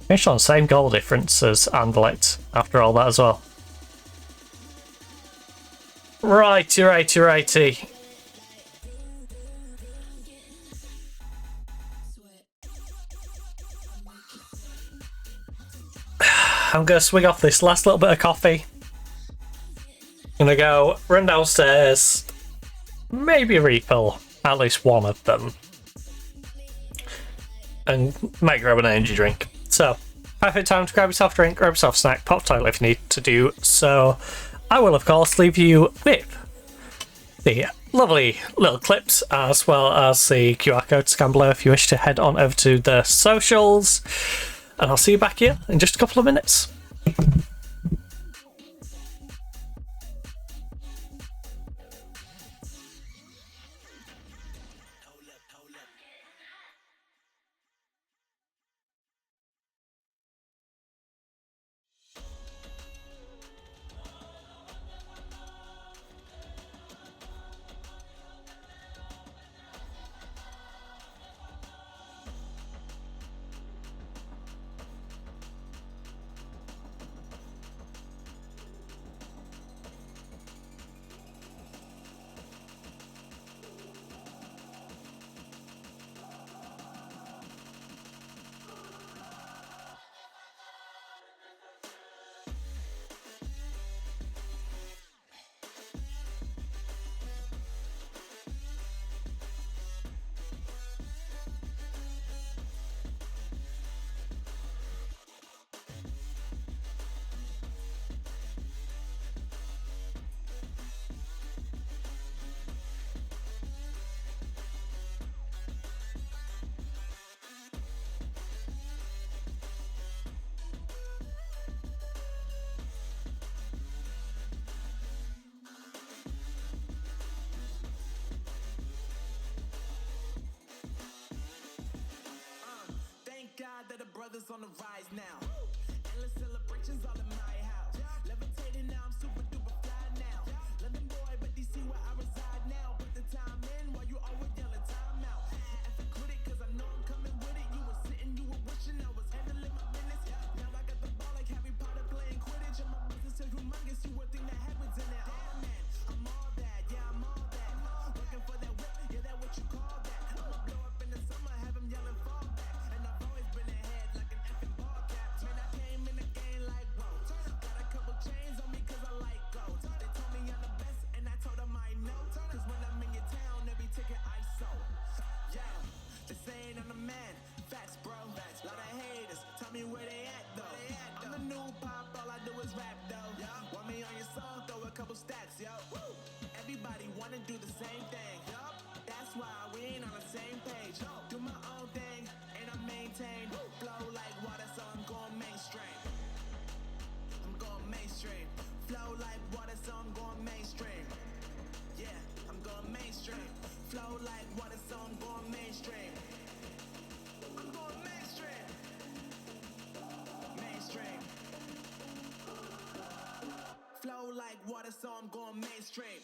Finished on the same goal difference as Anderlecht after all that as well. Righty. I'm going to swing off this last little bit of coffee. I'm going to go run downstairs, maybe refill at least one of them, and might grab an energy drink. So, perfect time to grab yourself a drink, grab yourself a snack, pop title if you need to do so. I will, of course, leave you with the lovely little clips as well as the QR code to scan below if you wish to head on over to the socials. And I'll see you back here in just a couple of minutes. God that the brothers on the rise now. Endless celebrations all in my house. Levitating now, I'm super duper fly now. London boy, but they see where I reside now. Put the time in while you always yelling time out. And for quit it, cause I know I'm coming with it. You were sitting, you were wishing I was handling my business. Now I got the ball like Harry Potter playing Quidditch. And my business is humongous, you would think that happens in it. Damn man, I'm all that, yeah, I'm all that. Working for that whip, yeah, that what you call that. I'ma blow up in the summer, have him yelling fall back. And I've always been ahead like an effing ball cap. Man, I came in the game like, whoa, mainstream. Flow like water, so I'm going mainstream. Yeah, I'm going mainstream. Flow like water, so I'm going mainstream. I'm going mainstream. Mainstream. Flow like water, so I'm going mainstream.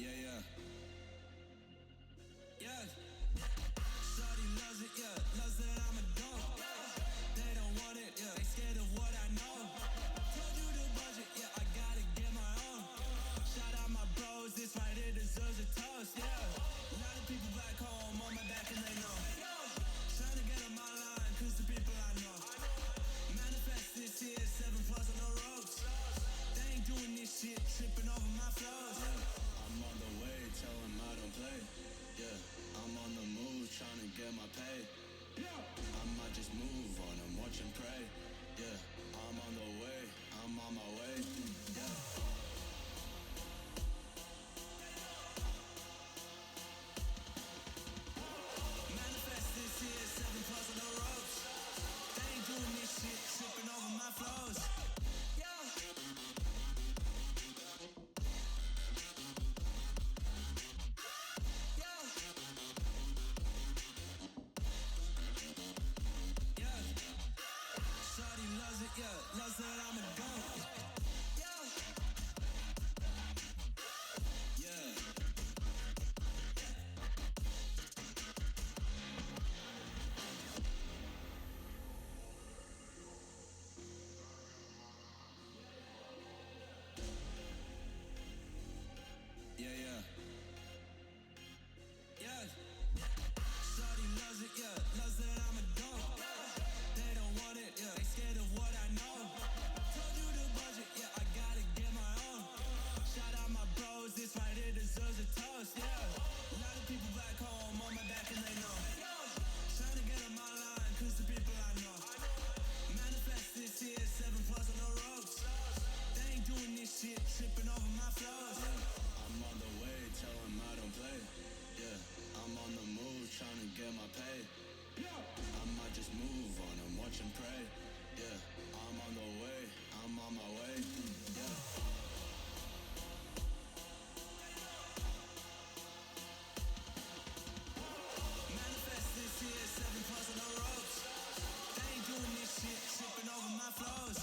Yeah. Yeah. Shawty loves it, yeah. Loves that I'm a dog. They don't want it, yeah. They scared of what I know. Told you the budget, yeah. I gotta get my own. Shout out my bros, this right here deserves a toast, yeah. A lot of people back home on my back and they know. Trying to get on my line, cause the people I know. Manifest this year, 7+ on the ropes. They ain't doing this shit, tripping over my flows. I'm on the way, tell them I don't play. Yeah, I'm on the move, trying to get my pay. I might just move on and watch and pray. Yeah, I'm on the way, I'm on my way. Yeah. Manifest this year, 7+ on the ropes. They ain't doing this shit, tripping over my flows. Yeah, loves that I'm a goat. Yeah. Shawty loves it, yeah. Loves that I'm a goat. They don't want it, yeah. They scared of what I know. Told you the budget, yeah. I gotta get my own. Shout out my bros, this right here deserves a toast, yeah. A lot of people back home on my back and they know. Trying to get on my line, cause the people I know. Manifest this year, 7+ on the ropes. They ain't doing this shit, tripping over my flows. I'm on the way, tell them I don't play. Yeah, I'm on the move, trying to get my pay. I might just move on and watch and pray. Yeah, I'm on the way, I'm on my way. Yeah. Manifest this year, 7+ on the ropes. They ain't doing this shit, tripping over my flows.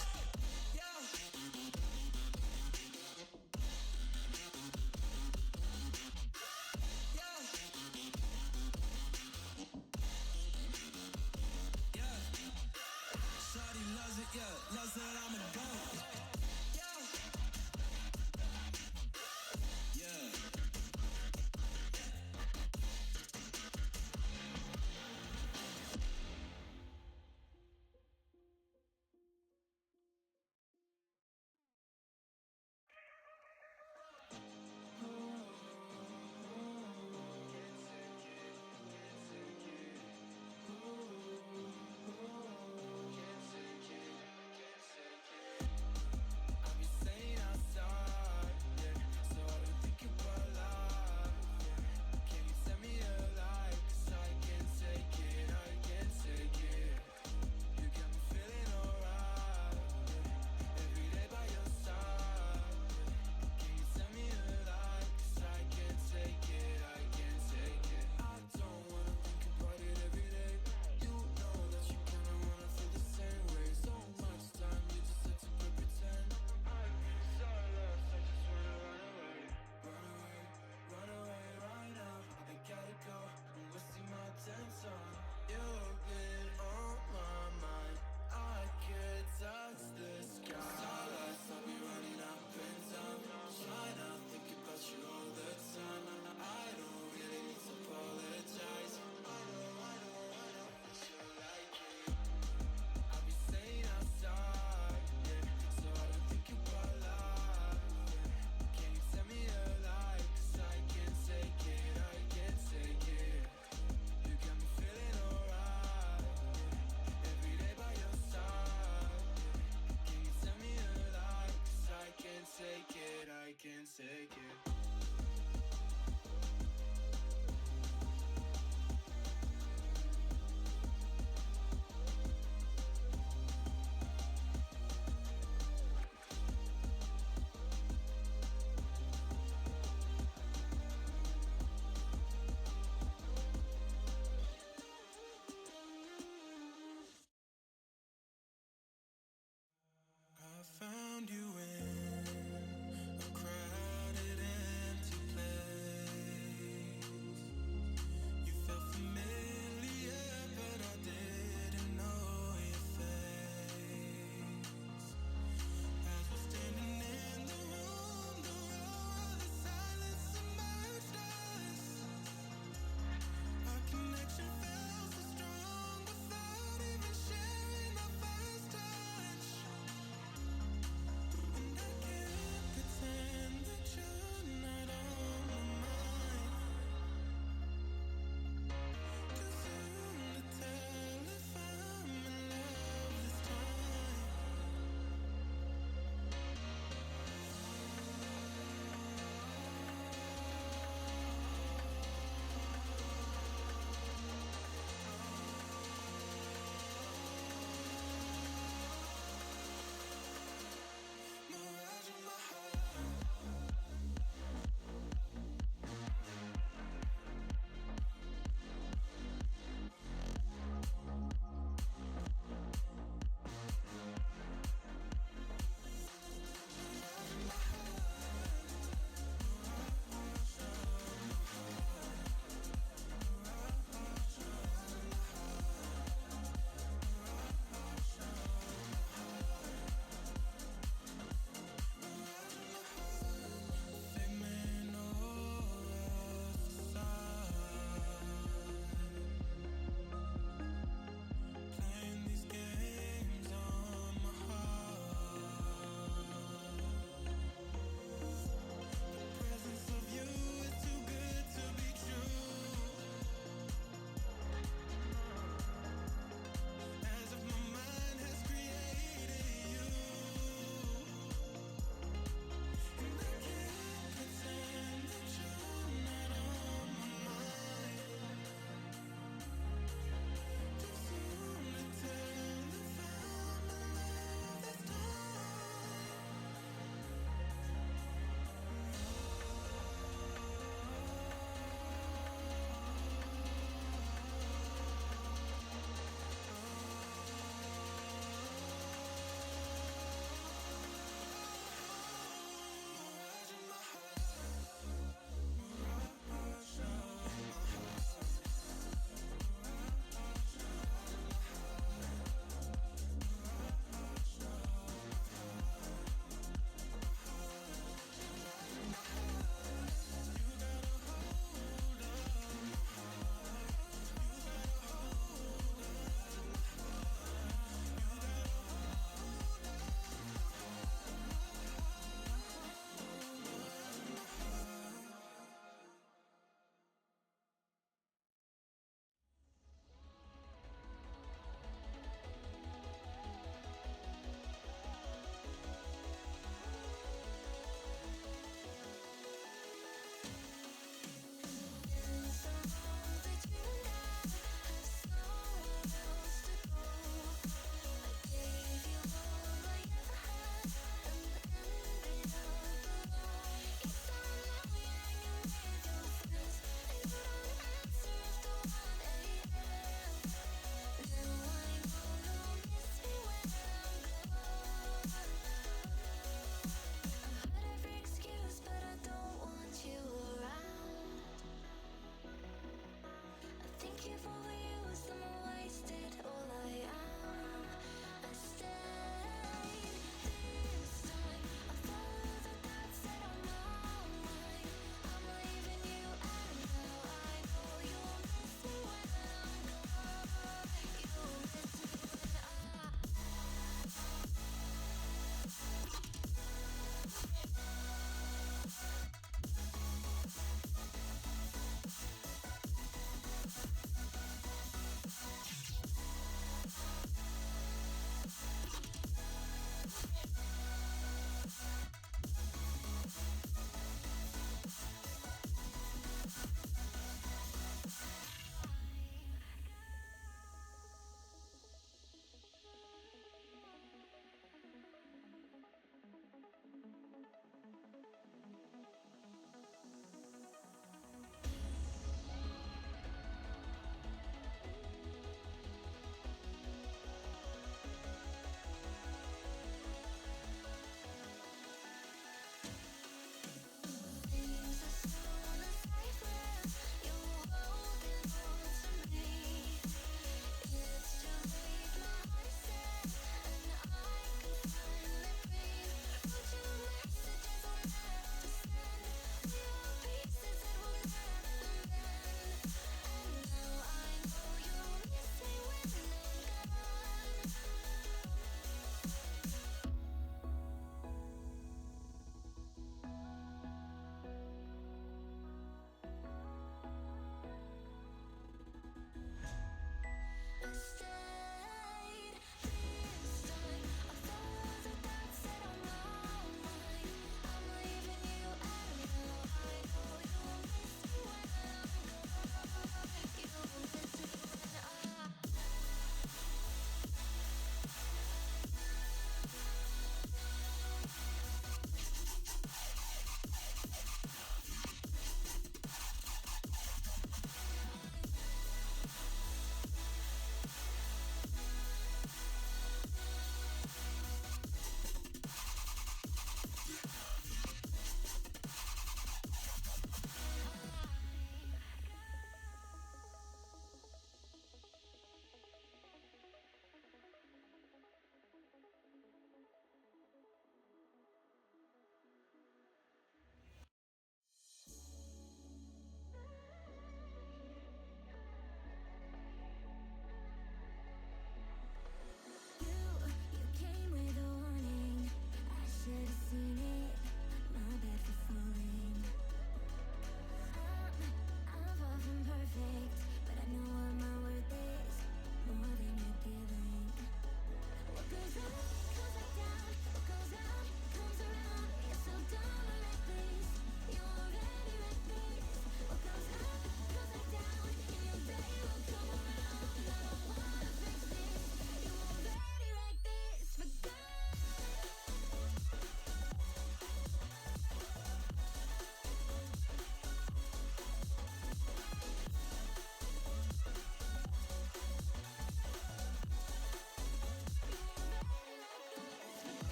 Yeah, loves that I'm a goat. Yeah.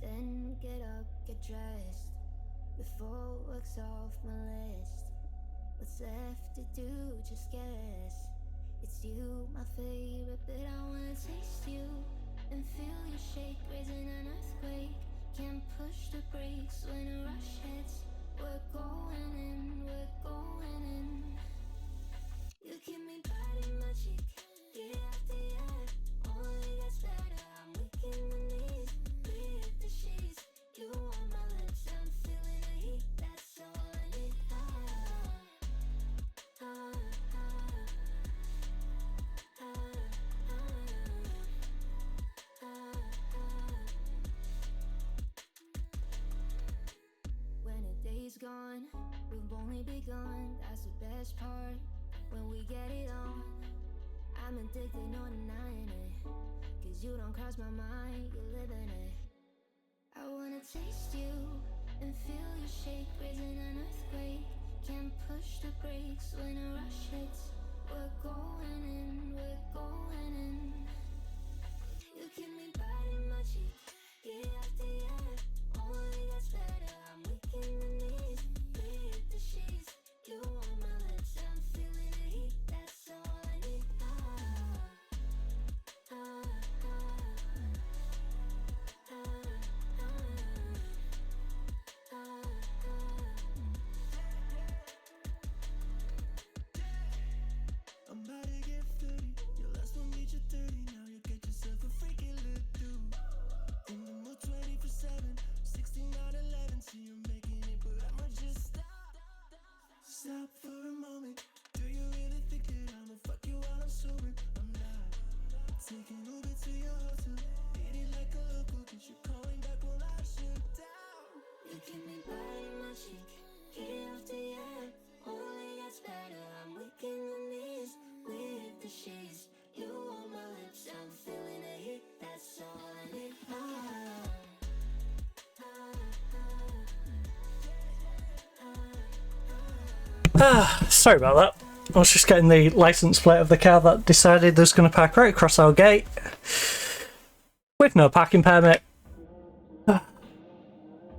Then get up, get dressed. Before work's off my list. What's left to do? Just guess. It's you, my favorite, but I wanna taste you and feel you shake, raising an earthquake. Can't push the brakes when a rush hits. We're going in, we're going in. You keep me biting my cheek, year after year. Only gets better, I'm weak in the knees. We hit the sheets, you on my lips, I'm feeling the heat. That's all I need. When a day's gone, we've only begun. That's the best part. When we get it on, I'm addicted, no denying it. Cause you don't cross my mind, you're living it. I wanna taste you and feel you shake, raising an earthquake. Can't push the brakes when a rush hits. We're going in, we're going in. You keep me biting my cheek, year after year. Only gets better, I'm weak in the knees. We hit the sheets, you on my lips, I'm feeling the heat. That's all I need. I'm about to get 30. Your last one meet you 30. Now you get yourself a freaky little dude. In the mood 24/7. 16 out 11. See you making it, but I'ma just stop. Stop for a moment. Do you really think that I'ma fuck you while I'm sober? I'm not. Taking Uber to your hotel. Beat it like a local. Get you calling back while I shut down. You keep me biting my cheek, year after year. Only gets better, I'm weak in the knees. We hit the sheets, you on my lips, I'm feeling the heat. That's all I need. Sorry about that. I was just getting the license plate of the car that decided there's going to park right across our gate with no parking permit.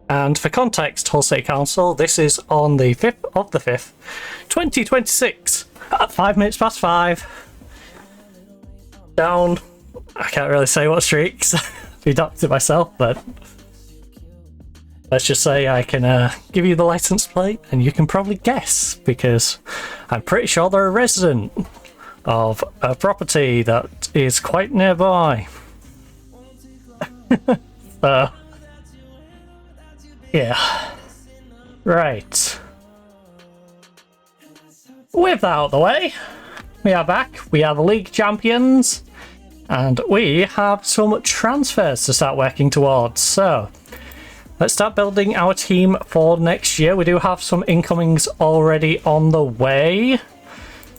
And for context, Hull City Council, this is on the 5th of the 5th, 2026, at 5 minutes past 5. Down, I can't really say what streets, deduct it myself, but let's just say I can give you the license plate and you can probably guess, because I'm pretty sure they're a resident of a property that is quite nearby. So, yeah. Right. With that out of the way, we are back. We are the league champions. And we have some transfers to start working towards. So, let's start building our team for next year. We do have some incomings already on the way.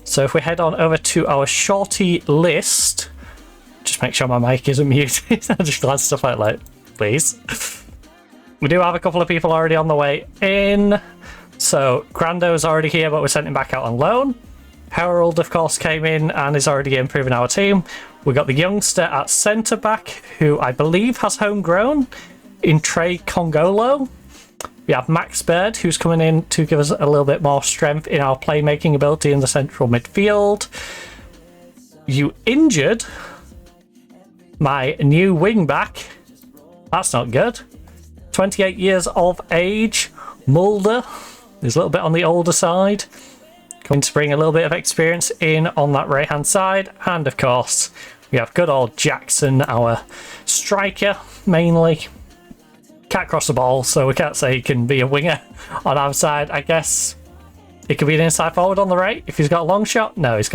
So if we head on over to our shorty list, just make sure my mic isn't muted. I just glad stuff like, please. We do have a couple of people already on the way in. So Grando's already here, but we sent him back out on loan. Harold, of course, came in and is already improving our team. We got the youngster at centre back, who I believe has homegrown in Trey Congolo. We have Max Bird, who's coming in to give us a little bit more strength in our playmaking ability in the central midfield. You injured my new wing back. That's not good. 28 years of age. Mulder is a little bit on the older side. Going to bring a little bit of experience in on that right hand side. And of course, we have good old Jackson, our striker, mainly. Can't cross the ball, so we can't say he can be a winger on our side. I guess he could be an inside forward on the right if he's got a long shot. No, he's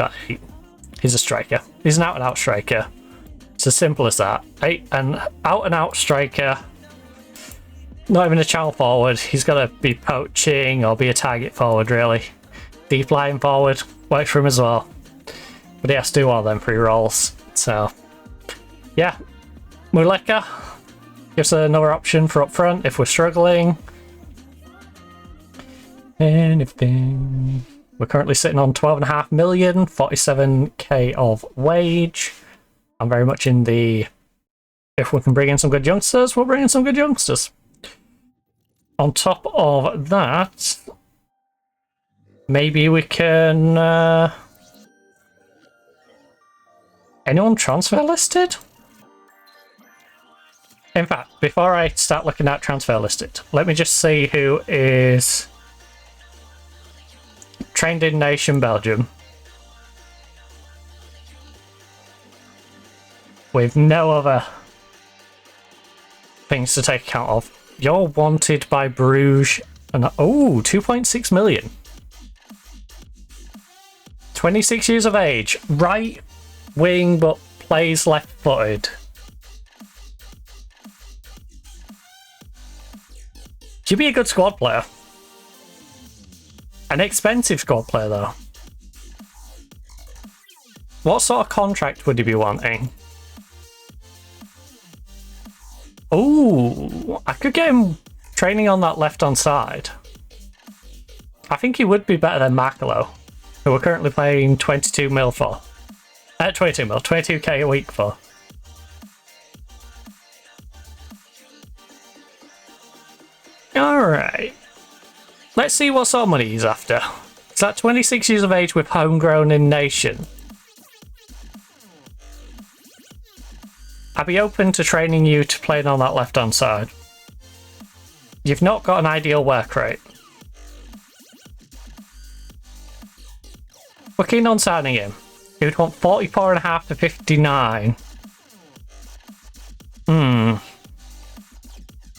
a striker. He's an out-and-out striker. It's as simple as that. An out-and-out striker. Not even a channel forward. He's got to be poaching or be a target forward, really. Deep line forward works for him as well. But he has to do all them free rolls. So, yeah. Muleka gives another option for up front if we're struggling. Anything. We're currently sitting on 12.5 million, 47k of wage. I'm very much in the If we can bring in some good youngsters, we'll bring in some good youngsters. On top of that, maybe we can... anyone transfer listed? In fact, before I start looking at transfer listed, let me just see who is trained in Nation Belgium. With no other things to take account of. You're wanted by Bruges. And oh, 2.6 million. 26 years of age. Right wing, but plays left-footed. You'd be a good squad player. An expensive squad player, though. What sort of contract would you be wanting? Oh, I could get him training on that left-hand side. I think he would be better than Makalo, who we're currently paying 22 mil for. 22 mil, 22k a week for. Alright. Let's see what sort of money he's after. He's at 26 years of age with homegrown in Nation. I'd be open to training you to playing on that left-hand side. You've not got an ideal work rate. We're keen on signing him. He would want 44.5 to 59.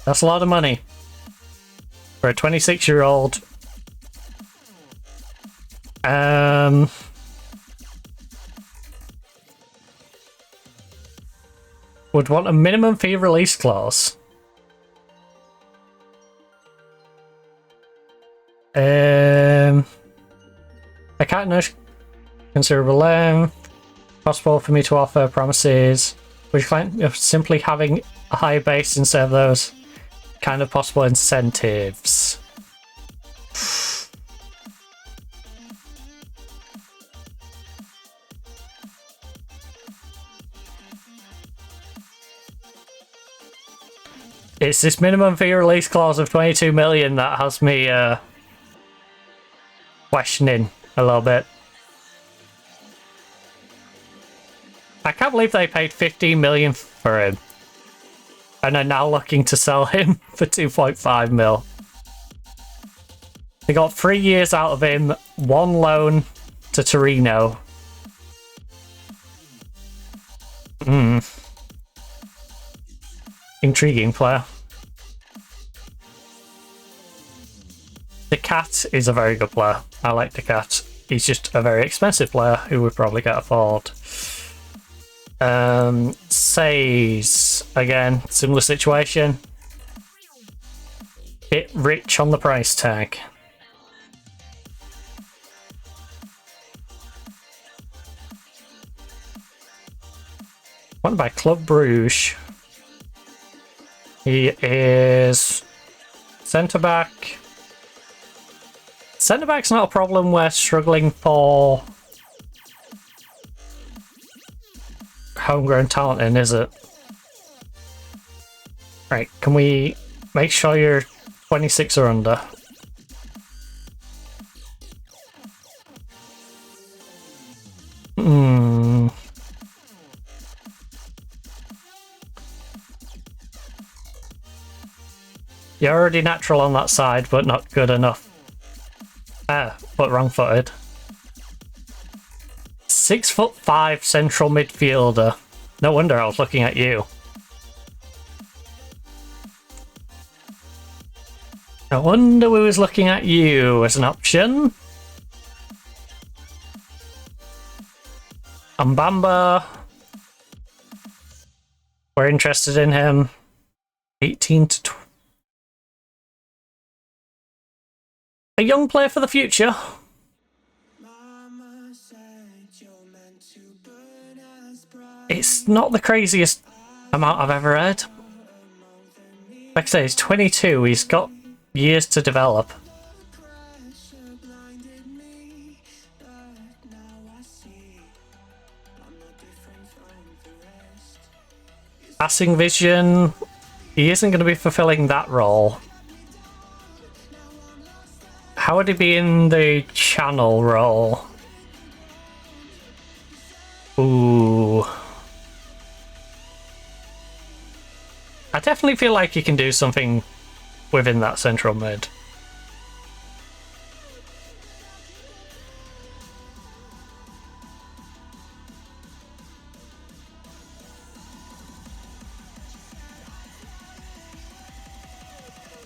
That's a lot of money. For a 26-year-old. Would want a minimum fee release clause. I can't know considerable length. Possible for me to offer promises. Would you find simply having a higher base instead of those kind of possible incentives? It's this minimum fee release clause of 22 million that has me questioning a little bit. I can't believe they paid 15 million for him and are now looking to sell him for 2.5 mil. They got 3 years out of him, 1 loan to Torino. Intriguing player. The Cat is a very good player. I like the Cat. He's just a very expensive player who we probably can't afford. Says again, similar situation. Bit rich on the price tag. Won by Club Bruges. He is centre back. Centre back's not a problem. We're struggling for homegrown talent in, is it? Right, can we make sure you're 26 or under? You're already natural on that side, but not good enough. But wrong-footed. 6'5" central midfielder. No wonder I was looking at you. No wonder we was looking at you as an option. Mbamba. We're interested in him. 18 to 20. A young player for the future. It's not the craziest amount I've ever heard. Like I say, he's 22. He's got years to develop. Passing vision, he isn't going to be fulfilling that role. How would he be in the channel role? Ooh. I definitely feel like he can do something within that central mid.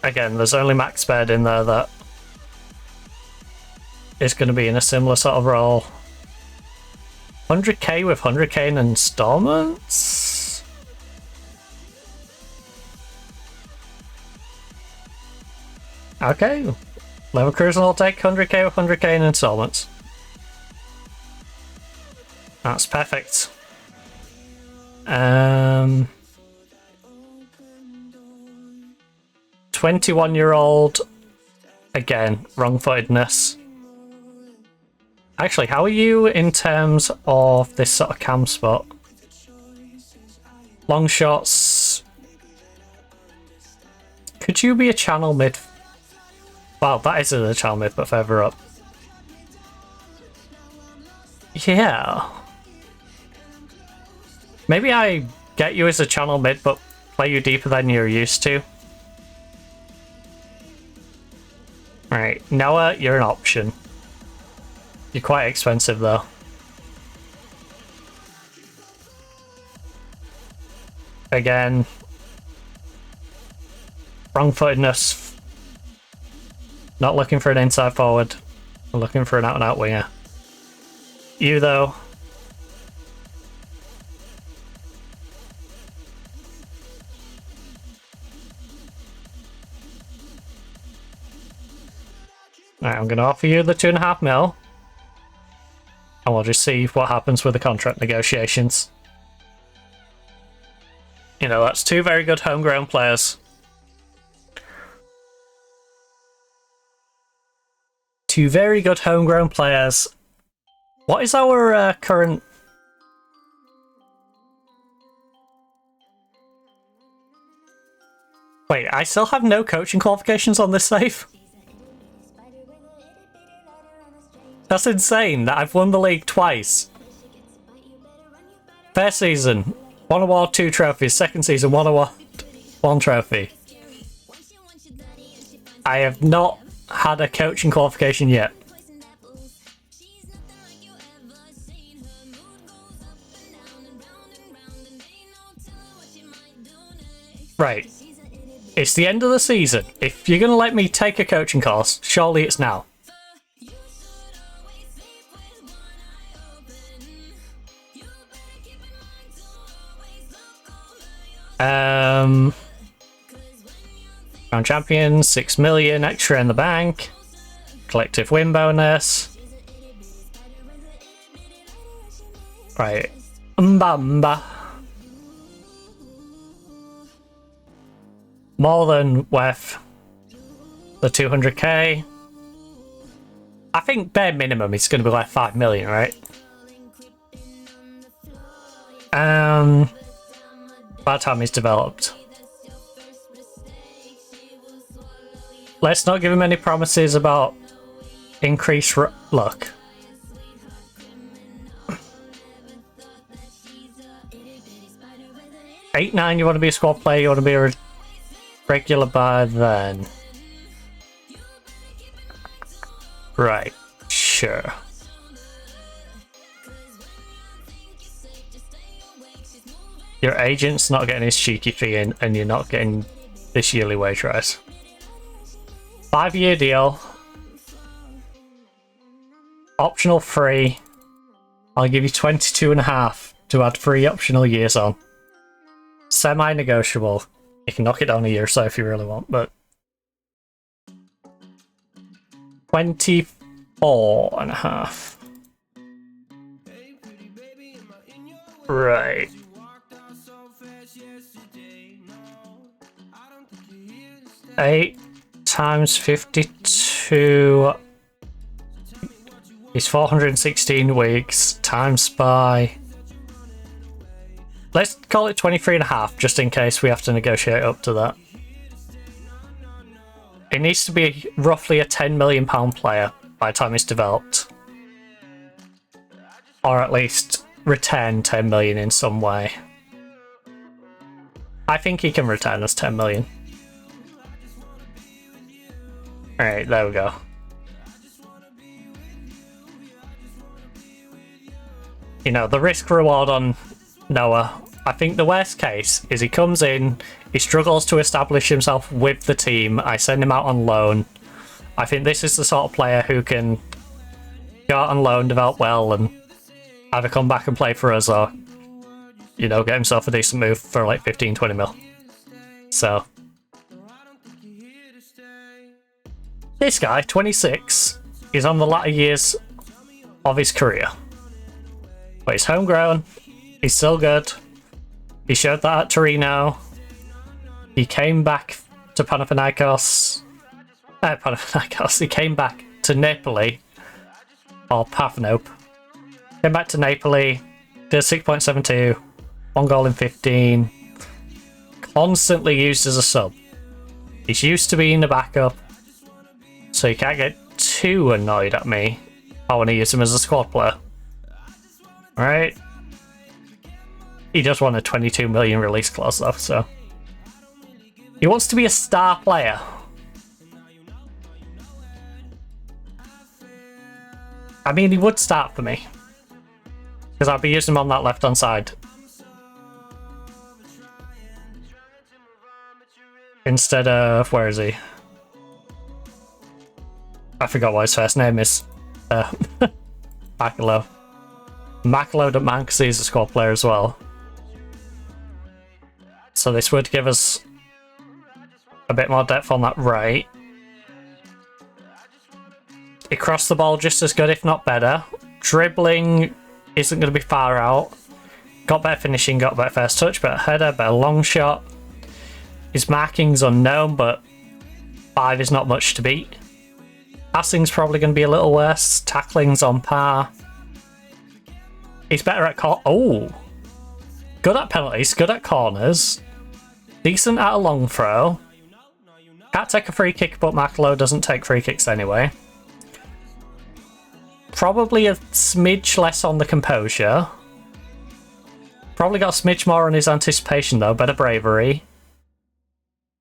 Again, there's only Max Baird in there that is going to be in a similar sort of role. 100k with 100k in installments? Okay. Leverkusen will take 100k with 100k in installments. That's perfect. 21-year-old. Again, wrong-footedness. Actually, how are you in terms of this sort of cam spot? Long shots. Could you be a channel mid? Well, that isn't a channel mid, but further up. Yeah. Maybe I get you as a channel mid, but play you deeper than you're used to. Right, Noah, you're an option. You're quite expensive though. Again, wrong-footedness. Not looking for an inside forward. I'm looking for an out-and-out winger. You though. Alright, I'm going to offer you the 2.5 mil. And we'll just see what happens with the contract negotiations. You know, that's two very good homegrown players. Two very good homegrown players. What is our current... Wait, I still have no coaching qualifications on this save? That's insane that I've won the league twice. First season, 1 award, 2 trophies. Second season, 1 award, 1 trophy. I have not had a coaching qualification yet. Right. It's the end of the season. If you're going to let me take a coaching course, surely it's now. Crown champion, 6 million extra in the bank. Collective win bonus. Right. Mbamba. More than worth the 200k. I think bare minimum it's going to be like 5 million, right? By the time he's developed. Let's not give him any promises about increased luck. Eight, 9, you want to be a squad player, you want to be a regular by then. Right, sure. Your agent's not getting his cheeky fee in, and you're not getting this yearly wage rise. 5-year deal. Optional free. I'll give you 22.5 to add 3 optional years on. Semi-negotiable. You can knock it down a year or so if you really want, but 24.5. Right. 8 times 52 is 416 weeks times by... let's call it 23.5, just in case we have to negotiate up to that. It needs to be roughly a £10 million player by the time it's developed. Or at least return 10 million in some way. I think he can return us 10 million. Alright, there we go. You know, the risk reward on Noah, I think the worst case is he comes in, he struggles to establish himself with the team, I send him out on loan. I think this is the sort of player who can go out on loan, develop well, and either come back and play for us or, you know, get himself a decent move for like 15-20 mil. So this guy, 26, is on the latter years of his career. But he's homegrown, he's still good. He showed that at Torino. He came back to Panathinaikos. He came back to Napoli, or Parthenope. Came back to Napoli, did 6.72, 1 goal in 15. Constantly used as a sub. He's used to being the backup, so you can't get too annoyed at me. I want to use him as a squad player. Alright. He does want a 22 million release clause though, so. He wants to be a star player. I mean, he would start for me. Because I'll be using him on that left-hand side. Instead of... where is he? I forgot what his first name is. Makalo. Makalo don't mind because he's a squad player as well. So this would give us a bit more depth on that right. He crossed the ball just as good, if not better. Dribbling isn't going to be far out. Got better finishing, got better first touch, better header, better long shot. His marking's unknown, but 5 is not much to beat. Passing's probably going to be a little worse. Tackling's on par. He's better at good at penalties, good at corners. Decent at a long throw. Can't take a free kick, but Makalo doesn't take free kicks anyway. Probably a smidge less on the composure. Probably got a smidge more on his anticipation though, better bravery.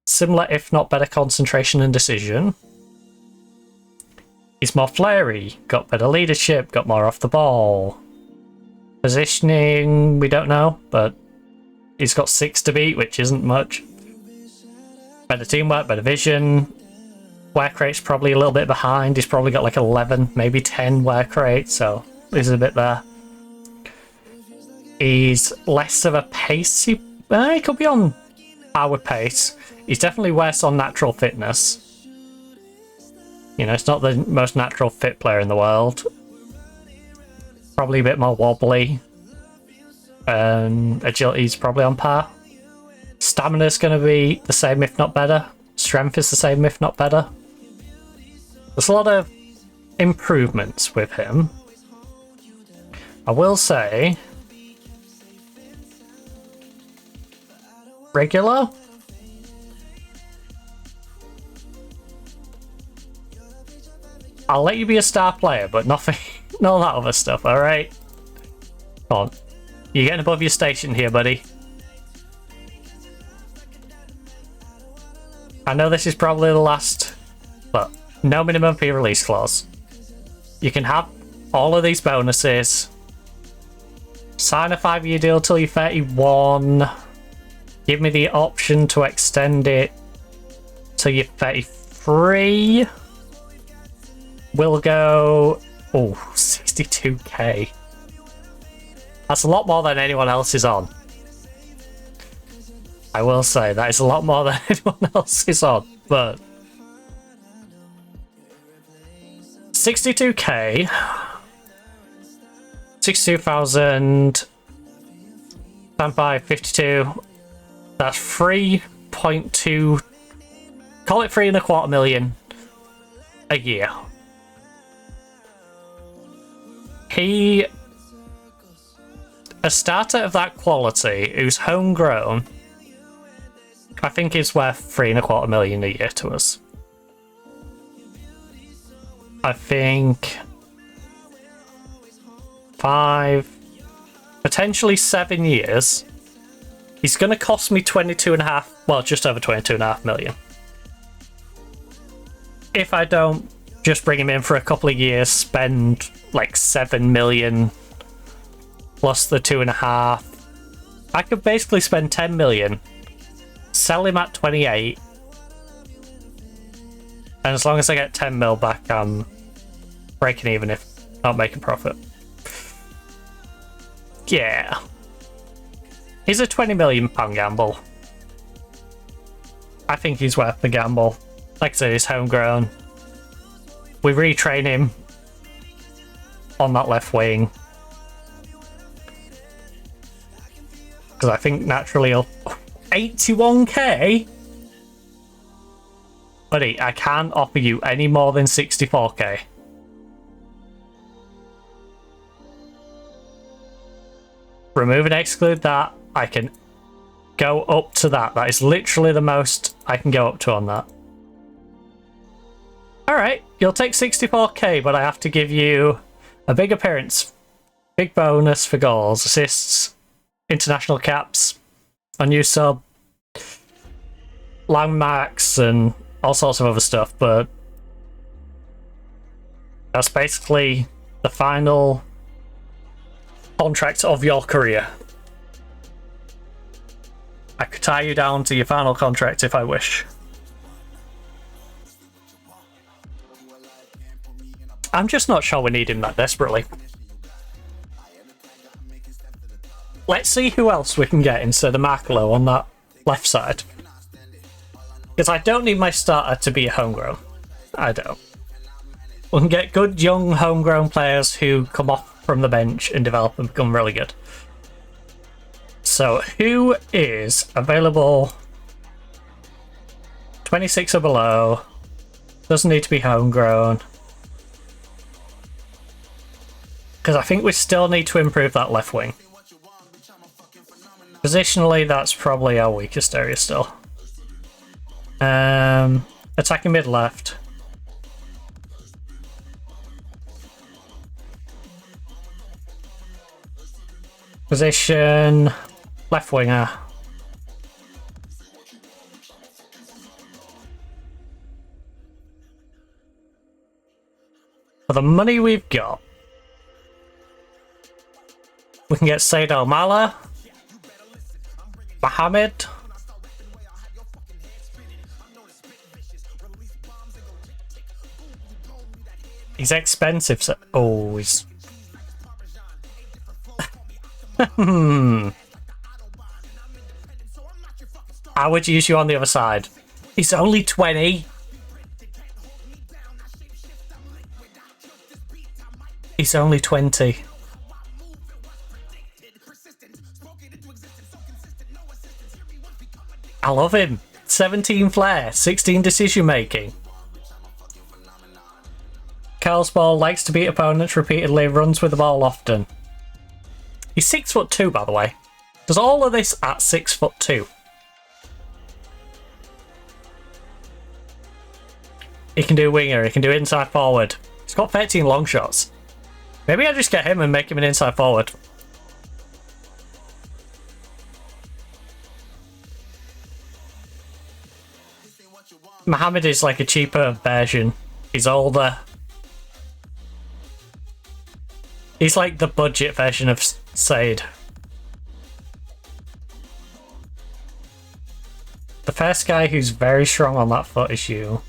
Similar if not better concentration and decision. He's more flary, got better leadership, got more off the ball. Positioning, we don't know, but he's got 6 to beat, which isn't much. Better teamwork, better vision. Work rate's probably a little bit behind. He's probably got like 11, maybe 10 work rate, so this is a bit there. He's less of a pace. He could be on par with pace. He's definitely worse on natural fitness. You know, it's not the most natural fit player in the world. Probably a bit more wobbly. Agility's probably on par. Stamina's going to be the same, if not better. Strength is the same, if not better. There's a lot of improvements with him. I will say... regular? I'll let you be a star player, but nothing... none of that other stuff, alright? Come on. You're getting above your station here, buddy. I know this is probably the last, but no minimum fee release clause. You can have all of these bonuses. Sign a 5-year deal till you're 31. Give me the option to extend it till you're 33. We'll go... oh, 62k. That's a lot more than anyone else is on. I will say, that is a lot more than anyone else is on, but... 62k... 62,000... times by 52... that's 3.2... call it 3.25 million a year. He a starter of that quality who's homegrown, I think is worth $3.25 million a year to us. I think 5, potentially 7 years. He's going to cost me 22.5, well, just over 22.5 million. If I don't just bring him in for a couple of years, spend like 7 million plus the 2.5, I could basically spend 10 million, sell him at 28, and as long as I get 10 mil back, I'm breaking even if not making profit. Yeah. He's a £20 million gamble. I think he's worth the gamble. Like I said, he's homegrown. We retrain him on that left wing. Because I think naturally he'll... 81k? Buddy, I can't offer you any more than 64k. Remove and exclude that. I can go up to that. That is literally the most I can go up to on that. Alright, you'll take 64k, but I have to give you a big appearance, big bonus for goals, assists, international caps, a new sub, landmarks, and all sorts of other stuff, but that's basically the final contract of your career. I could tie you down to your final contract if I wish. I'm just not sure we need him that desperately. Let's see who else we can get instead of Markelo on that left side. Because I don't need my starter to be a homegrown. I don't. We can get good young homegrown players who come off from the bench and develop and become really good. So who is available 26 or below, doesn't need to be homegrown, because I think we still need to improve that left wing. Positionally, that's probably our weakest area still. Attacking mid left. Position left winger. For the money we've got, we can get Said Al-Mala, Mohammed, he's expensive, so oh, he's I would use you on the other side. He's only 20. He's only 20. I love him. 17 flair, 16 decision making. Carl's ball likes to beat opponents repeatedly, runs with the ball often. He's 6'2", by the way. Does all of this at 6'2". He can do winger, he can do inside forward. He's got 13 long shots. Maybe I just get him and make him an inside forward. Mohammed is like a cheaper version. He's older. He's like the budget version of Said. The first guy who's very strong on that foot is you.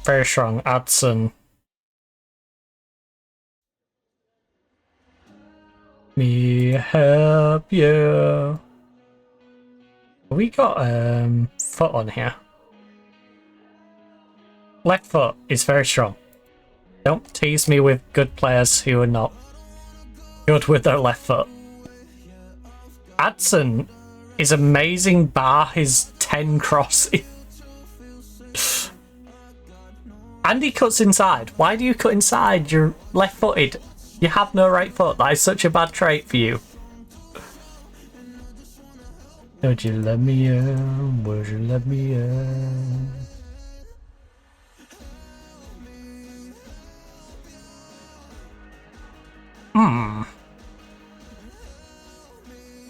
Very strong. Adson. Me help you. We got foot on here. Left foot is very strong. Don't tease me with good players who are not good with their left foot. Adson is amazing bar his 10 crossing. Andy cuts inside. Why do you cut inside? You're left-footed. You have no right foot. That is such a bad trait for you. Would you let me in? Would you let me in?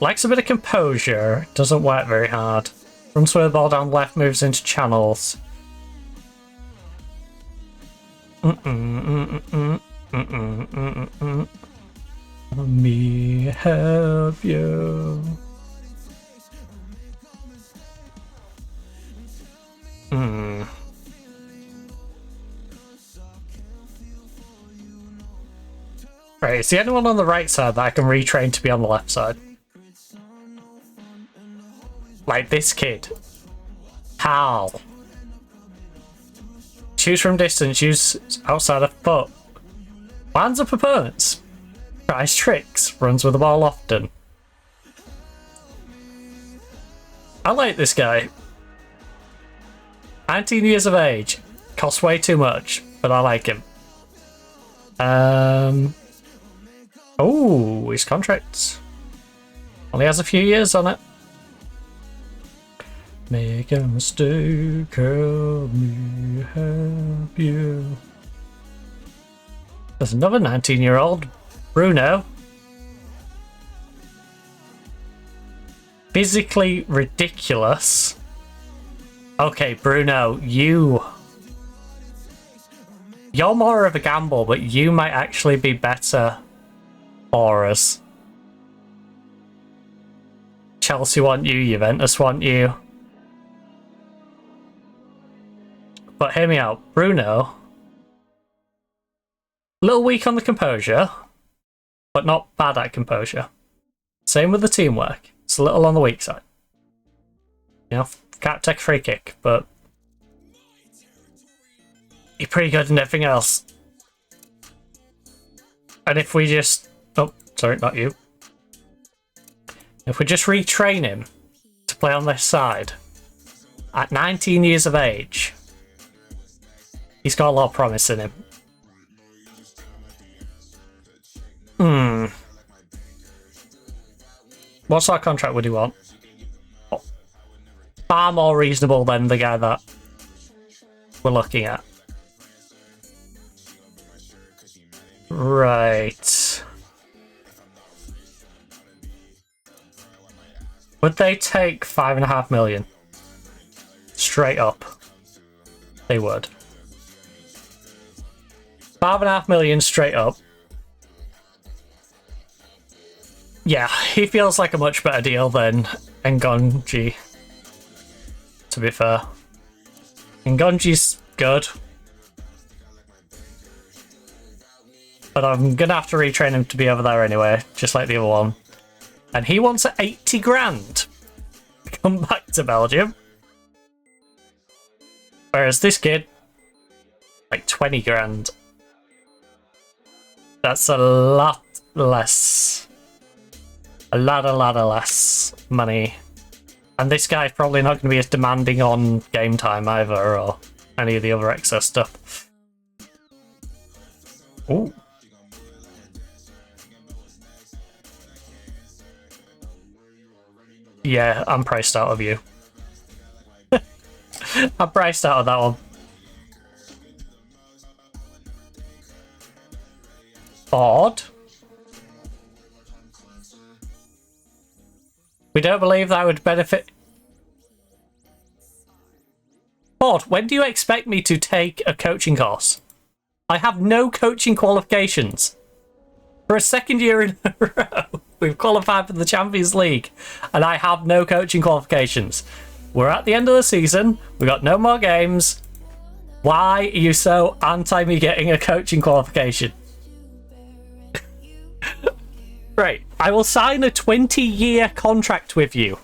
Likes a bit of composure. Doesn't work very hard. Runs with the ball down left, moves into channels. Let me help you. Right, is there anyone on the right side that I can retrain to be on the left side? Like this kid. How? Choose from distance, use outside of foot. Lands up opponents. Tries tricks, runs with the ball often. I like this guy. 19 years of age. Costs way too much, but I like him. Oh, his contract only has a few years on it. Make a mistake, help me help you. There's another 19-year-old, Bruno. Physically ridiculous. Okay, Bruno, you're more of a gamble, but you might actually be better for us. Chelsea want you, Juventus want you. But hear me out, Bruno. A little weak on the composure, but not bad at composure. Same with the teamwork. It's a little on the weak side. You know, can't take a free kick, but you're pretty good in everything else. And if we just... Oh, sorry, not you. If we just retrain him to play on this side, at 19 years of age, he's got a lot of promise in him. What sort of contract would he want? Oh, far more reasonable than the guy that we're looking at. Right. Would they take 5.5 million? Straight up. They would. 5.5 million straight up. Yeah, he feels like a much better deal than Ngonji, to be fair. Ngonji's good. But I'm going to have to retrain him to be over there anyway, just like the other one. And he wants 80 grand. Come back to Belgium. Whereas this kid, like 20 grand. That's a lot less. A lot less money. And this guy's probably not going to be as demanding on game time either, or any of the other excess stuff. Ooh. Yeah, I'm priced out of you. I'm priced out of that one. Odd. We don't believe that would benefit. Odd, when do you expect me to take a coaching course? I have no coaching qualifications. For a second year in a row, we've qualified for the Champions League, and I have no coaching qualifications. We're at the end of the season. We got no more games. Why are you so anti me getting a coaching qualification? Right, I will sign a 20-year contract with you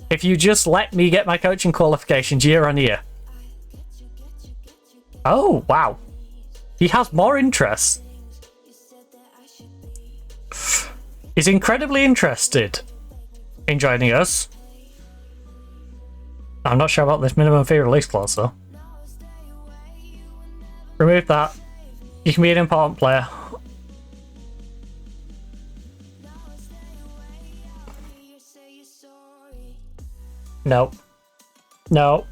if you just let me get my coaching qualifications year on year. Oh, wow. He has more interest. He's incredibly interested in joining us. I'm not sure about this minimum fee release clause, though. Remove that. You can be an important player. No. No.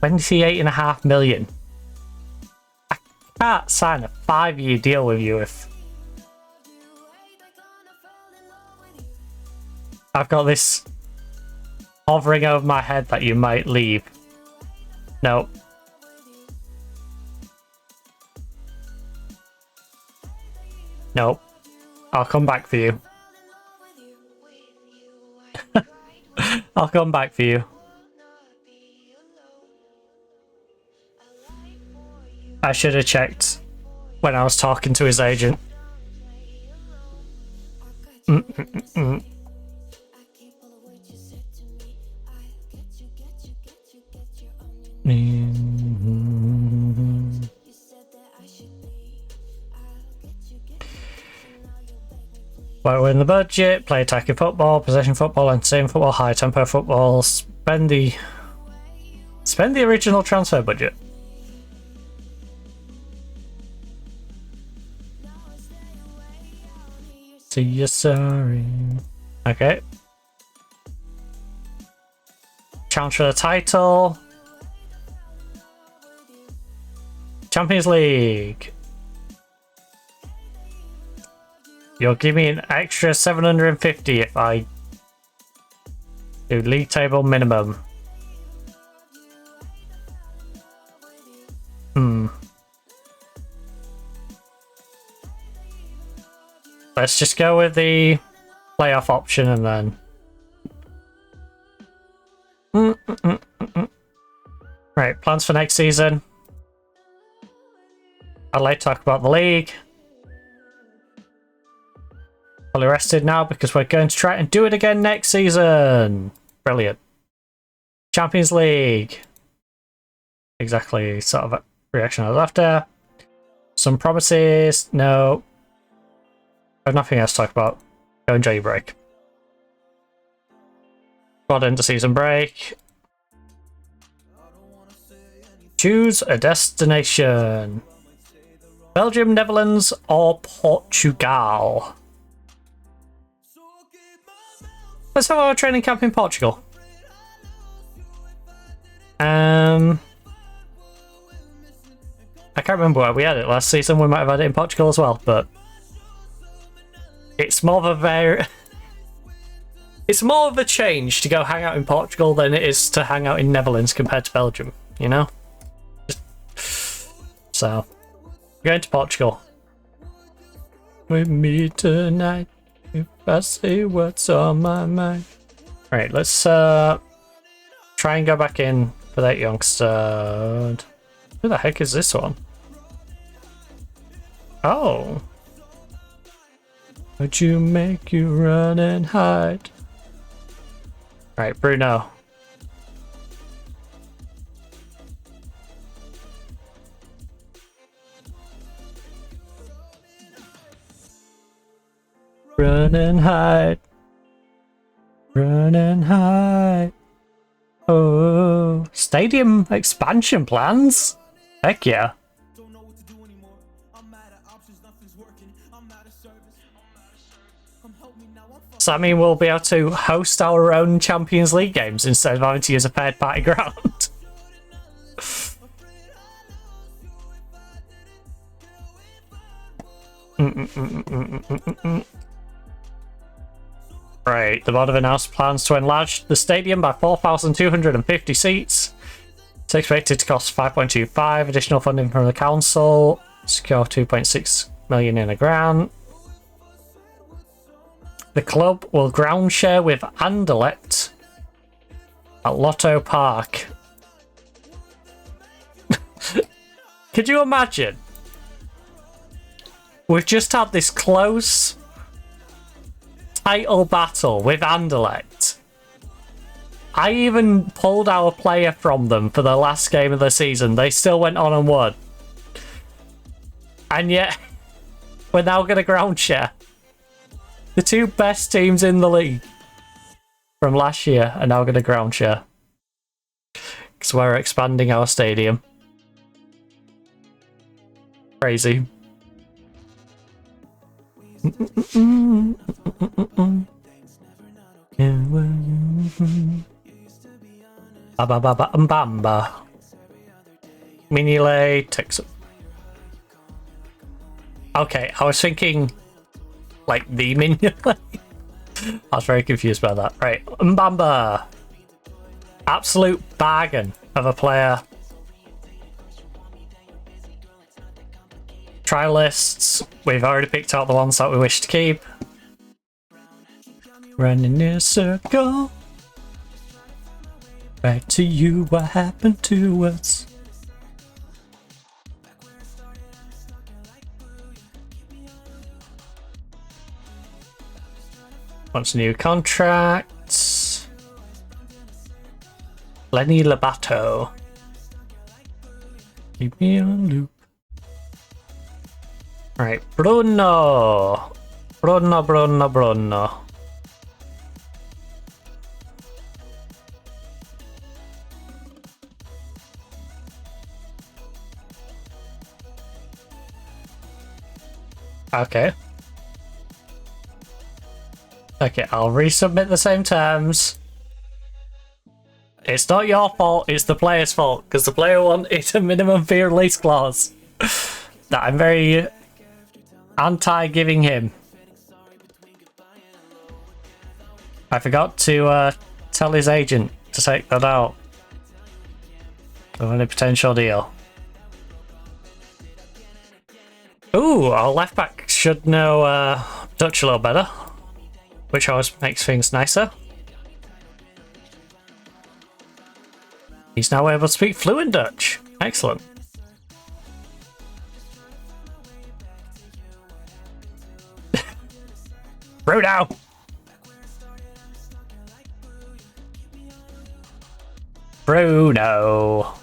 28.5 million. I can't sign a 5-year deal with you if I've got this hovering over my head that you might leave. No. No. I'll come back for you. I'll come back for you. I should have checked when I was talking to his agent. Well, we're in the budget, play attacking football, possession football, entertainment football, high tempo football, spend the original transfer budget. See you sorry. Okay. Challenge for the title. Champions League. You'll give me an extra 750 if I do league table minimum. Let's just go with the playoff option and then... Right, plans for next season. I'd like to talk about the league. Fully rested now because we're going to try and do it again next season. Brilliant. Champions League. Exactly sort of reaction I was after. Some promises. No. I have nothing else to talk about. Go enjoy your break. Squad into season break. Choose a destination. Belgium, Netherlands, or Portugal? Let's have our training camp in Portugal. I can't remember where we had it last season. We might have had it in Portugal as well, but it's more of a it's more of a change to go hang out in Portugal than it is to hang out in Netherlands compared to Belgium, you know? So, we're going to Portugal. With me tonight, if I say what's on my mind. Right, let's try and go back in for that youngster. Who the heck is this one? Oh. Would you make you run and hide? Right, Bruno. Run and hide. Run and hide. Oh, stadium expansion plans? Heck yeah. So that mean we'll be able to host our own Champions League games instead of having to use a third-party ground? Right, the board have announced plans to enlarge the stadium by 4,250 seats. It's expected to cost 5.25, additional funding from the council, secure 2.6 million in a grant. The club will ground share with Anderlecht at Lotto Park. Could you imagine? We've just had this close title battle with Anderlecht. I even pulled our player from them for the last game of the season. They still went on and won. And yet, we're now going to ground share. The two best teams in the league from last year are now going to ground share. because we're expanding our stadium. Crazy. Bamba. Minile takes. Okay, I was thinking like the Minile. I was very confused by that. Right, Mbamba. Absolute bargain of a player. Try lists. We've already picked out the ones that we wish to keep. Running in a circle. Back to you, what happened to us? Wants new contracts. Lenny Labato. Keep me on loop. Right, Bruno. Bruno. Okay. Okay, I'll resubmit the same terms. It's not your fault, it's the player's fault, because the player wanted a minimum fee release clause that I'm very anti-giving him. I forgot to tell his agent to take that out of any potential deal. Ooh, our left back should know Dutch a little better, which always makes things nicer. He's now able to speak fluent Dutch. Excellent. Bruno! Bruno!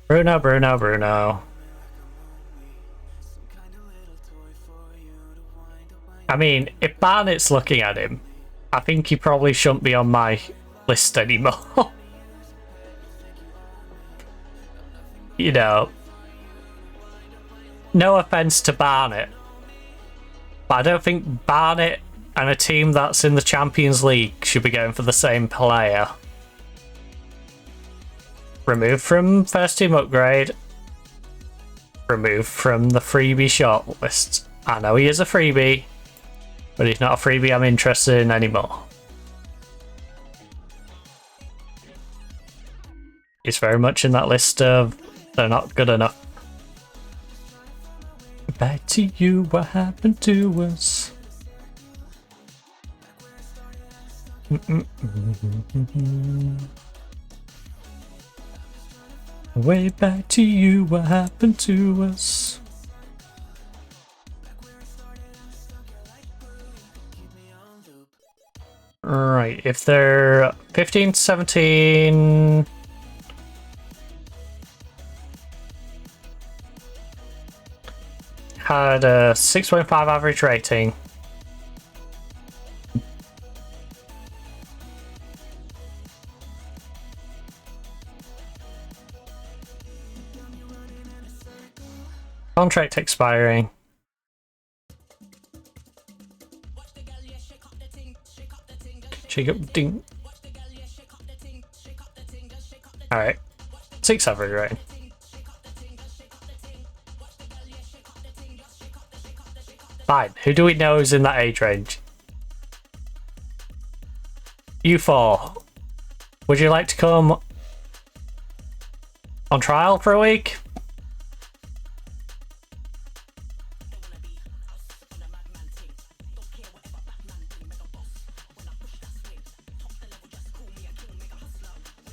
Bruno. I mean, if Barnett's looking at him, I think he probably shouldn't be on my list anymore. You know, no offense to Barnett, but I don't think Barnett and a team that's in the Champions League should be going for the same player. Removed from first team upgrade. Removed from the freebie shortlist. I know he is a freebie, but he's not a freebie I'm interested in anymore. He's very much in that list of they're not good enough. Back to you, what happened to us? Way back to you, what happened to us? Right, if they're 15 to 17... had a 6.5 average rating. Contract expiring. Shake up ding. Alright. 6 average rating. Fine. Who do we know is in that age range? You 4. Would you like to come on trial for a week?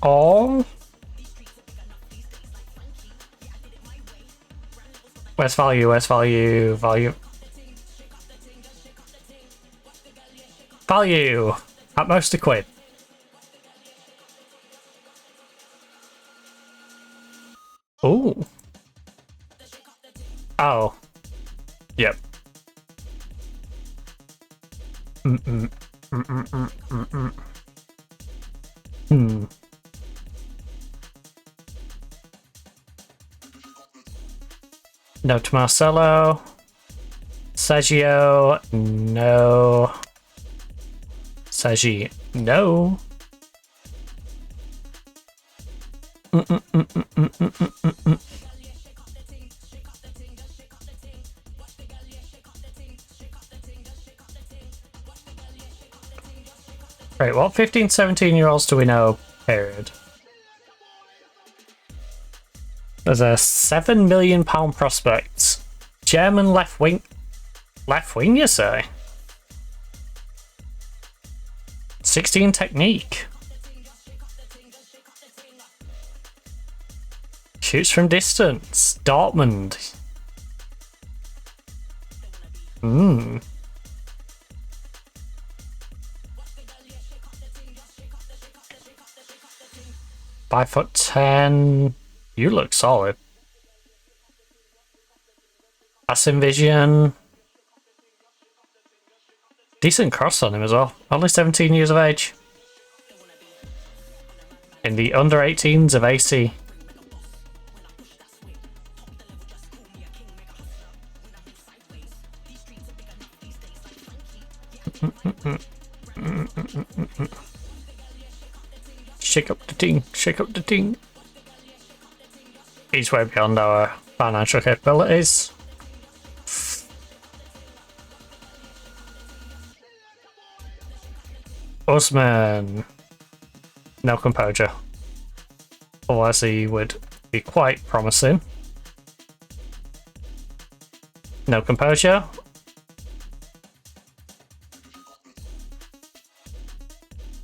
Oh. Where's value? Where's value? Value. Value. At most £1. Ooh. Oh. Yep. No to Marcelo. Sergio, no. Sergi, no. Right, what 15, 17-year-olds do we know, period? There's a £7 million prospect. German left wing, you say? 16 technique. Shoots from distance. Dortmund. 5'10". You look solid. Passing vision. Decent cross on him as well. Only 17 years of age. In the under 18s of AC. Shake up the ting, shake up the ting. He's way beyond our financial capabilities. Osman. No composure. Otherwise he would be quite promising. No composure.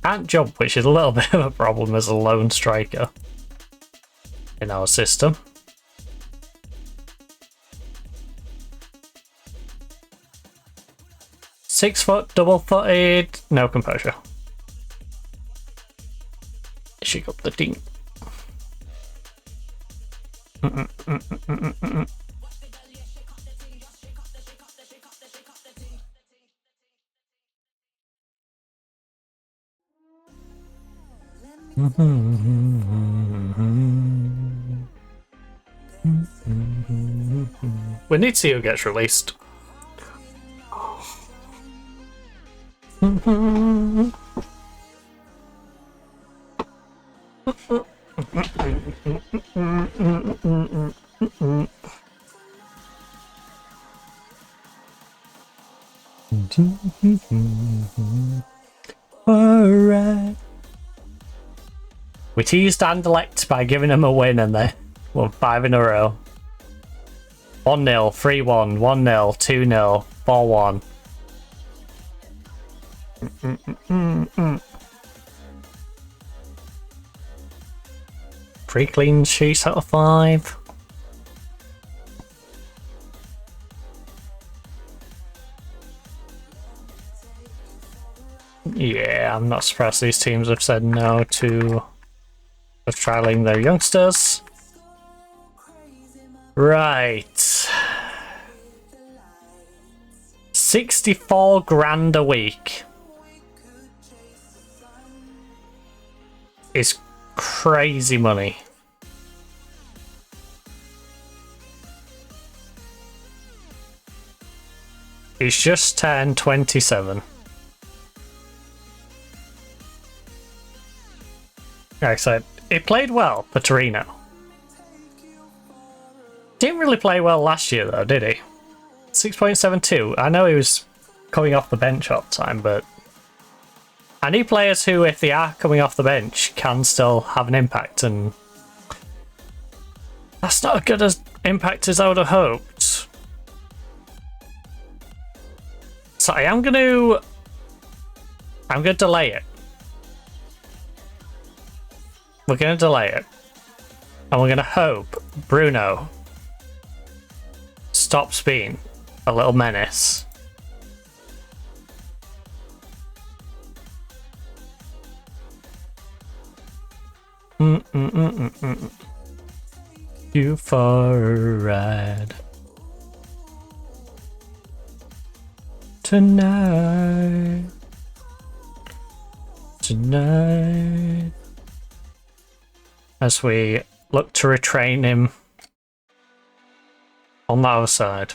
Can't jump, which is a little bit of a problem as a lone striker in our system. Six foot, double-footed, no composure. Shake up the team. We need to see who gets released. Alright. We teased Anderlecht by giving him a win and they won 5 in a row. 1-0, 3-1, 1-0, 2-0, 4-1. 3 clean sheets out of 5. Yeah, I'm not surprised these teams have said no to trialing their youngsters. Right. 64 grand a week is crazy money. He's just turned 27. Like I said, he played well for Torino. Didn't really play well last year though, did he? 6.72. I know he was coming off the bench all the time, but I need players who, if they are coming off the bench, can still have an impact, and that's not as good as impact as I would have hoped. So I'm gonna delay it. We're gonna delay it. And we're gonna hope Bruno stops being a little menace. You for a ride. Tonight. Tonight. As we look to retrain him on the other side.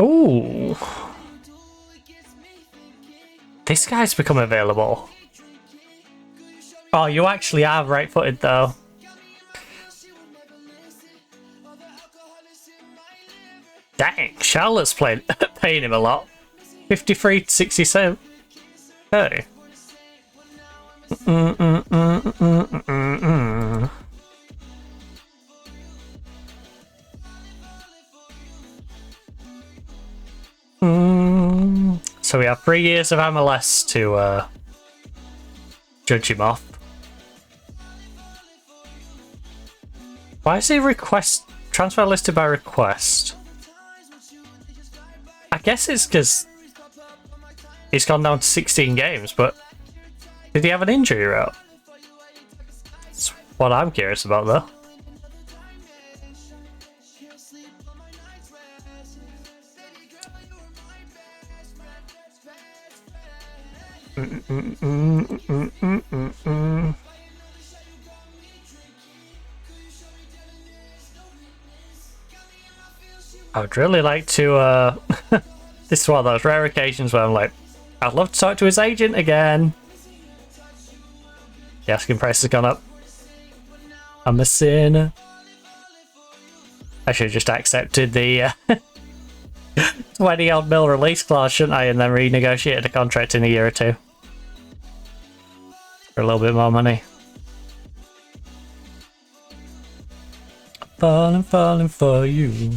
Ooh. This guy's become available. Oh, you actually are right-footed though. Dang, Charlotte's paying him a lot. 53 to 67. Hey. So we have 3 years of MLS to judge him off. Why is he transfer listed by request? I guess it's because he's gone down to 16 games, but did he have an injury route? That's what I'm curious about, though. I would really like to, this is one of those rare occasions where I'm like, I'd love to talk to his agent again. The asking price has gone up. I'm a sinner. I should have just accepted the 20-odd mil release clause, shouldn't I? And then renegotiated a contract in a year or two. For a little bit more money. Falling for you.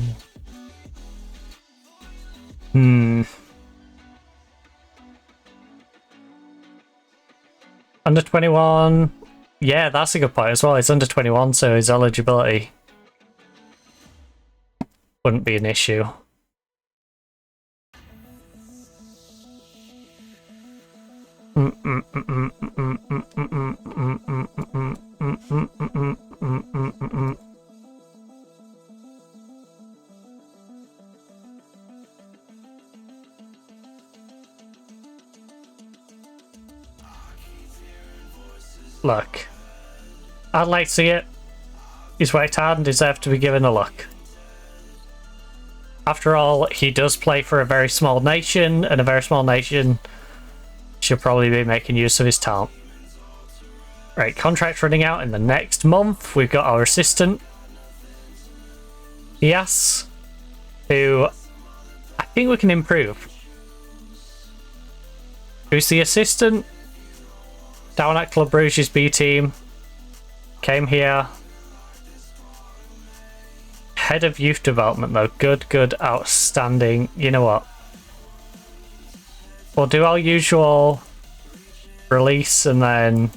Under 21. Yeah, that's a good point as well. He's under 21, so his eligibility wouldn't be an issue. Look, I'd like to see it. He's worked hard and deserved to be given a look. After all, he does play for a very small nation, and a very small nation should probably be making use of his talent. Right, contract running out in the next month. We've got our assistant, Yes, who I think we can improve. Who's the assistant? Down at Club Brugge's B team. Came here. Head of youth development though. Good, outstanding. You know what? We'll do our usual release and then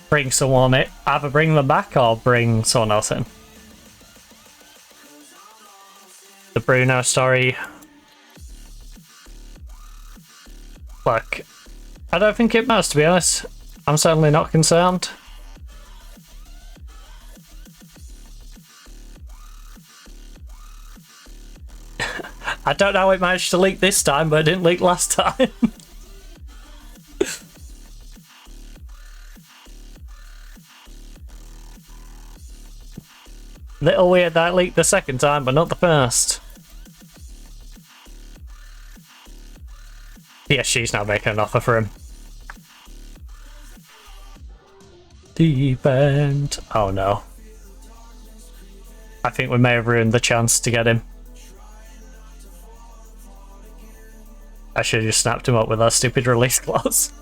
bring someone in. Either bring them back or bring someone else in. The Bruno story. Look, I don't think it matters, to be honest. I'm certainly not concerned. I don't know how it managed to leak this time, but it didn't leak last time. Little weird that it leaked the second time, but not the first. Yeah, she's now making an offer for him. Deep end. Oh no. I think we may have ruined the chance to get him. I should have just snapped him up with that stupid release clause.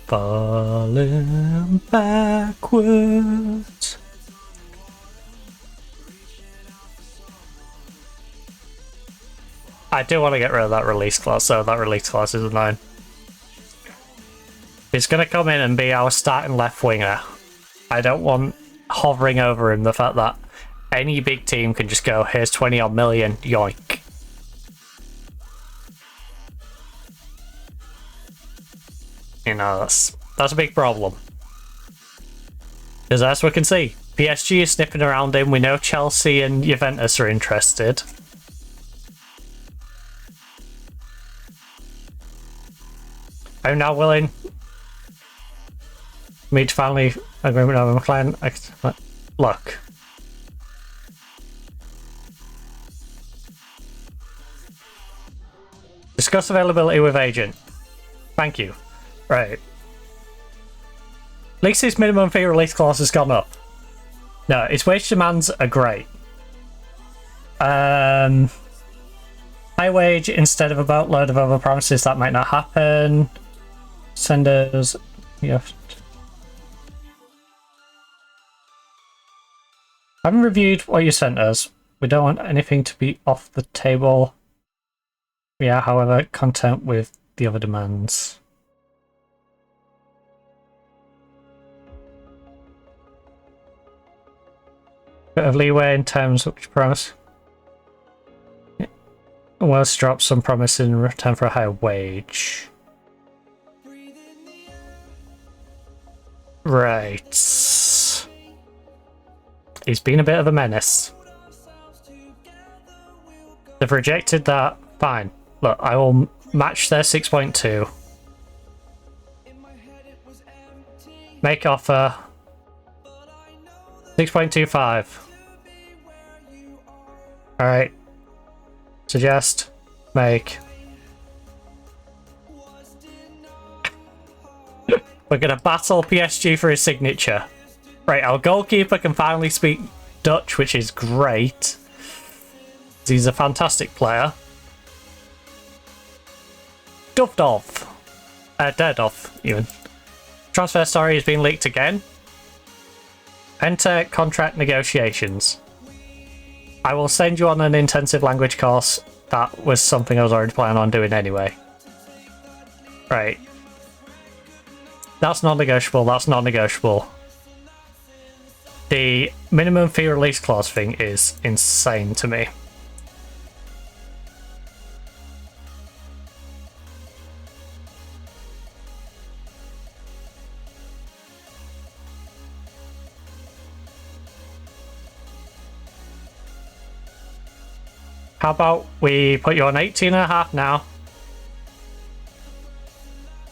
Falling backwards. I do want to get rid of that release clause, so that release clause is annoying. He's going to come in and be our starting left winger. I don't want hovering over him the fact that any big team can just go, here's 20 odd million, yoink. You know, that's a big problem. Because as we can see, PSG is sniffing around him. We know Chelsea and Juventus are interested. I'm now willing me to finally agreement over my client. Look. Discuss availability with agent. Thank you. Right. At least his minimum fee release clause has gone up. No, his wage demands are great. High wage instead of a boatload of other promises that might not happen. Senders. Yeah. I haven't reviewed what you sent us. We don't want anything to be off the table. We are, however, content with the other demands. Bit of leeway in terms of which promise. Wells dropped some promise in return for a higher wage. Right. He's been a bit of a menace. They've rejected that. Fine. Look, I will match their 6.2. Make offer. 6.25. Alright. Suggest. Make. We're gonna battle PSG for his signature. Right, our goalkeeper can finally speak Dutch, which is great. He's a fantastic player. Duffed off. Dead off, even. Transfer story has been leaked again. Enter contract negotiations. I will send you on an intensive language course. That was something I was already planning on doing anyway. Right. That's non-negotiable, that's non-negotiable. The minimum fee release clause thing is insane to me. How about we put you on 18.5 now,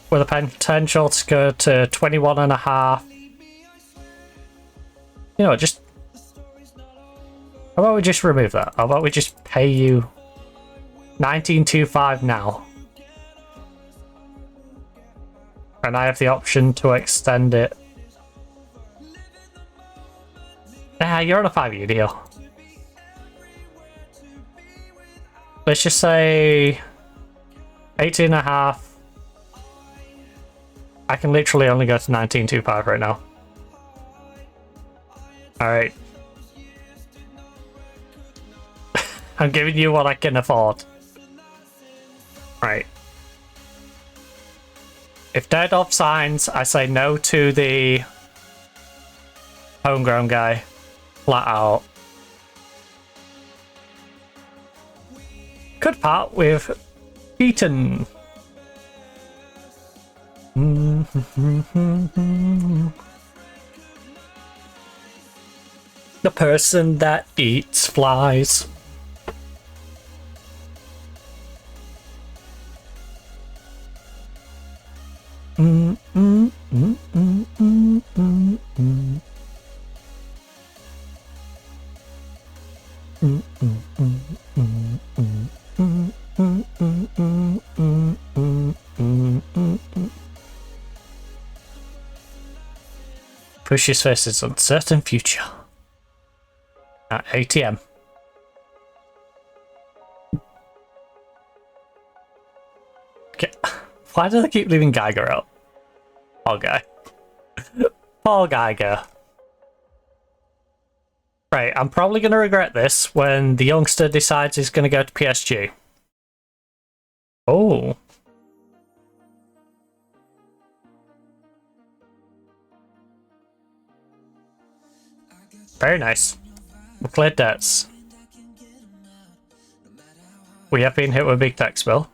with a potential to go to 21.5. You know, just... How about we just remove that? How about we just pay you 19.25 now? And I have the option to extend it. You're on a 5-year deal. Let's just say 18.5. I can literally only go to 19.25 right now. Alright. I'm giving you what I can afford. Right. If Deadov signs, I say no to the homegrown guy. Flat out. Could part with Eaton. The person that eats flies. Push his face's uncertain future. At ATM. Okay. Why do they keep leaving Geiger out? Poor guy. Poor Geiger. Right, I'm probably going to regret this when the youngster decides he's going to go to PSG. Oh. Very nice. We cleared debts. We have been hit with a big tax bill.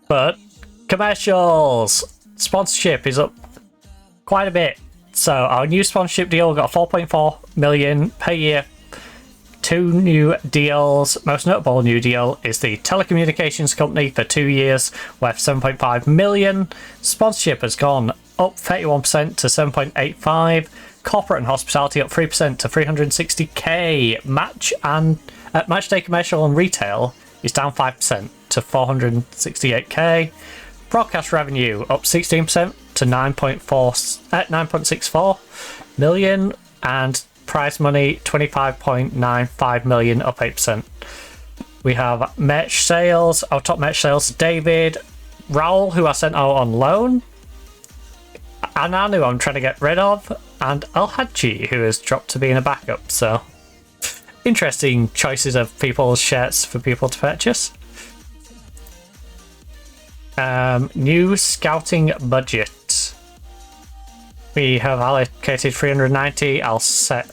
But commercials! sponsorship is up quite a bit. So our new sponsorship deal got 4.4 million per year. 2 new deals. Most notable new deal is the telecommunications company for 2 years worth 7.5 million. Sponsorship has gone up 31% to 7.85. Corporate and hospitality up 3% to 360k. Matchday commercial and retail is down 5% to 468k. Broadcast revenue up 16% to 9.64 million, and prize money 25.95 million, up 8%. We have merch sales. Our top merch sales: David, Raul, who I sent out on loan, Anan, who I'm trying to get rid of, and El Hadji, who has dropped to being a backup. So interesting choices of people's shirts for people to purchase. New scouting budget. We have allocated 390. I'll set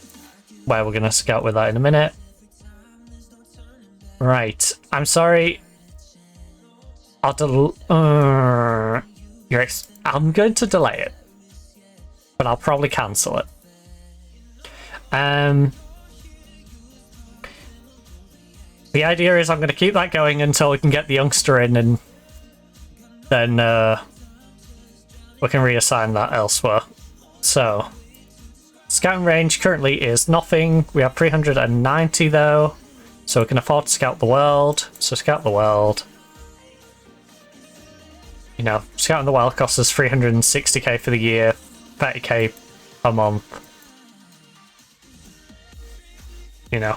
where we're going to scout with that in a minute. Right. I'm sorry. I'm going to delay it, but I'll probably cancel it. The idea is I'm going to keep that going until we can get the youngster in, and then we can reassign that elsewhere. So, scouting range currently is nothing. We have 390 though, so we can afford to scout the world. So scout the world. You know, scouting the world costs us 360k for the year, 30k a month. You know,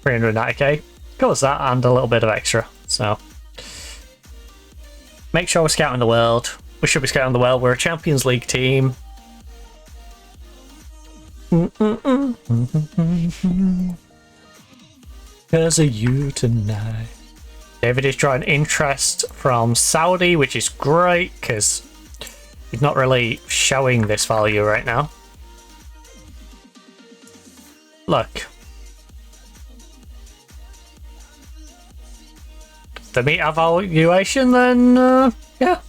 390k covers that and a little bit of extra. So make sure we're scouting the world. We should be scouting the world. We're a Champions League team. Because of you tonight. David is drawing interest from Saudi, which is great because he's not really showing this value right now. Look. If they meet our valuation, then yeah.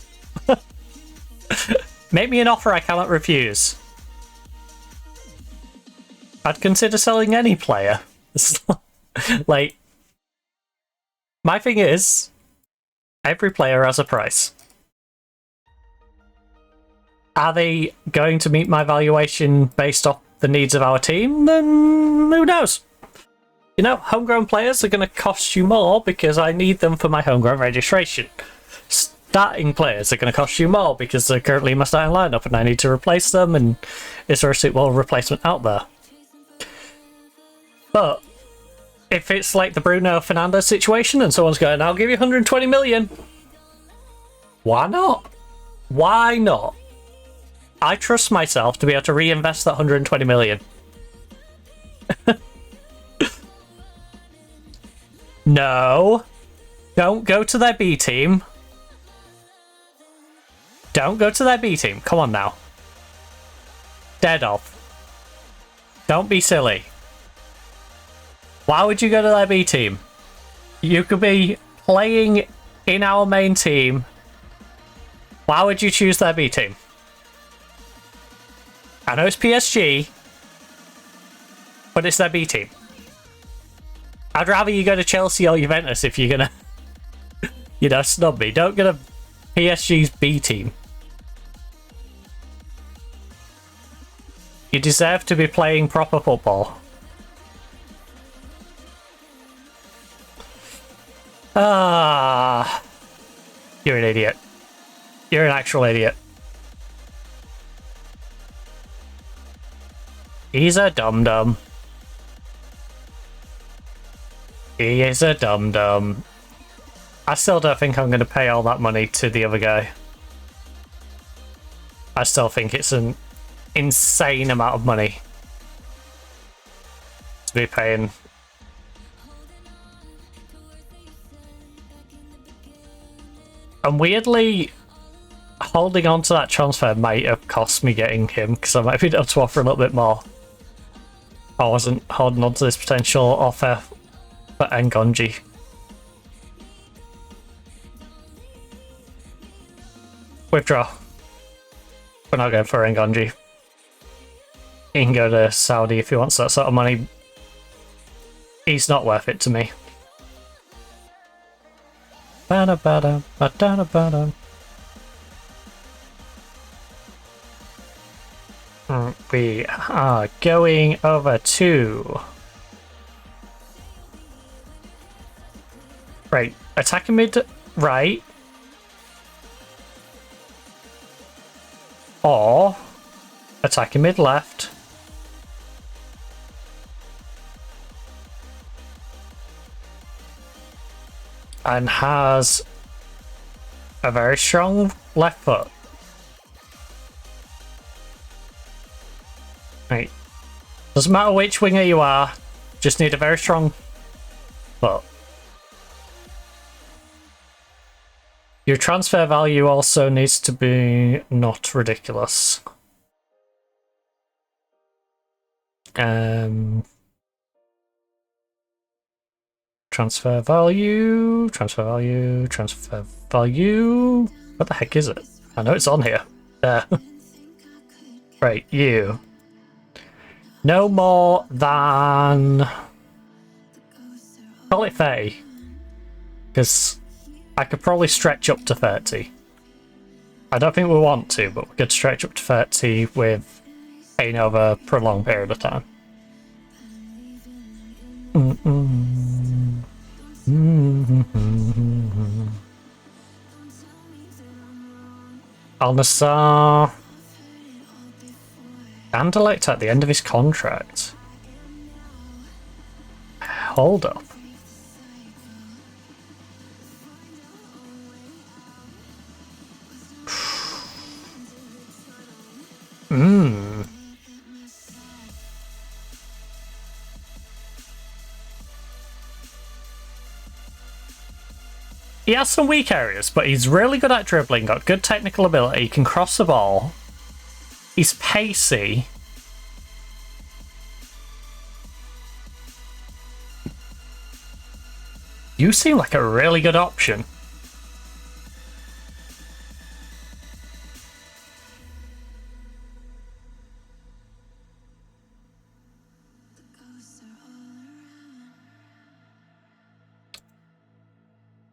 Make me an offer I cannot refuse. I'd consider selling any player. Like, my thing is, every player has a price. Are they going to meet my valuation based off the needs of our team? Then who knows? You know, homegrown players are going to cost you more because I need them for my homegrown registration. Starting players are going to cost you more because they're currently in my starting lineup and I need to replace them, and is there a suitable replacement out there? But if it's like the Bruno Fernandes situation and someone's going, I'll give you 120 million. Why not? Why not? I trust myself to be able to reinvest that 120 million. No. Don't go to their B team. Don't go to their B team. Come on now. Dead off. Don't be silly. Why would you go to their B team? You could be playing in our main team. Why would you choose their B team? I know it's PSG, but it's their B team. I'd rather you go to Chelsea or Juventus if you're gonna, you know, snub me. Don't go to PSG's B team. You deserve to be playing proper football. Ah, you're an idiot. You're an actual idiot. He's a dum-dum. He is a dum-dum. I still don't think I'm going to pay all that money to the other guy. I still think it's an insane amount of money to be paying. And weirdly, holding on to that transfer might have cost me getting him, because I might be able to offer a little bit more. I wasn't holding on to this potential offer for Ngonji. Withdraw. We're not going for Nganji. He can go to Saudi if he wants that sort of money. He's not worth it to me. Ba-da-ba-da, ba-da-da-ba-da. We are going over to... Right, attacking mid right. Or attacking mid left. And has a very strong left foot. Right. Doesn't matter which winger you are, just need a very strong foot. Your transfer value also needs to be not ridiculous. Transfer value. What the heck is it? I know it's on here. There. Right, you. No more than... Call it 30. Because I could probably stretch up to 30. I don't think we want to, but we could stretch up to 30 with paying over a prolonged period of time. Al-Nassr and elect at the end of his contract. Hold up. He has some weak areas, but he's really good at dribbling, got good technical ability, can cross the ball. He's pacey. You seem like a really good option.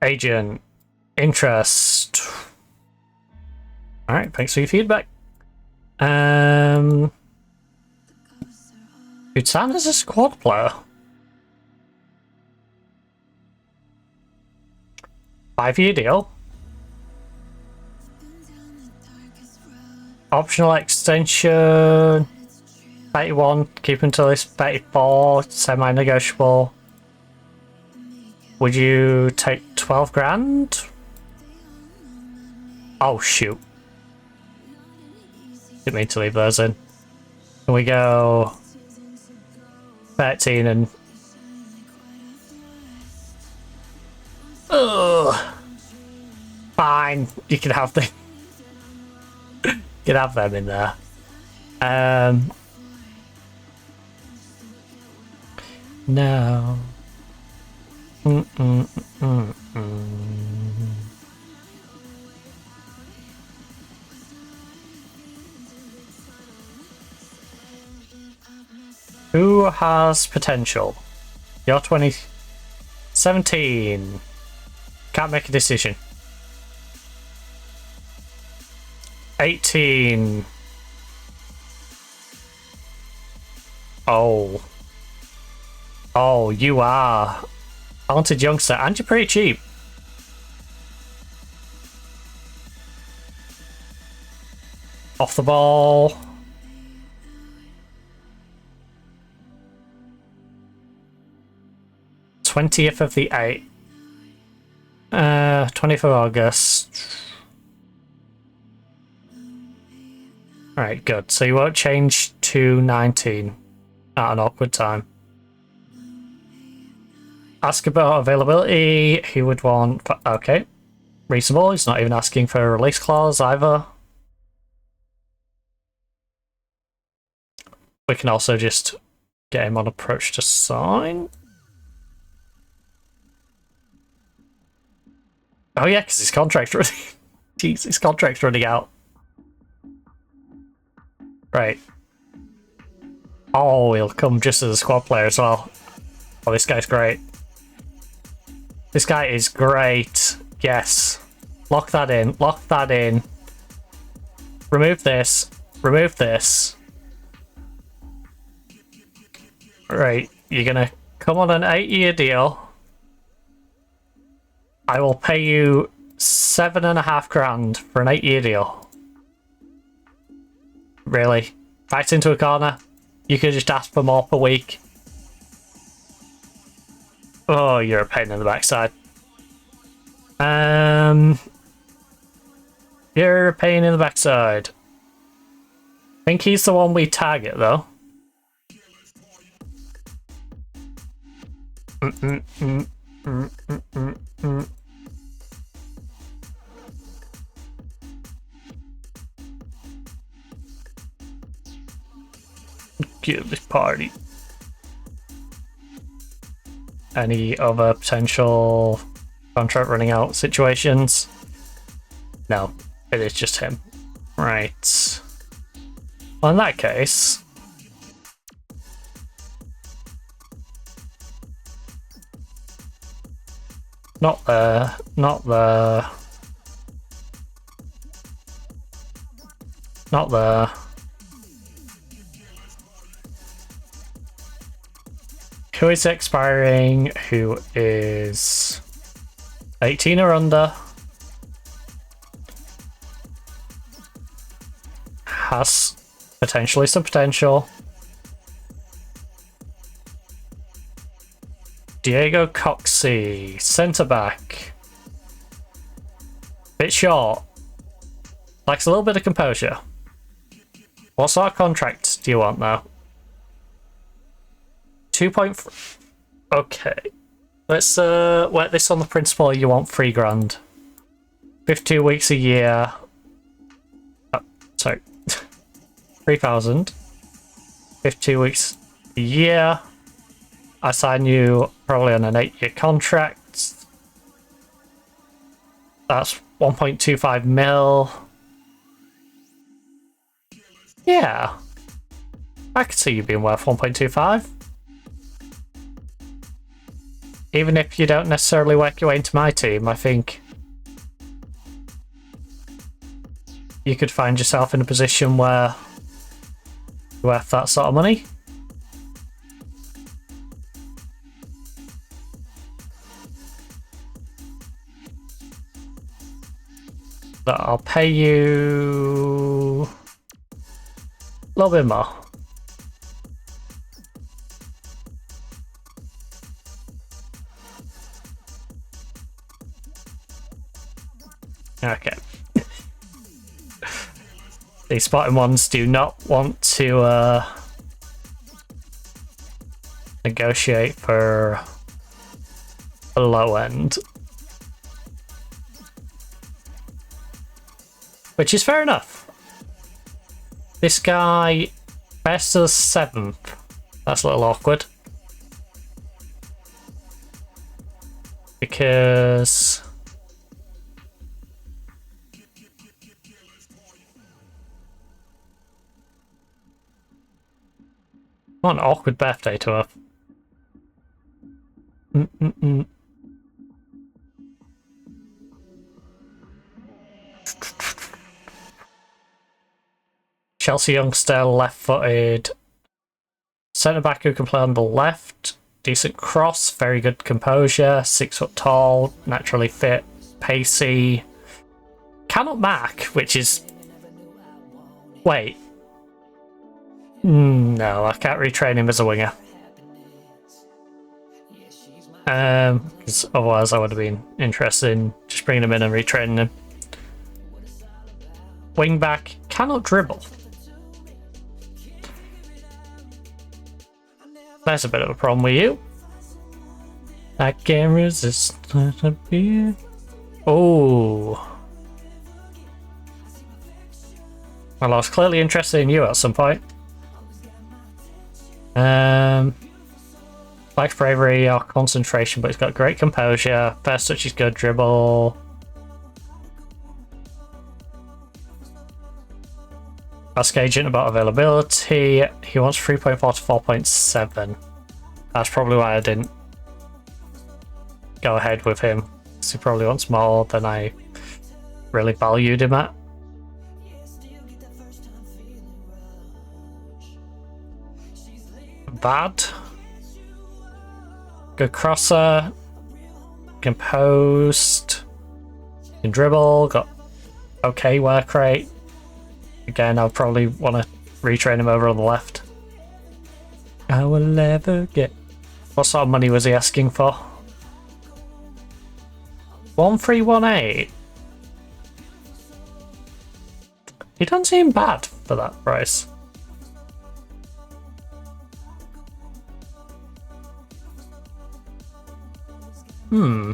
Agent, interest. Alright, thanks for your feedback. Bhutan is a squad player. 5-year deal. Optional extension. 31, keep until it's 34, semi-negotiable. Would you take 12 grand? Oh shoot. Didn't mean to leave those in. Can we go 13 and... Ugh. Fine, you can have them. You can have them in there. No. Who has potential? You're 17. Can't make a decision. 18. Oh. Oh, you are talented youngster, and you're pretty cheap. Off the ball. '20th of the 8th. 20th of August. Alright, good. So you won't change to 19 at an awkward time. Ask about availability. He would want... Okay. Reasonable. He's not even asking for a release clause either. We can also just get him on approach to sign. Oh yeah, because his contract's running... Jeez, his contract's running out. Right. Oh, he'll come just as a squad player as well. Oh, this guy's great. This guy is great. Yes. Lock that in. Lock that in. Remove this. Remove this. Right. You're gonna come on an 8-year deal. I will pay you 7.5 grand for an 8-year deal. Really? Backed into a corner? You could just ask for more per week. Oh, you're a pain in the backside. You're a pain in the backside. I think he's the one we target, though. Give this party. Any other potential contract running out situations? No, it is just him. Right. Well, in that case, not there, not there, not there. Who is expiring? Who is 18 or under? Has potentially some potential. Diego Coxey, centre back. Bit short. Likes a little bit of composure. What sort of contract do you want now? 2.4. Okay. Let's work this on the principle you want 3 grand. 52 weeks a year. Oh, sorry. 3,000. 52 weeks a year. I sign you probably on an 8-year contract. That's 1.25 mil. Yeah. I could see you being worth 1.25. Even if you don't necessarily work your way into my team, I think you could find yourself in a position where you're worth that sort of money. But I'll pay you a little bit more. Okay. These spotting ones do not want to negotiate for a low end. Which is fair enough. This guy, best of 7th. That's a little awkward. Because what an awkward birthday to have. Chelsea youngster, left-footed centre back who can play on the left. Decent cross, very good composure, 6 foot tall, naturally fit, pacey. Cannot mark, which is. Wait. No, I can't retrain him as a winger. Because otherwise I would have been interested in just bringing him in and retraining him. Wing back, cannot dribble. That's a bit of a problem with you. I can't resist. Oh. Well, I was clearly interested in you at some point. Lacks bravery or concentration, but he's got great composure. First touch is good, dribble. Ask agent about availability. He wants 3.4 to 4.7. That's probably why I didn't go ahead with him. So he probably wants more than I really valued him at. Bad. Good crosser. Can post. Can dribble. Got okay work rate. Again, I'll probably want to retrain him over on the left. I will never get. What sort of money was he asking for? 1318. He doesn't seem bad for that price. Hmm.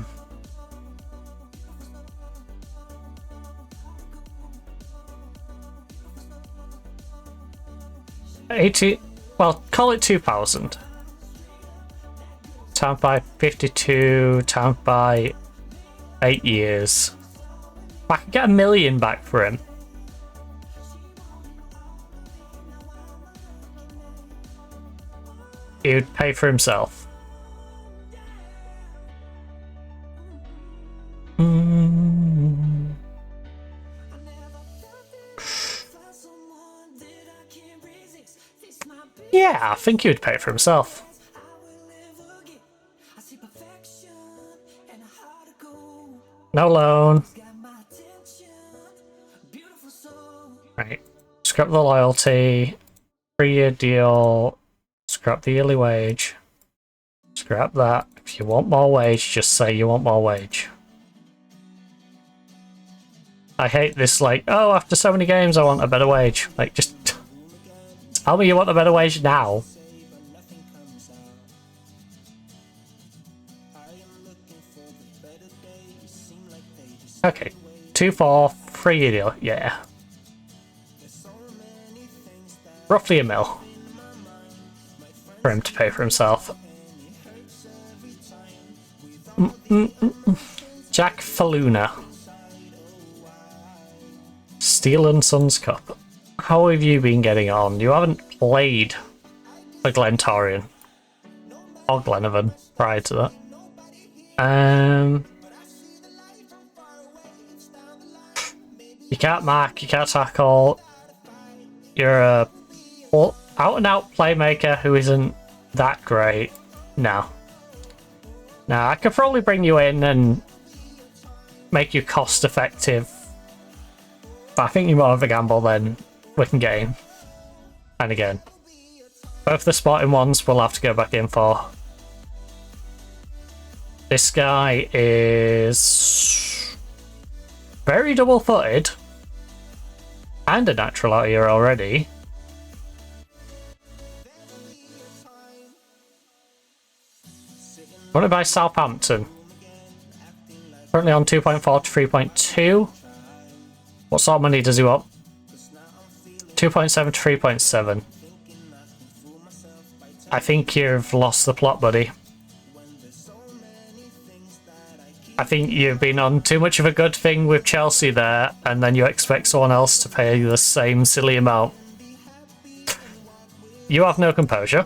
80. Well, call it 2,000. Timed by 52. Timed by 8 years. I could get $1 million back for him. He would pay for himself. Yeah, I think he would pay for himself. No loan. Right. Scrap the loyalty. 3-year deal. Scrap the yearly wage. Scrap that. If you want more wage, just say you want more wage. I hate this, like, oh, after so many games I want a better wage. Like, just tell me you want a better wage now. Okay, 2-4, 3-year deal, yeah. Roughly $1 million for him to pay for himself. Jack Faluna. Steel and Sons Cup. How have you been getting on? You haven't played a Glentorian or Glenavon prior to that. You can't mark, you can't tackle. You're a out-and-out playmaker who isn't that great. No. Now, I could probably bring you in and make you cost-effective, but I think you're more of a gamble than we can gain. And again, both the spotting ones we'll have to go back in for. This guy is very double-footed and a natural out here already. Wanted by Southampton. Currently on 2.4 to 3.2. What sort of money does he want? 2.7 to 3.7. I think you've lost the plot, buddy. I think you've been on too much of a good thing with Chelsea there, and then you expect someone else to pay the same silly amount. You have no composure.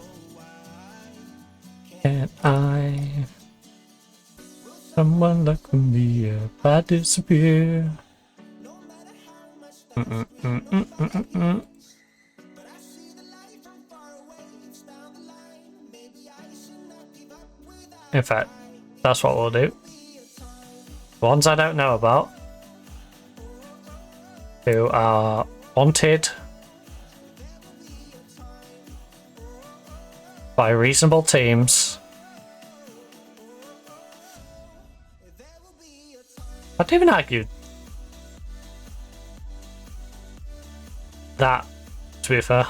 Can I? Someone like me if I disappear. In fact, that's what we'll do. The ones I don't know about, who are wanted by reasonable teams. I'd even argue that, to be fair.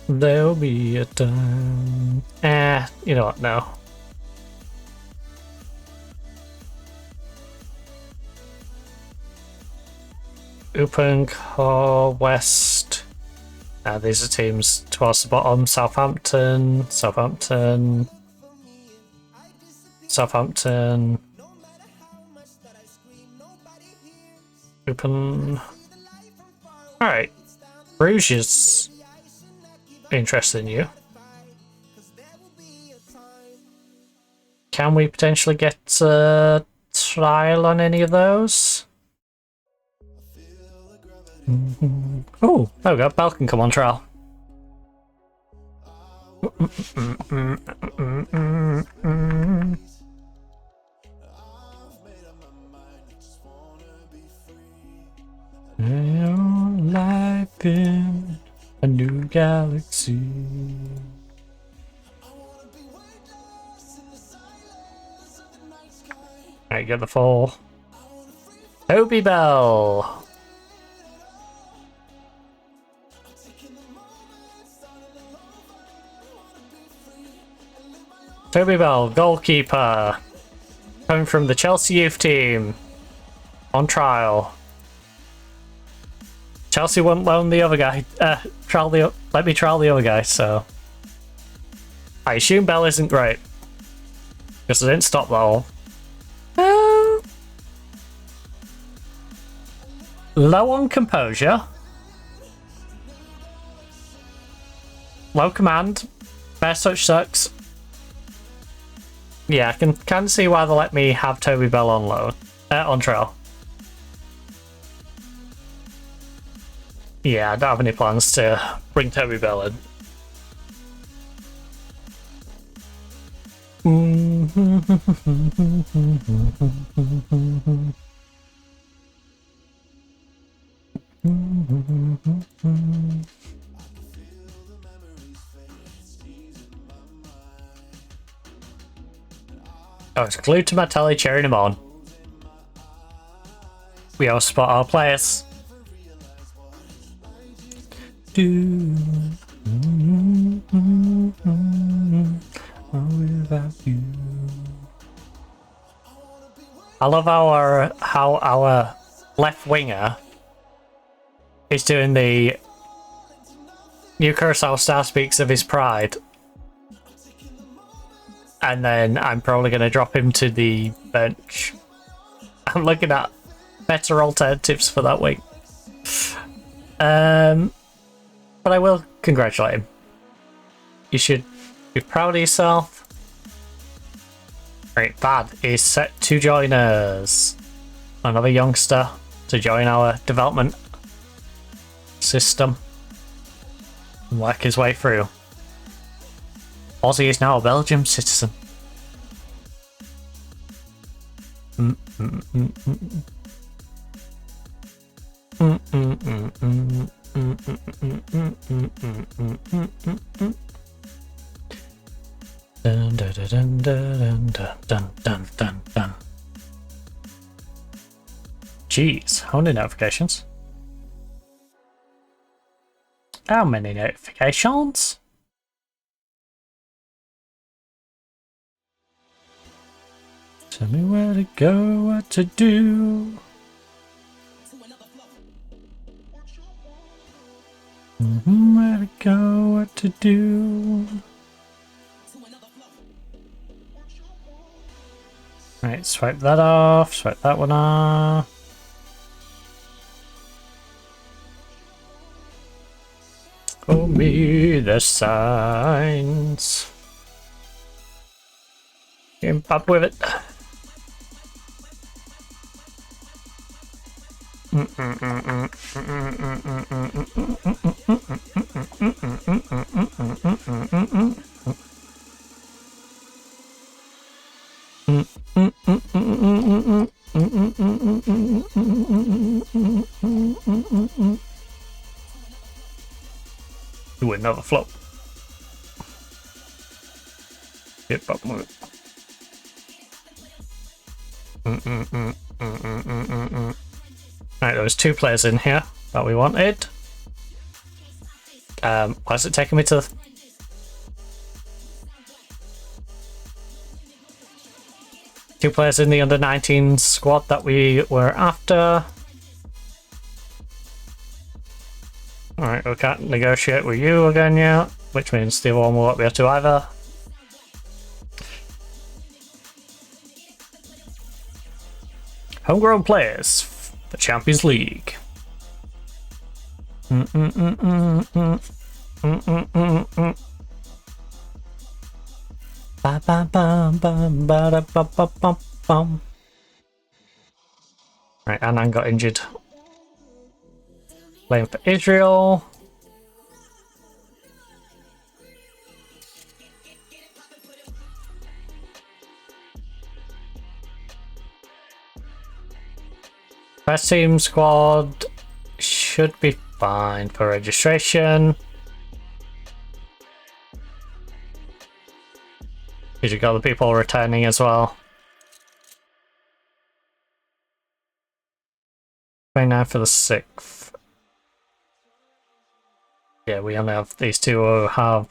There'll be a time. You know what? No. Open Core West. These are teams towards the bottom. Southampton. Southampton. Open. Alright. Bruges is interested in you. Can we potentially get a trial on any of those? Oh, there we go. Bell can come on trial. Life in a new galaxy. Alright, get the fall. Toby Bell. Toby Bell, goalkeeper. Coming from the Chelsea youth team. On trial. Chelsea wouldn't loan the other guy. Let me trial the other guy, so. I assume Bell isn't great. Because I didn't stop that all. Low on composure. Low command. Best touch sucks. Yeah, I can see why they let me have Toby Bell on loan. On trial. Yeah, I don't have any plans to bring Toby Bell in. I was glued to my telly cheering him on. We all spot our players. Without you. I love how our left winger is doing the New Curacao Star speaks of his pride, and then I'm probably going to drop him to the bench. I'm looking at better alternatives for that wing. But I will congratulate him. You should be proud of yourself. Right, Bad is set to join us. Another youngster to join our development system and work his way through. Ozzy is now a Belgian citizen. Dun, dun, dun, dun, dun, dun, dun, dun, dun. Jeez, how many notifications? How many notifications? Tell me where to go, what to do. Where to go, what to do. Right, swipe that off, swipe that one off. Show me the signs. Keep up with it. Do another flop. Hip up with it. Right, there was two players in here that we wanted. Why is it taking me to the... Two players in the under-19 squad that we were after. Alright, we can't negotiate with you again yet, which means the other one won't be able to either. Homegrown players for Champions League. Ba ba ba ba ba da ba ba ba bum. Right, Anand got injured. Playing for Israel. First team squad should be fine for registration. Because you've got the people returning as well. 29 for the 6th. Yeah, we only have these two who have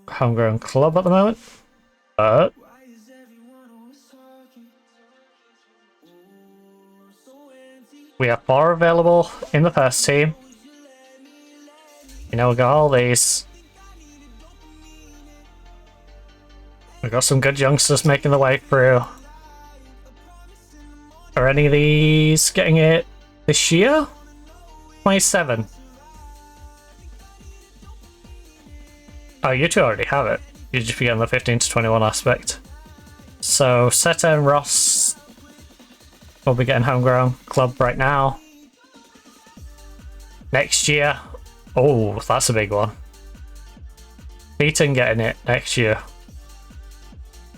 homegrown club at the moment. But we have 4 available in the first team. You know, we got all these. We've got some good youngsters making the way through. Are any of these getting it this year? 27. Oh, you two already have it. You just be getting the 15 to 21 aspect. So, Seta and Ross will be getting homegrown club right now. Next year. Oh, that's a big one. Beaton getting it next year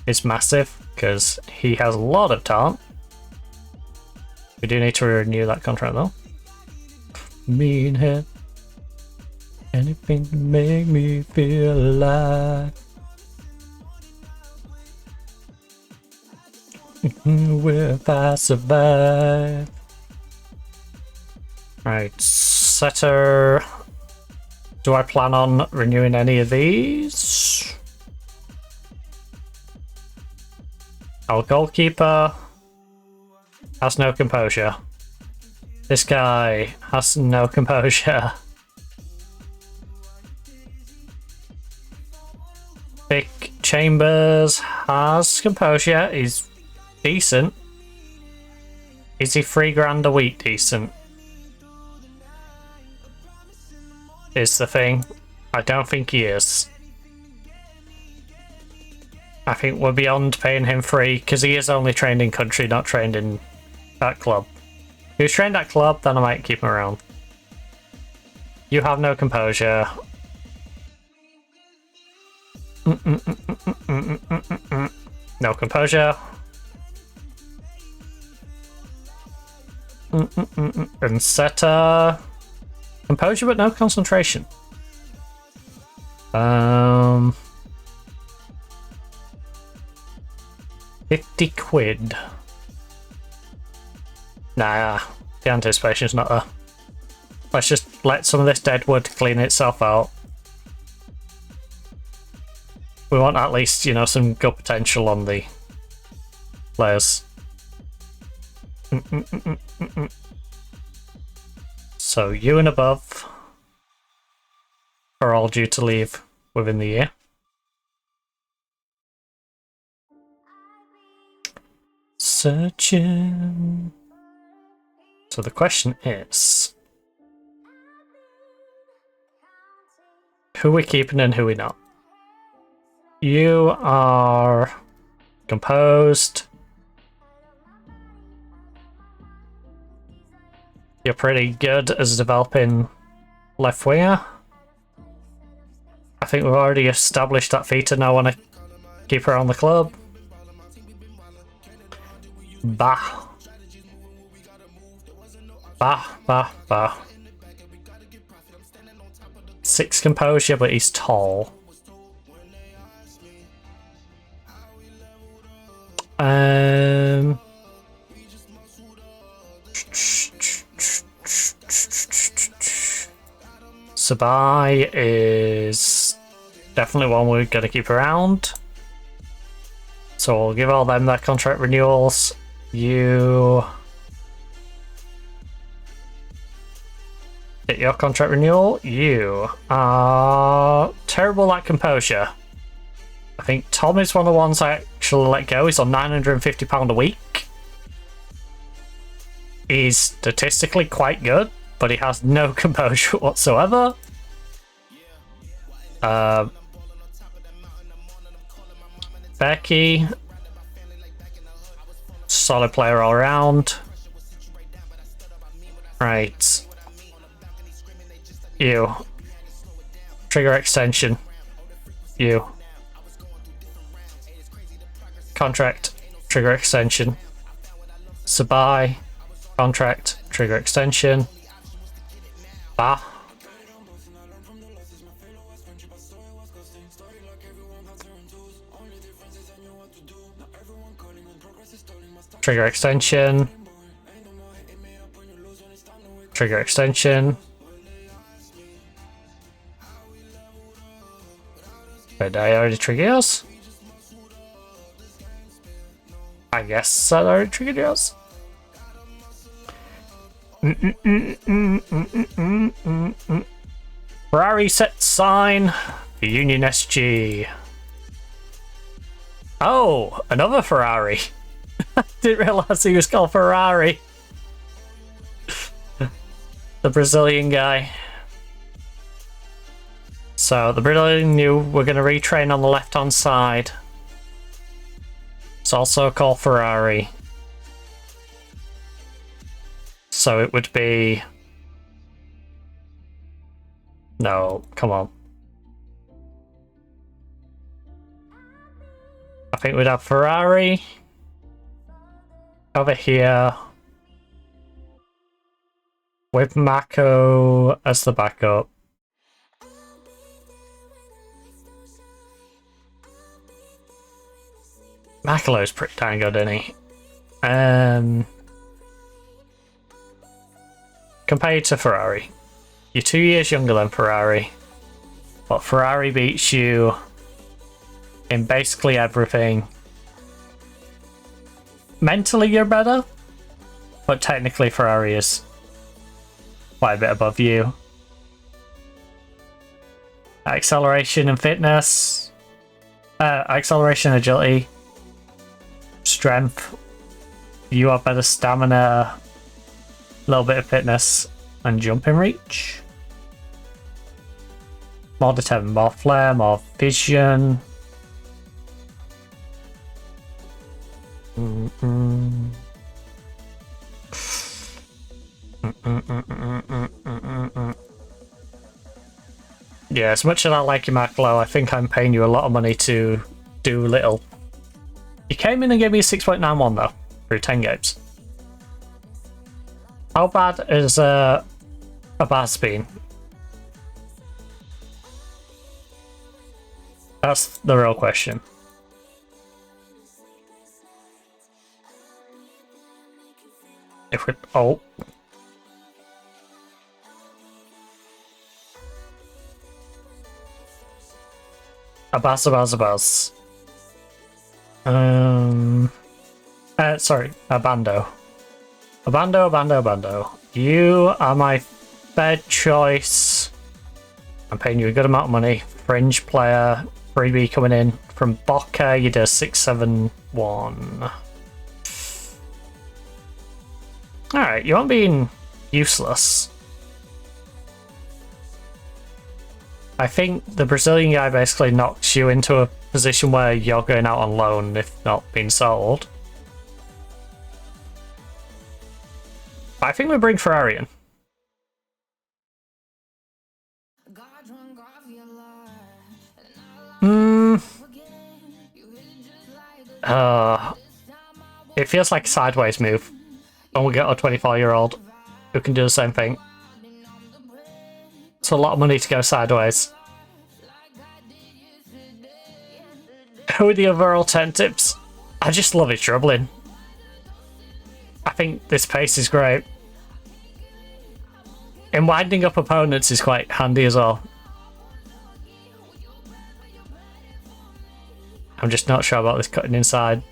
is massive because he has a lot of talent. We do need to renew that contract though. Mean head. Anything to make me feel alive. If I survive. Right, Setter. Do I plan on renewing any of these? Our goalkeeper has no composure. This guy has no composure. Vic Chambers has composure. He's decent. Is he $3,000 a week decent? Is the thing. I don't think he is. I think we're beyond paying him free because he is only trained in country, not trained in that club. If he was trained at club, then I might keep him around. You have no composure. No composure. And Seta. Composure but no concentration. 50 quid. Nah, the anticipation's not there. Let's just let some of this dead wood clean itself out. We want at least, you know, some good potential on the players. So you and above are all due to leave within the year. Searching. So the question is, who we keeping and who we not? You are composed. You're pretty good as developing left winger. I think we've already established that Vita now want to keep her on the club. Bah. Bah, bah, bah. 6 composure, but he's tall. Sabai is definitely one we're going to keep around. So we'll give all them their contract renewals. You get your contract renewal. You are terrible at composure. I think Tom is one of the ones I actually let go. He's on £950 a week. He's statistically quite good, but he has no composure whatsoever. Becky, solid player all around. Right. You. Trigger extension. You. Contract. Trigger extension. Sabai. Contract. Trigger extension. Bah. Trigger extension. Trigger extension. Wait, did I already trigger yours? I guess I already triggered yours. Ferrari set sign. The Union SG. Oh, another Ferrari. Didn't realise he was called Ferrari. The Brazilian guy. So the Brazilian knew we're going to retrain on the left hand side. It's also called Ferrari. So it would be... No, come on. I think we'd have Ferrari over here with Mako as the backup. Makalo's pretty dang good, isn't he? Compared to Ferrari. You're 2 years younger than Ferrari. But Ferrari beats you in basically everything. Mentally you're better, but technically Ferrari is quite a bit above you. Acceleration and fitness. Acceleration, agility. Strength. You have better stamina. A little bit of fitness and jumping reach. More determined, more flair, more vision. Yeah, as much as I like you, Maclo, I think I'm paying you a lot of money to do little. You came in and gave me a 6.91 though, through 10 games. How bad is a Baz been? That's the real question. If we... Oh. Abbas. Sorry, Abando. Abando. You are my third choice. I'm paying you a good amount of money. Fringe player, freebie coming in from Boca. You did 671. Alright, you aren't being useless. I think the Brazilian guy basically knocks you into a position where you're going out on loan if not being sold. I think we bring Ferrari in. It feels like a sideways move. And we get a 24-year-old who can do the same thing. It's a lot of money to go sideways. Who are the other alternatives? I just love his dribbling. I think this pace is great. And winding up opponents is quite handy as well. I'm just not sure about this cutting inside.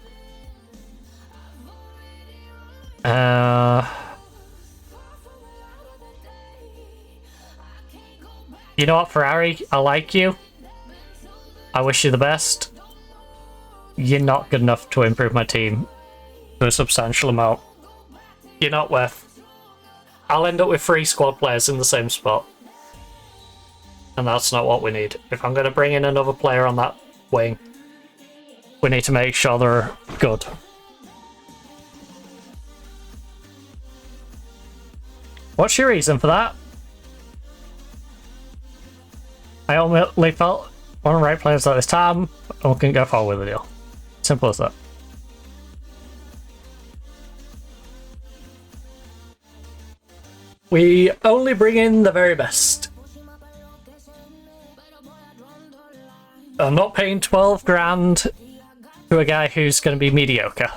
You know what, Ferrari? I like you. I wish you the best. You're not good enough to improve my team to a substantial amount. You're not worth I'll end up with 3 squad players in the same spot. And that's not what we need. If I'm going to bring in another player on that wing, we need to make sure they're good. What's your reason for that? I only felt one of the right players at this time, and we couldn't go forward with the deal. Simple as that. We only bring in the very best. I'm not paying 12 grand to a guy who's going to be mediocre.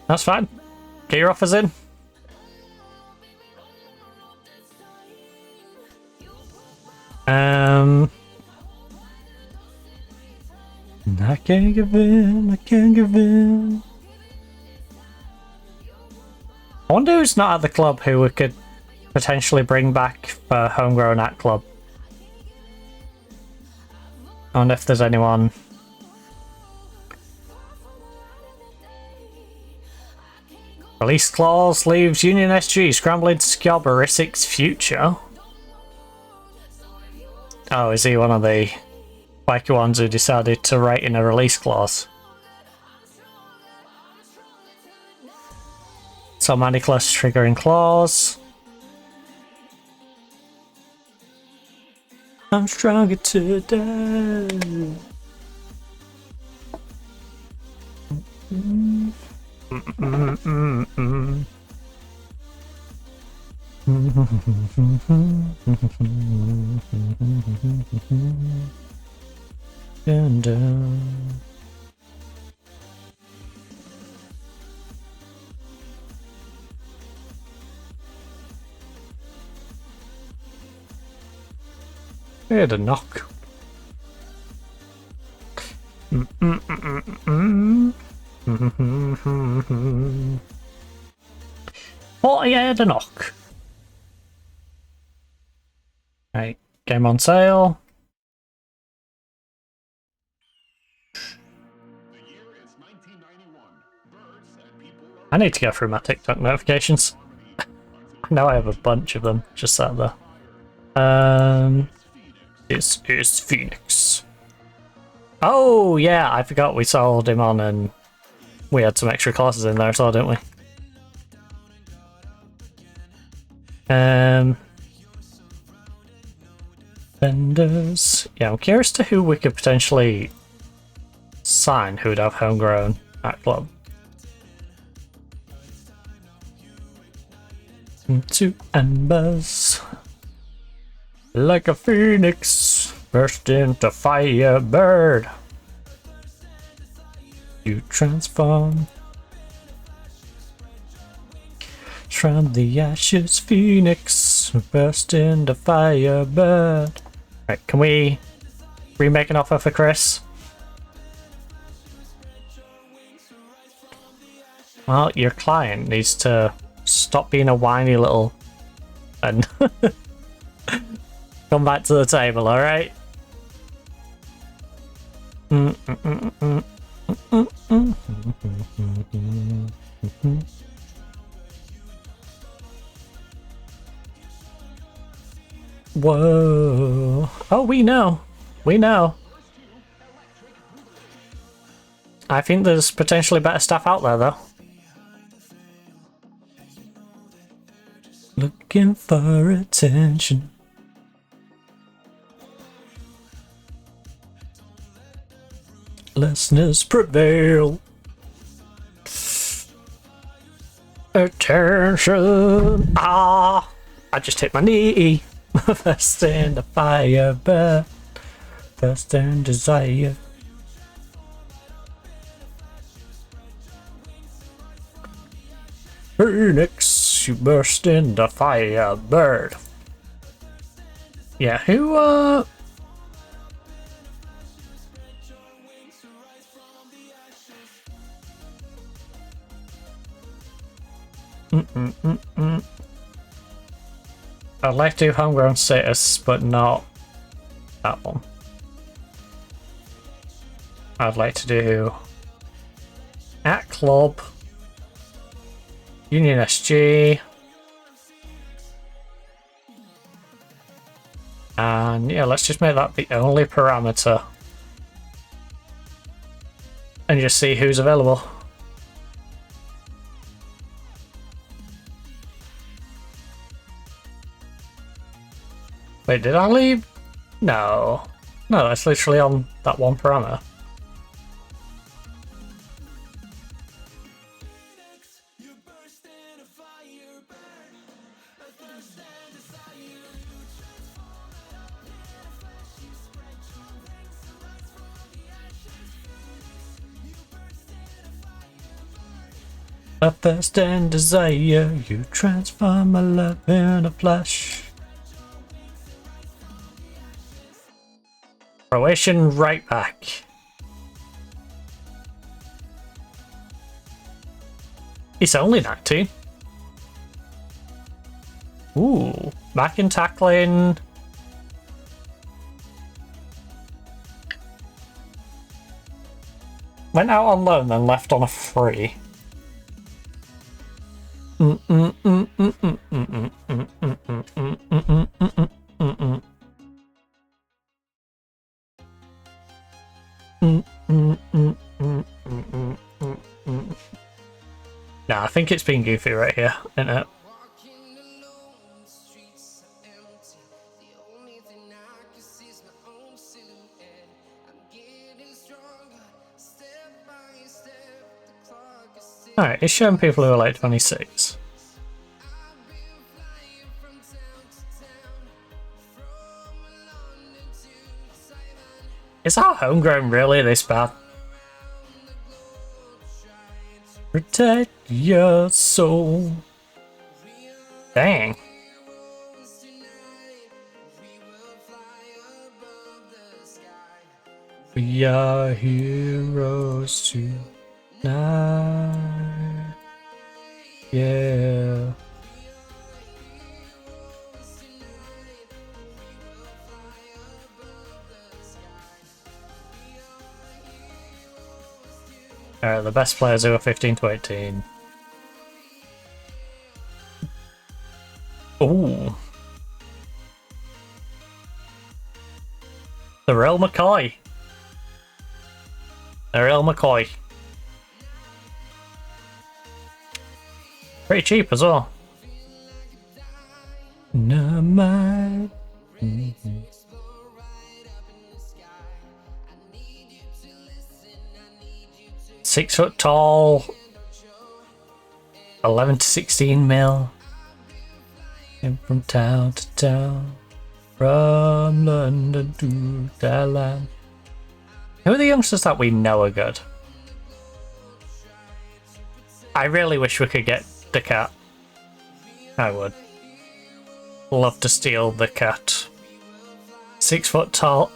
That's fine. Get your offers in. I can't give in, I can't give in. I wonder who's not at the club who we could potentially bring back for homegrown at club. I wonder if there's anyone. Release clause leaves Union SG scrambling to secure Barisic's future. Oh, is he one of the wacky ones who decided to write in a release clause? So Maniclus triggering clause. I'm stronger today. We had a knock. What I had a knock. Right, game on sale. I need to go through my TikTok notifications. Now I have a bunch of them just sat there. This is Phoenix. Oh yeah, I forgot we sold him on and we had some extra classes in there as well, didn't we? Vendors. Yeah, I'm curious to who we could potentially sign who would have homegrown at club. Into embers. Like a phoenix, burst into fire, bird. You transform from the ashes, phoenix, burst into fire, bird. Right, can we remake an offer for Chris? Well, your client needs to stop being a whiny little and come back to the table, alright? Whoa. Oh, we know. We know. I think there's potentially better stuff out there, though. Looking for attention. Listeners prevail. Attention. Ah, I just hit my knee. First in the fire, bird. First in desire. Phoenix, you burst into fire, bird. Yeah, who, I'd like to do homegrown status, but not that one. I'd like to do at club, Union SG, and yeah, let's just make that the only parameter and just see who's available. Wait, did I leave? No. No, that's literally on that one parameter. A thirst and desire, you transform my love in a flash. Croatian right back. It's only 19. Ooh, back in tackling. Went out on loan, then left on a free. Nah, I think it's been goofy right here, isn't it? Alright, it's showing people who are like 26. Is our homegrown really this bad? Protect your soul. Dang. We are heroes tonight. Yeah. Alright, the best players who are 15 to 18. Ooh. The real McCoy. The real McCoy. Pretty cheap as well. No, my. 6 foot tall, 11 to 16 mil, and from town to town, from London to Thailand. Who are the youngsters that we know are good? I really wish we could get the cat. I would love to steal the cat. 6 foot tall.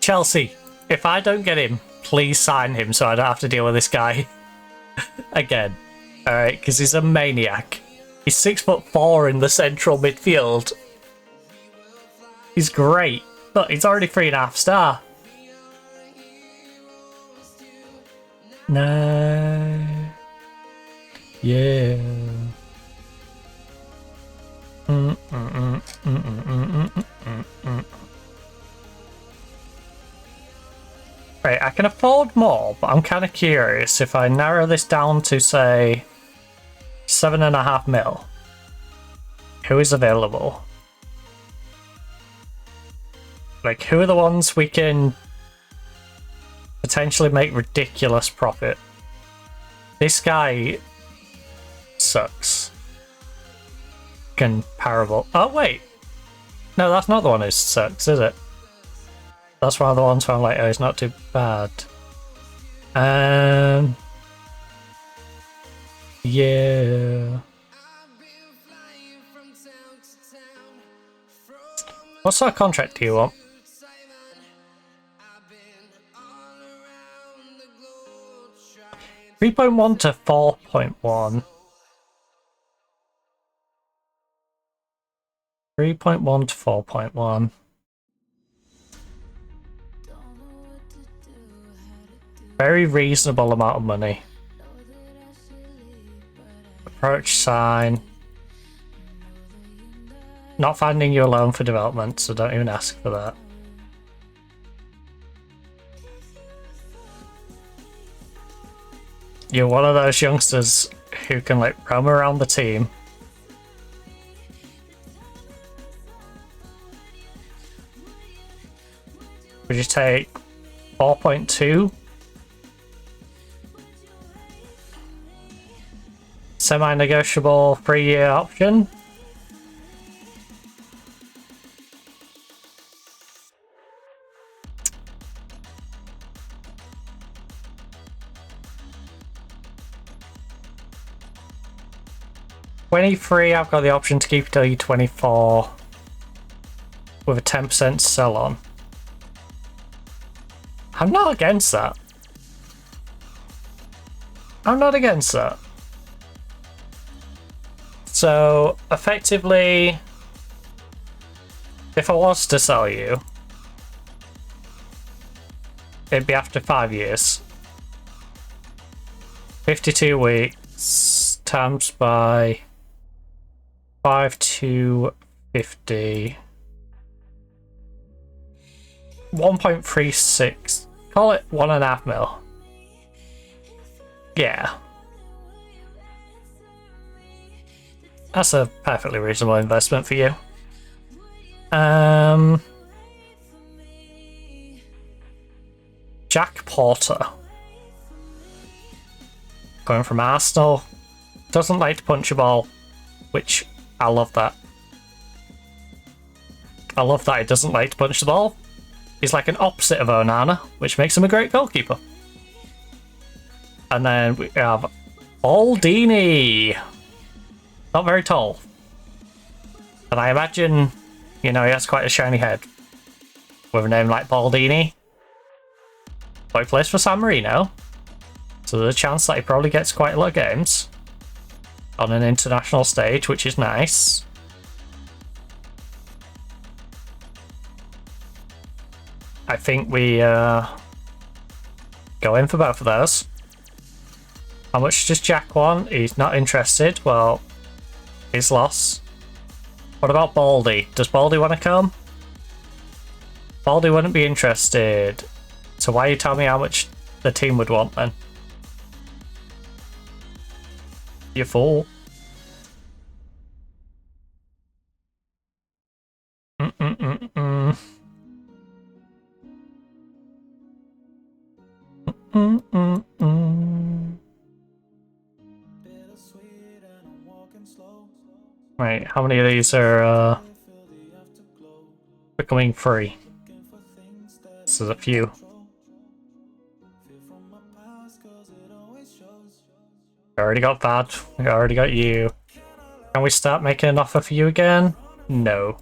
Chelsea, if I don't get him, please sign him so I don't have to deal with this guy again. Alright, because he's a maniac. He's 6'4" in the central midfield. He's great. Look, he's already 3.5 star. Nice. Yeah. Right, I can afford more, but I'm kind of curious if I narrow this down to, say, 7.5 mil. Who is available? Like, who are the ones we can potentially make ridiculous profit? This guy sucks. Comparable. Oh, wait. No, that's not the one who sucks, is it? That's one of the ones where I'm like, oh, it's not too bad. Yeah. What sort of contract do you want? 3.1 to 4.1. 3.1 to 4.1. Very reasonable amount of money. Approach sign. Not finding you alone for development, so don't even ask for that. You're one of those youngsters who can like roam around the team. Would you take 4.2? Semi-negotiable 3-year option. $23, I've got the option to keep till you're 24 with a 10% sell on. I'm not against that. I'm not against that. So, effectively, if I was to sell you, it'd be after 5 years. 52 weeks times by 5 to 50. 1.36. Call it 1.5 mil. Yeah. That's a perfectly reasonable investment for you. Jack Porter. Going from Arsenal. Doesn't like to punch a ball, which I love that. I love that he doesn't like to punch the ball. He's like an opposite of Onana, which makes him a great goalkeeper. And then we have Baldini. Not very tall. And I imagine, you know, he has quite a shiny head. With a name like Baldini. But he plays for San Marino. So there's a chance that he probably gets quite a lot of games. On an international stage, which is nice. I think we go in for both of those. How much does Jack want? He's not interested. Well, his loss. What about Baldy? Does Baldy want to come? Baldy wouldn't be interested. So why you tell me how much the team would want then? You fool. Right, how many of these are becoming free? This is a few. I already got that. I already got you. Can we start making an offer for you again? No.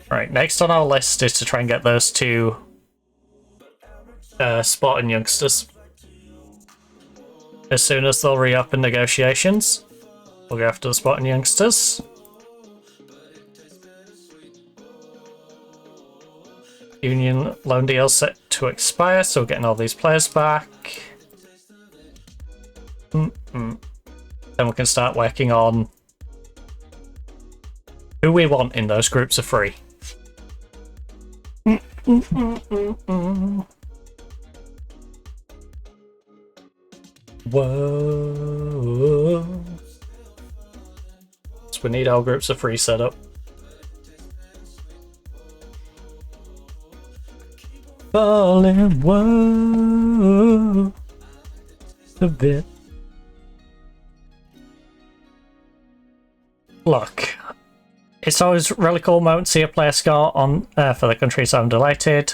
Right, next on our list is to try and get those two Sporting youngsters. As soon as they'll reopen negotiations, we'll go after the Sporting youngsters. Union loan deal set to expire, so we're getting all these players back. Then we can start working on who we want in those groups of three. Whoa. So we need our groups of three set up. Falling, whoa. A bit. Look, it's always a really cool moment to see a player score on for the country, so I'm delighted.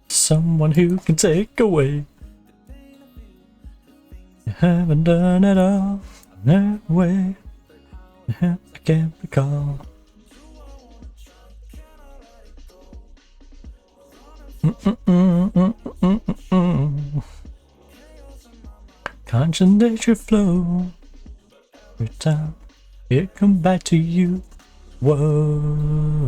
Someone who can take away. You haven't done it all that way. I can't recall. Constant nature flow. Every time it come back to you. Whoa.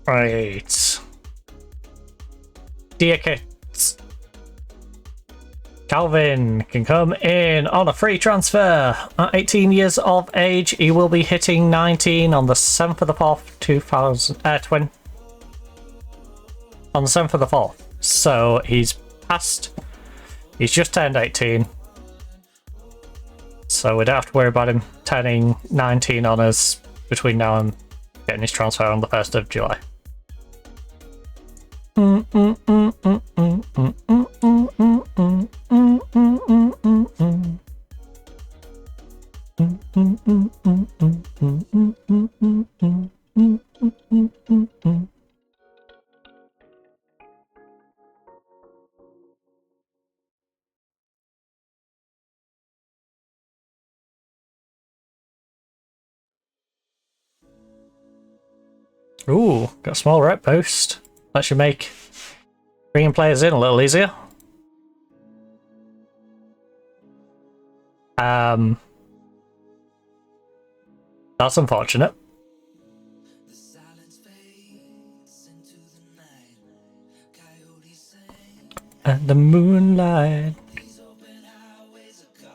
Right. Dear kids, Calvin can come in on a free transfer. At 18 years of age, he will be hitting 19 on the 7th of the 4th, 2020. On the 7th of the 4th. So he's just turned 18. So we don't have to worry about him turning 19 on us between now and getting his transfer on the 1st of July. Ooh, got a small rep boost. That should make bringing players in a little easier. That's unfortunate. And the moonlight.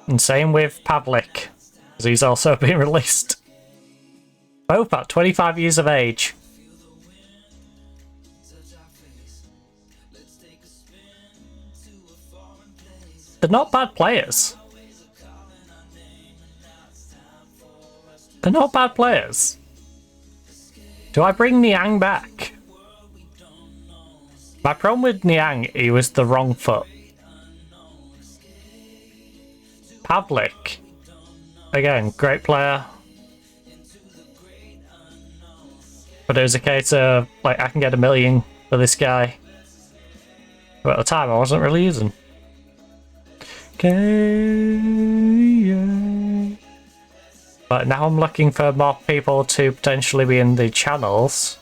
And same with Pavlik, because he's also been released. Both at 25 years of age. They're not bad players. They're not bad players. Do I bring Niang back? My problem with Niang, he was the wrong foot. Pavlik. Again, great player. But it was a case of, like, I can get $1 million for this guy. But at the time, I wasn't really using. Okay. But now I'm looking for more people to potentially be in the channels.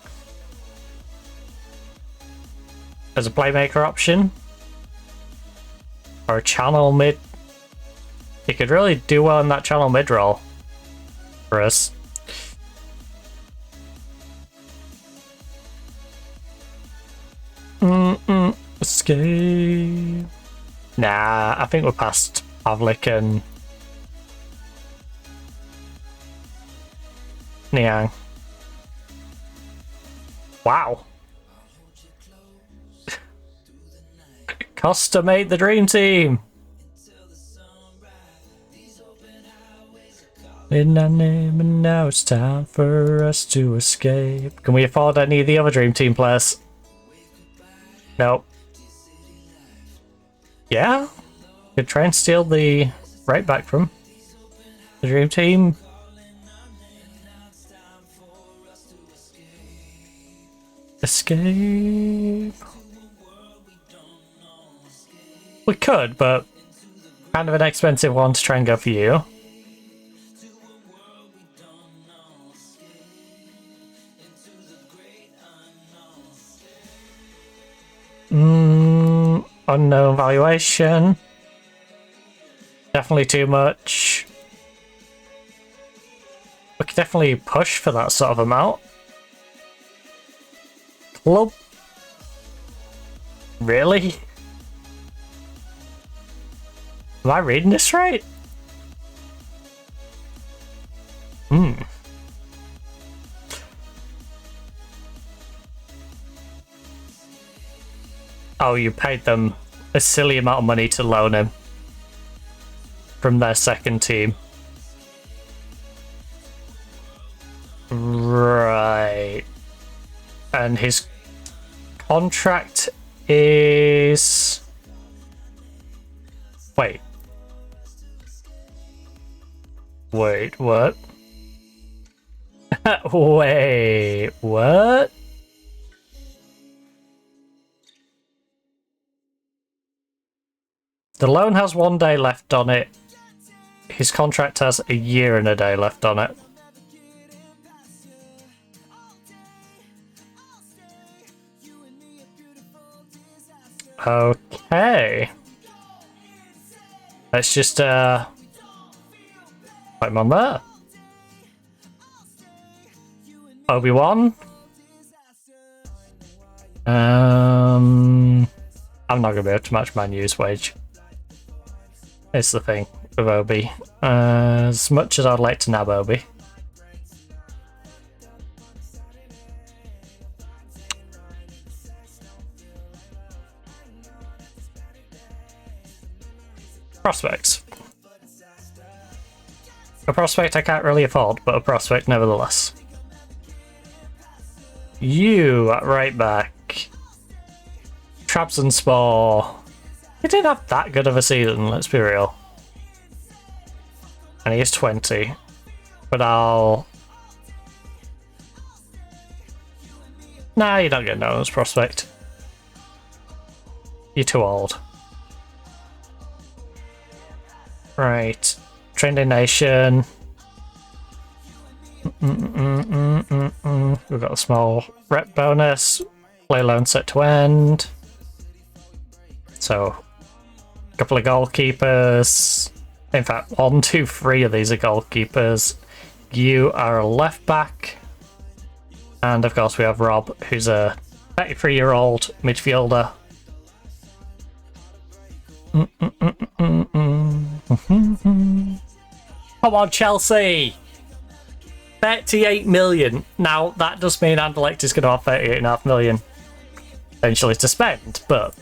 As a playmaker option. Or a channel mid. He could really do well in that channel mid role. For us. Escape. Nah, I think we're past Pavlik and Niang. Wow. Costa made the dream team. In our name, and now it's time for us to escape. Can we afford any of the other dream team players? Nope. Yeah? Could try and steal the right back from the dream team. Escape. We could, but kind of an expensive one to try and go for you. Unknown valuation. Definitely too much. We could definitely push for that sort of amount. Club. Really? Am I reading this right? Oh, you paid them a silly amount of money to loan him from their second team. Right. And his contract is... Wait. Wait, what? Wait, what? The loan has 1 day left on it. His contract has a year and a day left on it. Okay. Let's just put him on there. Obi-Wan. I'm not gonna be able to match my news wage. It's the thing with Obi. As much as I'd like to nab Obi. Prospects. A prospect I can't really afford, but a prospect nevertheless. You at right back. Trabzonspor. He didn't have that good of a season, let's be real. And he is 20. But I'll... Nah, you're not getting known as prospect. You're too old. Right. Trending Nation. We've got a small rep bonus. Play loan set to end. So, a couple of goalkeepers. In fact, 1, 2, 3 of these are goalkeepers. You are a left back. And of course we have Rob, who's a 33-year-old midfielder. Come on, Chelsea! 38 million. Now, that does mean Anderlecht is going to have 38.5 million potentially to spend, but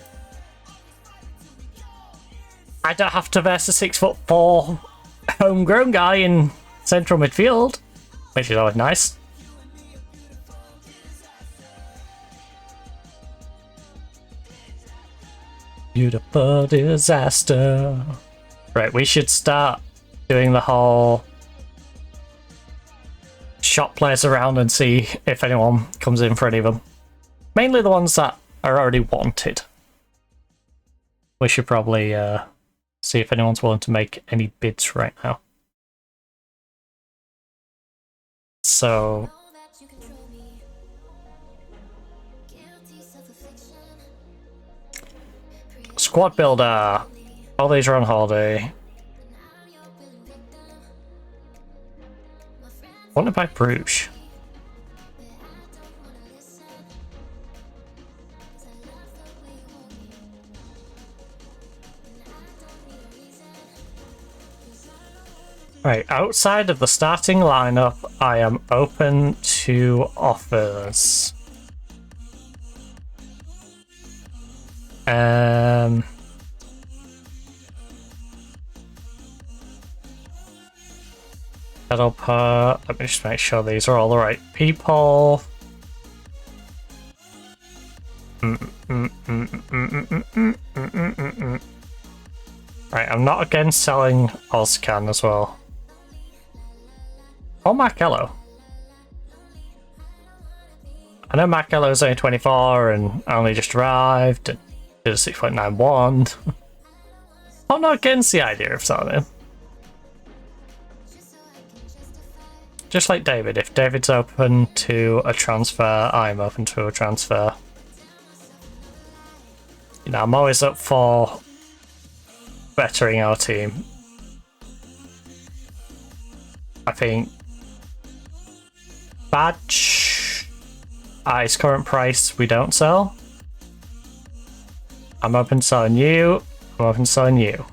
I don't have to verse a 6'4" homegrown guy in central midfield, which is always nice. Beautiful disaster. Right, we should start doing the whole shop players around and see if anyone comes in for any of them. Mainly the ones that are already wanted. We should probably see if anyone's willing to make any bids right now. So... Squad builder. All these are on holiday. What about Bruges? Right, outside of the starting lineup, I am open to offers. Let me just make sure these are all the right people. Right, I'm not against selling Ozcan as well. Oh, Markello. I know Markello's only 24 and only just arrived and did a 6.91. I'm not against the idea of selling him. Just like David, if David's open to a transfer, I'm open to a transfer. You know, I'm always up for bettering our team. I think Badge at his current price we don't sell. I'm open to selling you, I'm open to selling you.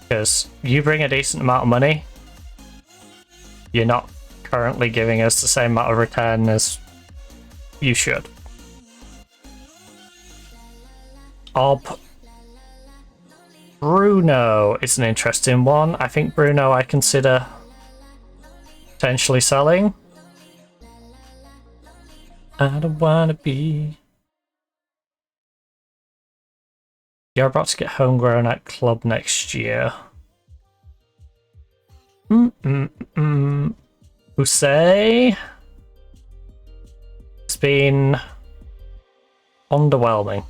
Because you bring a decent amount of money. You're not currently giving us the same amount of return as you should. Bruno is an interesting one. I think Bruno I consider potentially selling. I don't wanna be. You're about to get homegrown at club next year. Usay. It's been underwhelming.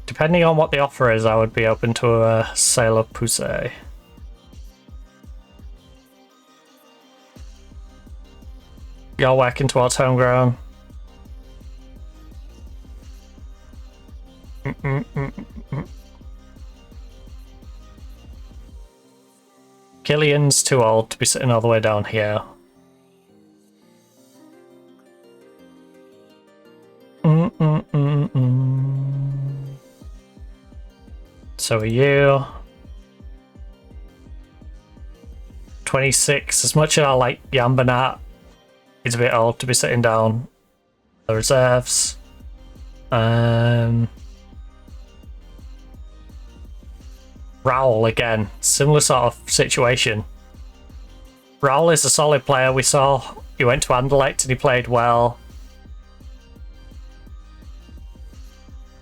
Depending on what the offer is, I would be open to a sale of Pusey. You're working towards homegrown. Killian's too old to be sitting all the way down here. So are you? 26. As much as I like Yambanat, he's a bit old to be sitting down the reserves. Raoul again, similar sort of situation. Raoul is a solid player. We saw he went to Anderlecht and he played well.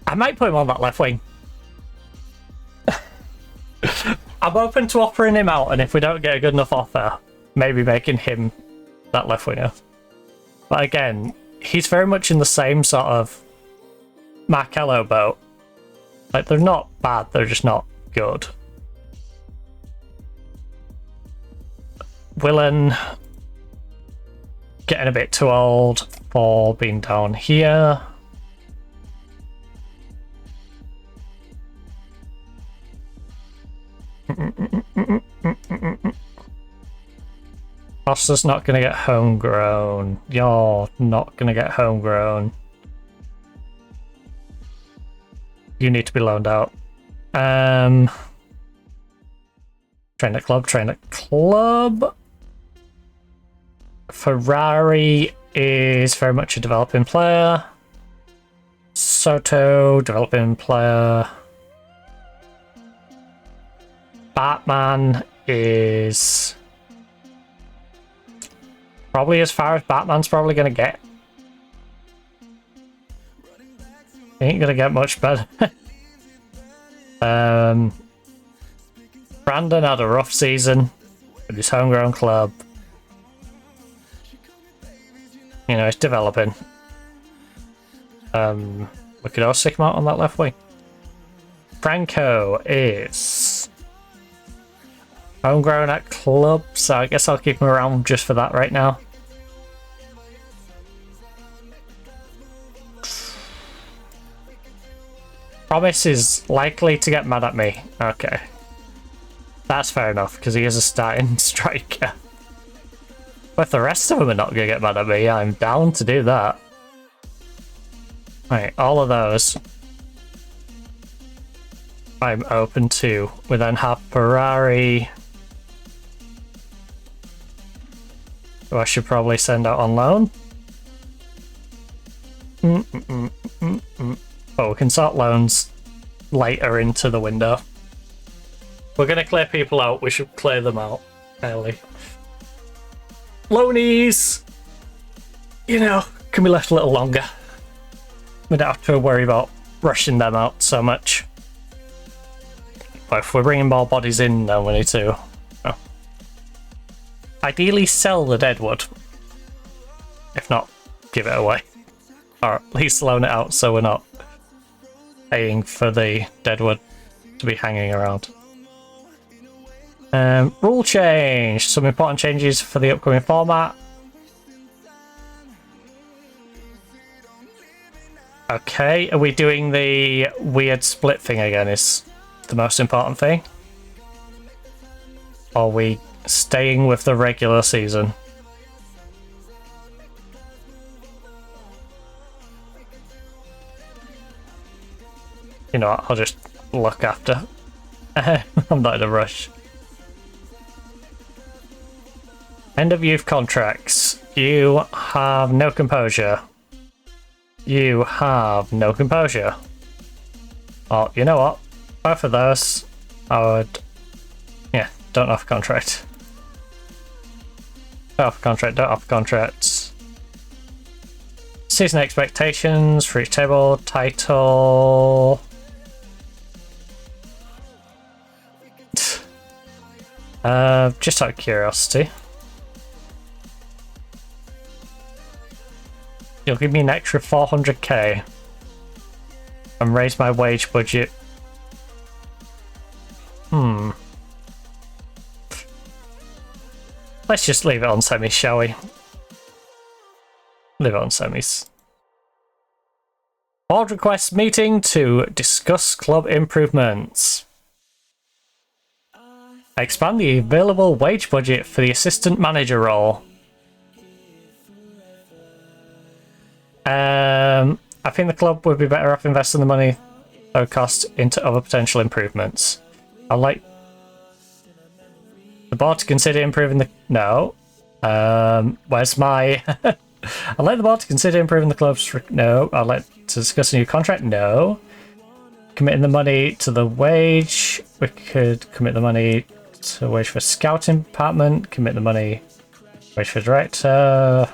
I might put him on that left wing. I'm open to offering him out, and if we don't get a good enough offer, maybe making him that left winger. But again, he's very much in the same sort of Marcello boat. Like, they're not bad, they're just not good. Willen getting a bit too old for being down here. Foster's not going to get homegrown. You're not going to get homegrown. You need to be loaned out. Train at club, train at club. Ferrari is very much a developing player. Soto, developing player. Batman is probably as far as Batman's probably going to get. Ain't going to get much better. Brandon had a rough season with his homegrown club. You know, he's developing. We could also stick him out on that left wing. Franco is homegrown at club, so I guess I'll keep him around just for that right now. Promise is likely to get mad at me. Okay. That's fair enough, because he is a starting striker. But if the rest of them are not going to get mad at me, I'm down to do that. Right, all of those I'm open to. We then have Ferrari, who I should probably send out on loan. But we can sort loans later into the window. We're going to clear people out. We should clear them out early. Loanies, you know, can be left a little longer. We don't have to worry about rushing them out so much. But if we're bringing more bodies in, then we need to ideally sell the deadwood. If not, give it away. Or at least loan it out so we're not paying for the deadwood to be hanging around. Rule change. Some important changes for the upcoming format. Okay, are we doing the weird split thing again is the most important thing? Or are we staying with the regular season? You know what, I'll just look after. I'm not in a rush. End of youth contracts. You have no composure. You have no composure. Oh, you know what? Both of those, I would... Yeah, don't offer contract. Don't offer contract, don't offer contracts. Season expectations for each table, title... Just out of curiosity. You'll give me an extra 400k and raise my wage budget. Let's just leave it on semis, shall we? Leave it on semis. Board requests meeting to discuss club improvements. Expand the available wage budget for the assistant manager role. I think the club would be better off investing the money that would cost into other potential improvements. I'd like the board to consider improving the... No. Where's my... I'd like the board to consider improving the club's... No. I'd like to discuss a new contract. No. Committing the money to the wage. We could commit the money to wage for scouting department. Commit the money wage for director.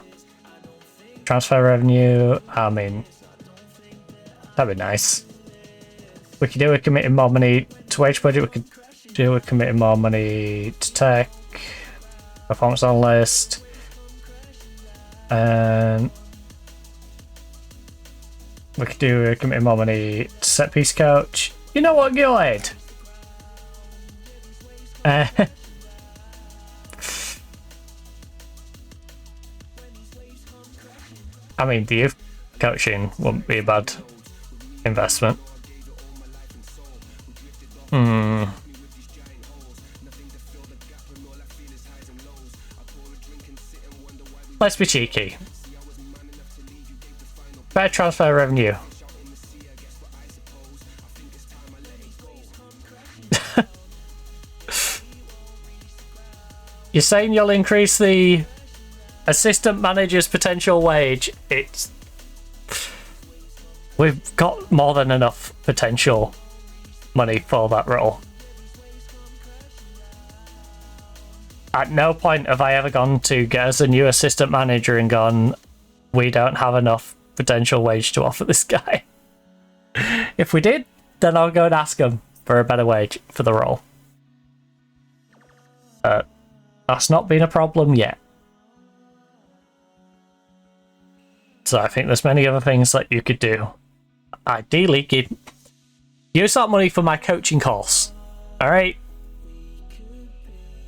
Transfer revenue. I mean, that'd be nice. We could do with committing more money to wage budget. We could do with committing more money to tech. Performance analyst. And we could do with committing more money to set piece coach. You know what? Go ahead. I mean, the youth coaching wouldn't be a bad investment. Let's be cheeky. Better transfer revenue. You're saying you'll increase the assistant manager's potential wage? It's... We've got more than enough potential money for that role. At no point have I ever gone to get us a new assistant manager and gone, we don't have enough potential wage to offer this guy. If we did, then I'll go and ask him for a better wage for the role. That's not been a problem yet. So I think there's many other things that you could do. Ideally, use that money for my coaching course. Alright?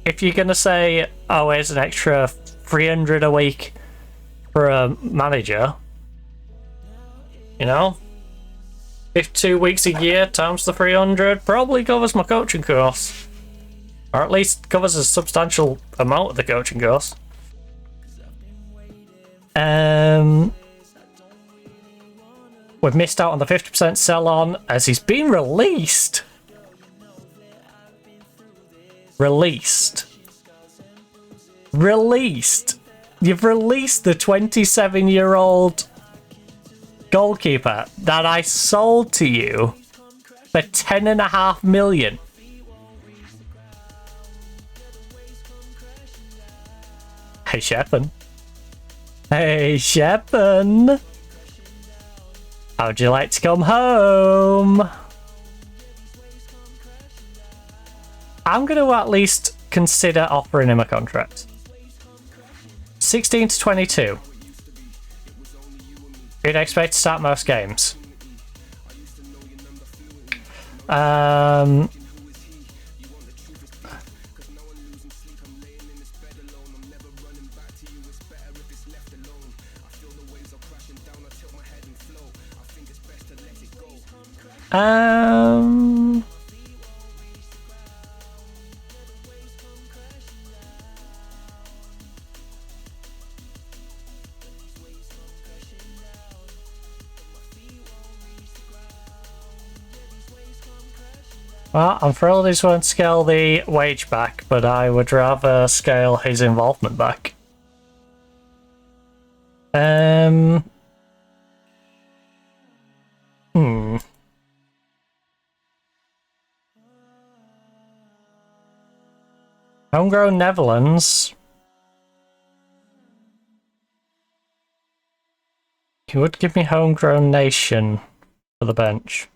If you're going to say, oh, here's an extra 300 a week for a manager, you know, if 2 weeks a year times the 300 probably covers my coaching course. Or at least covers a substantial amount of the coaching course. We've missed out on the 50% sell-on as he's been released. Released. You've released the 27-year-old goalkeeper that I sold to you for 10.5 million. Hey, Shepard. Hey, Shepard. How'd you like to come home? I'm going to at least consider offering him a contract. 16 to 22. You'd expect to start most games. Well, I'm thrilled he won't scale the wage back, but I would rather scale his involvement back. Homegrown Netherlands. He would give me Homegrown Nation for the bench.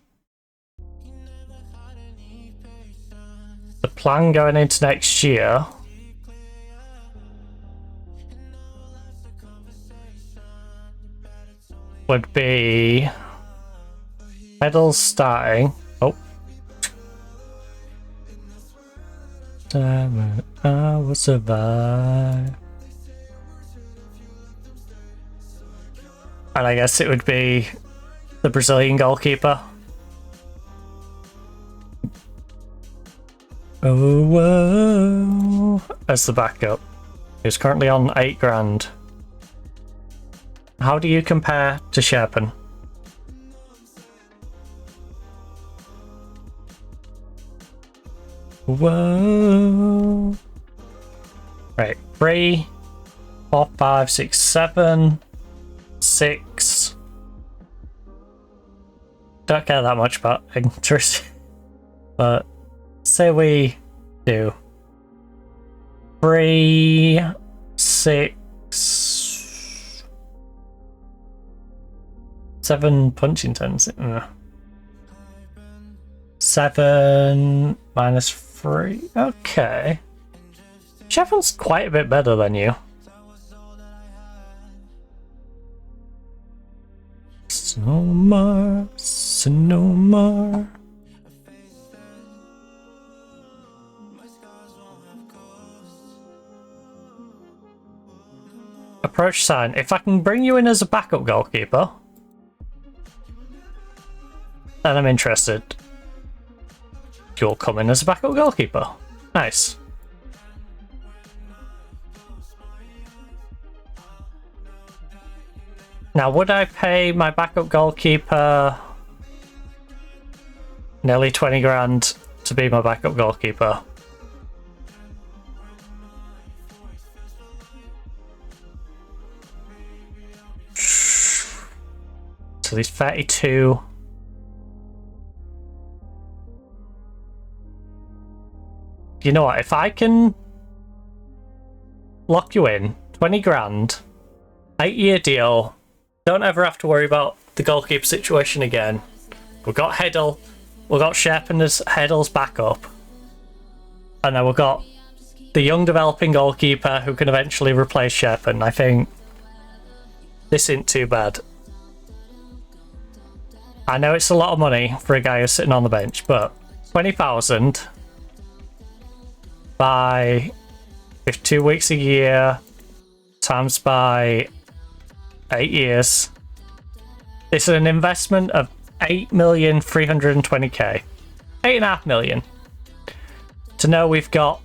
The plan going into next year would be pedals starting. Oh. I will survive. And I guess it would be the Brazilian goalkeeper. Oh, whoa. As the backup. He's currently on 8 grand. How do you compare to Sherpen? Whoa. Right, 3, 4, 5, 6, 7, 6. Don't care that much about interest, but say we do 3, 6, 7 punching turns. 7 minus 3. Okay. Sheffield's quite a bit better than you. Snowmar, Snowmar. Approach sign. If I can bring you in as a backup goalkeeper, then I'm interested. You'll come in as a backup goalkeeper. Nice. Now, would I pay my backup goalkeeper nearly 20 grand to be my backup goalkeeper? So he's 32. You know what, if I can lock you in, 20 grand, 8-year deal, don't ever have to worry about the goalkeeper situation again. We've got Heddle, we've got Sherpen as Heddle's backup, and then we've got the young developing goalkeeper who can eventually replace Sherpen. I think this isn't too bad. I know it's a lot of money for a guy who's sitting on the bench, but 20,000 by 52 weeks a year times by 8 years. It's an investment of 8,320,000. 8.5 million. To know we've got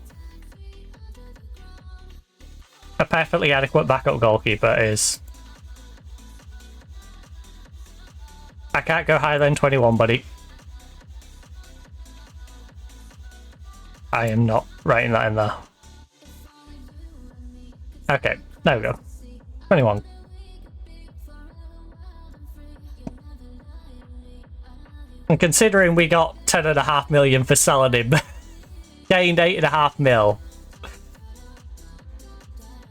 a perfectly adequate backup goalkeeper is... I can't go higher than 21, buddy. I am not writing that in there. Okay, there we go. 21. And considering we got 10.5 million for selling him, gained 8.5 mil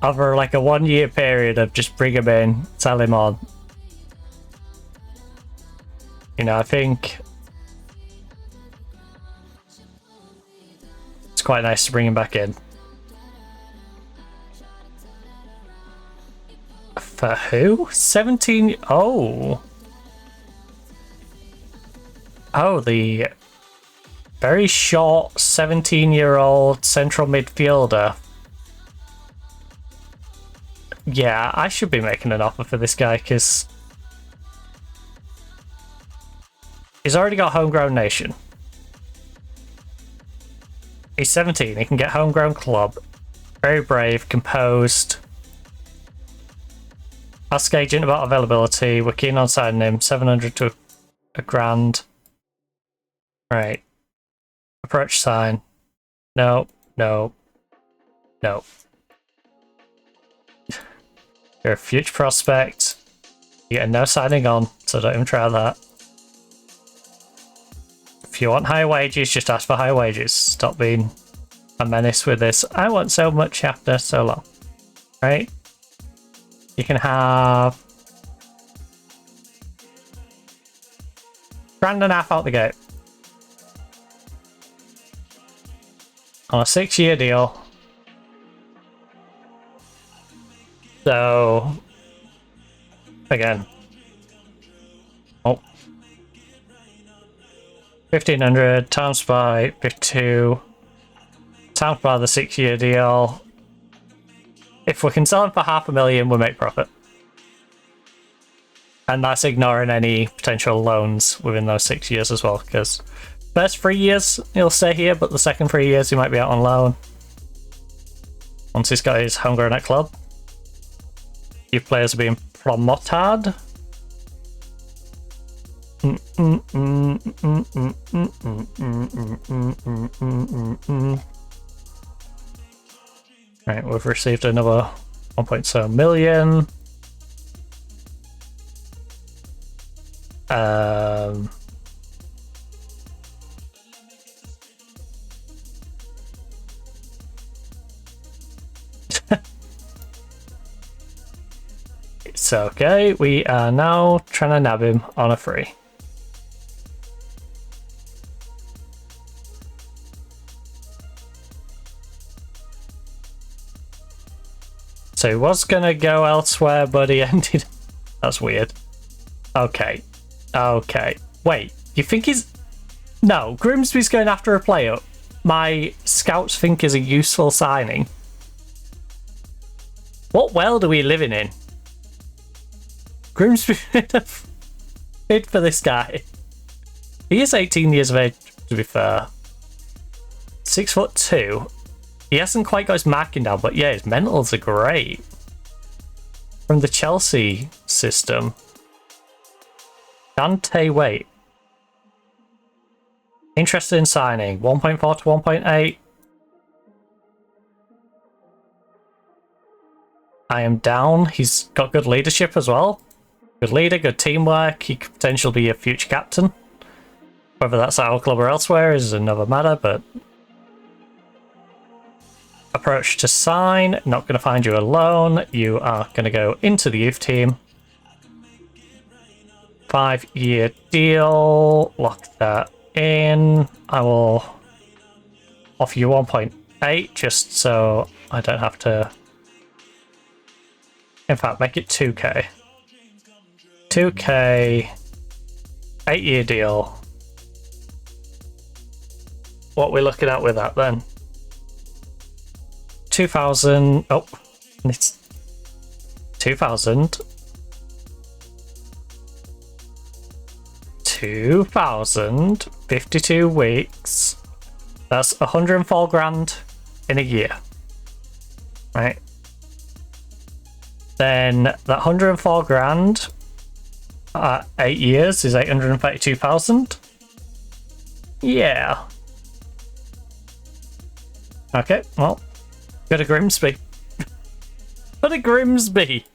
over like a 1-year period of just bring him in, sell him on. You know, I think it's quite nice to bring him back in. For who? 17? Oh. Oh, the very short 17-year-old central midfielder. Yeah, I should be making an offer for this guy because he's already got Homegrown Nation. He's 17, he can get Homegrown Club. Very brave, composed. Ask agent about availability. We're keen on signing him. 700 to a grand. Right. Approach sign. No, no, no. You're a future prospect. You get no signing on, so don't even try that. If you want higher wages, just ask for higher wages. Stop being a menace with this. I want so much after so long. Right? You can have £1.5 grand out the gate. on a 6-year deal. So, again, 1,500 times by 52 times by the 6-year deal. If we can sell them for $500,000, we make profit. And that's ignoring any potential loans within those 6 years as well, because first 3 years he'll stay here, but the second 3 years he might be out on loan. Once he's got his homegrown at club. Your players are being promoted. Right, we've received another 1.7 million. It's okay, we are now trying to nab him on a free. So he was gonna go elsewhere, but he ended... That's weird. Okay. Okay. Wait, you think he's... No, Grimsby's going after a player my scouts think is a useful signing. What world are we living in? Grimsby bid for this guy. He is 18 years of age, to be fair. 6'2". He hasn't quite got his marking down, but yeah, his mentals are great. From the Chelsea system. Dante, wait. Interested in signing. 1.4 to 1.8. I am down. He's got good leadership as well. Good leader, good teamwork. He could potentially be a future captain. Whether that's at our club or elsewhere is another matter, but... Approach to sign. Not going to find you a loan. You are going to go into the youth team. 5-year deal. Lock that in. I will offer you 1.8 just so I don't have to... In fact, make it 2k. 2k. 8-year deal. What we're looking at with that then? 2,000. Oh, it's 2,000. 2,000. 52 weeks. That's 104 grand in a year. Right. Then that 104 grand at 8 years is 832,000. Yeah. Okay, well, go to Grimsby. Go to Grimsby.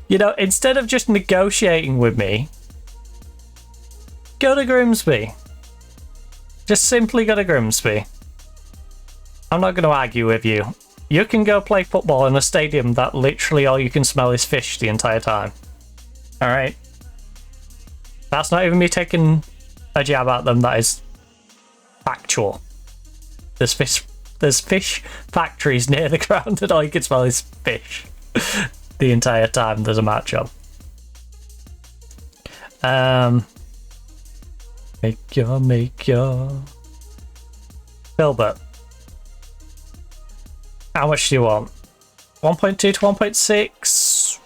You know, instead of just negotiating with me, go to Grimsby. Just simply go to Grimsby. I'm not going to argue with you. You can go play football in a stadium that literally all you can smell is fish the entire time. Alright? That's not even me taking a jab at them, that is factual. There's fish factories near the ground and all you can smell is fish the entire time there's a match on. Make your Filbert. How much do you want? 1.2 to 1.6?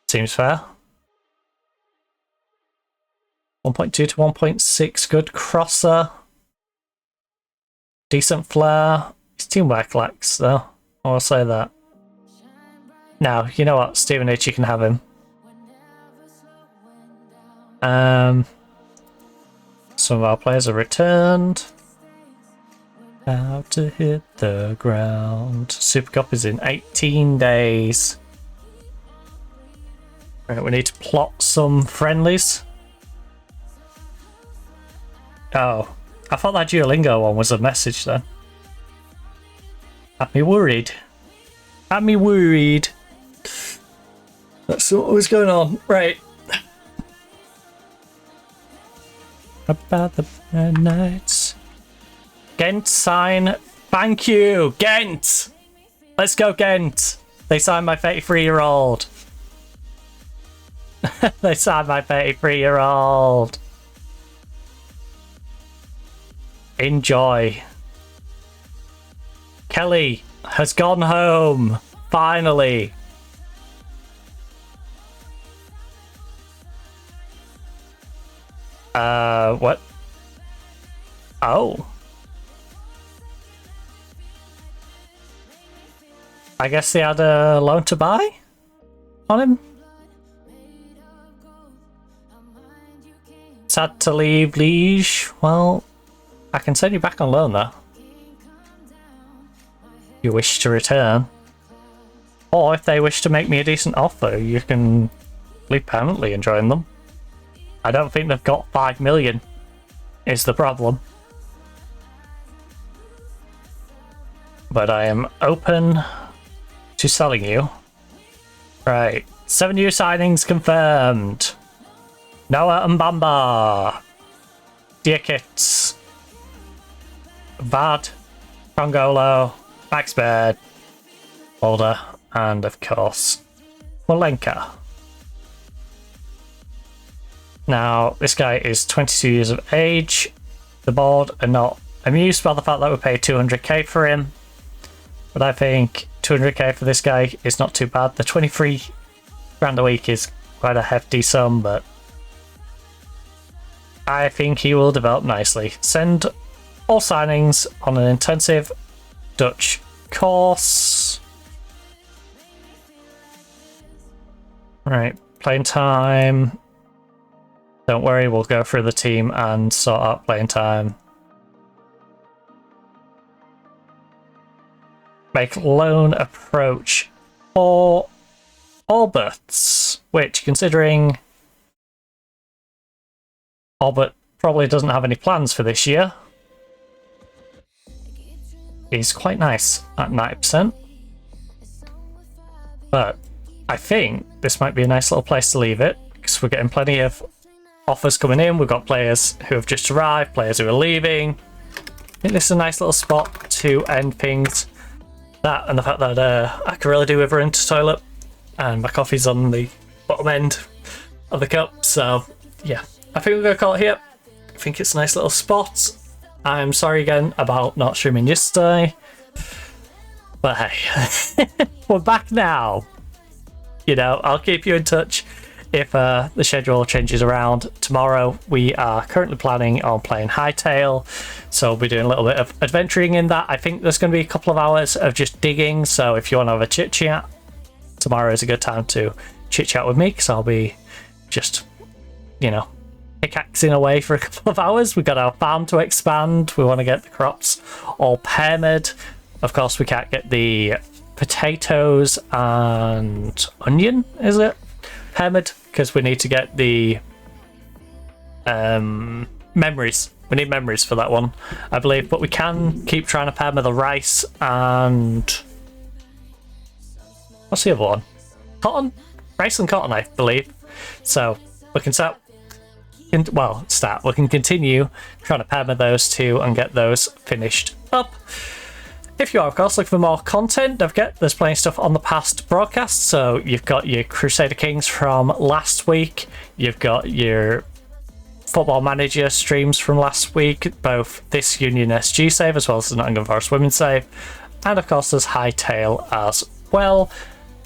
Seems fair. 1.2 to 1.6, good crosser. Decent flair. His teamwork lacks, though. I will say that. Now, you know what? Stephen H, you can have him. Some of our players are returned. About to hit the ground. Super Cup is in 18 days. Right, we need to plot some friendlies. Oh, I thought that Duolingo one was a message then. Had me worried. Had me worried. That's what was going on. Right. About the nights. Ghent sign. Thank you, Ghent. Let's go, Ghent. They signed my 33-year-old. They signed my 33-year-old. Enjoy. Kelly has gone home. Finally. What? Oh. I guess they had a loan to buy on him. Sad to leave Liege. Well, I can send you back on loan though. If you wish to return. Or if they wish to make me a decent offer, you can leave permanently and join them. I don't think they've got 5 million, is the problem. But I am open to selling you. Right, 7 new signings confirmed. Noah Mbamba, Diakits, Vad, Congolo, Max Baird, Boulder, and of course, Molenka. Now, this guy is 22 years of age. The board are not amused by the fact that we paid 200k for him. But I think 200k for this guy is not too bad. The 23 grand a week is quite a hefty sum, but I think he will develop nicely. Send all signings on an intensive Dutch course. Right, playing time. Don't worry, we'll go through the team and sort out playing time. Make loan approach for Alberts, which, considering Albert probably doesn't have any plans for this year, is quite nice at 90%. But I think this might be a nice little place to leave it, because we're getting plenty of offers coming in. We've got players who have just arrived, players who are leaving. I think this is a nice little spot to end things. That and the fact that I could really do with running to the toilet, and my coffee's on the bottom end of the cup. So yeah, I think we're going to call it here. I think it's a nice little spot. I'm sorry again about not streaming yesterday, but hey, we're back now. You know, I'll keep you in touch if the schedule changes around. Tomorrow we are currently planning on playing Hightail, so we'll be doing a little bit of adventuring in that. I think there's going to be a couple of hours of just digging, so if you want to have a chit chat, tomorrow is a good time to chit chat with me, because I'll be just, you know, pickaxing away for a couple of hours. We've got our farm to expand. We want to get the crops all permed. Of course, we can't get the potatoes and onion, is it? Permed, because we need to get the memories. We need memories for that one, I believe. But we can keep trying to perma the rice and what's the other one? Cotton? Rice and cotton, I believe. So we can start. We can continue trying to perma those two and get those finished up. If you are, of course, looking for more content, don't forget there's plenty of stuff on the past broadcasts. So you've got your Crusader Kings from last week, you've got your Football Manager streams from last week, both this Union SG save as well as the Nottingham Forest Women's save, and of course there's Hightail as well.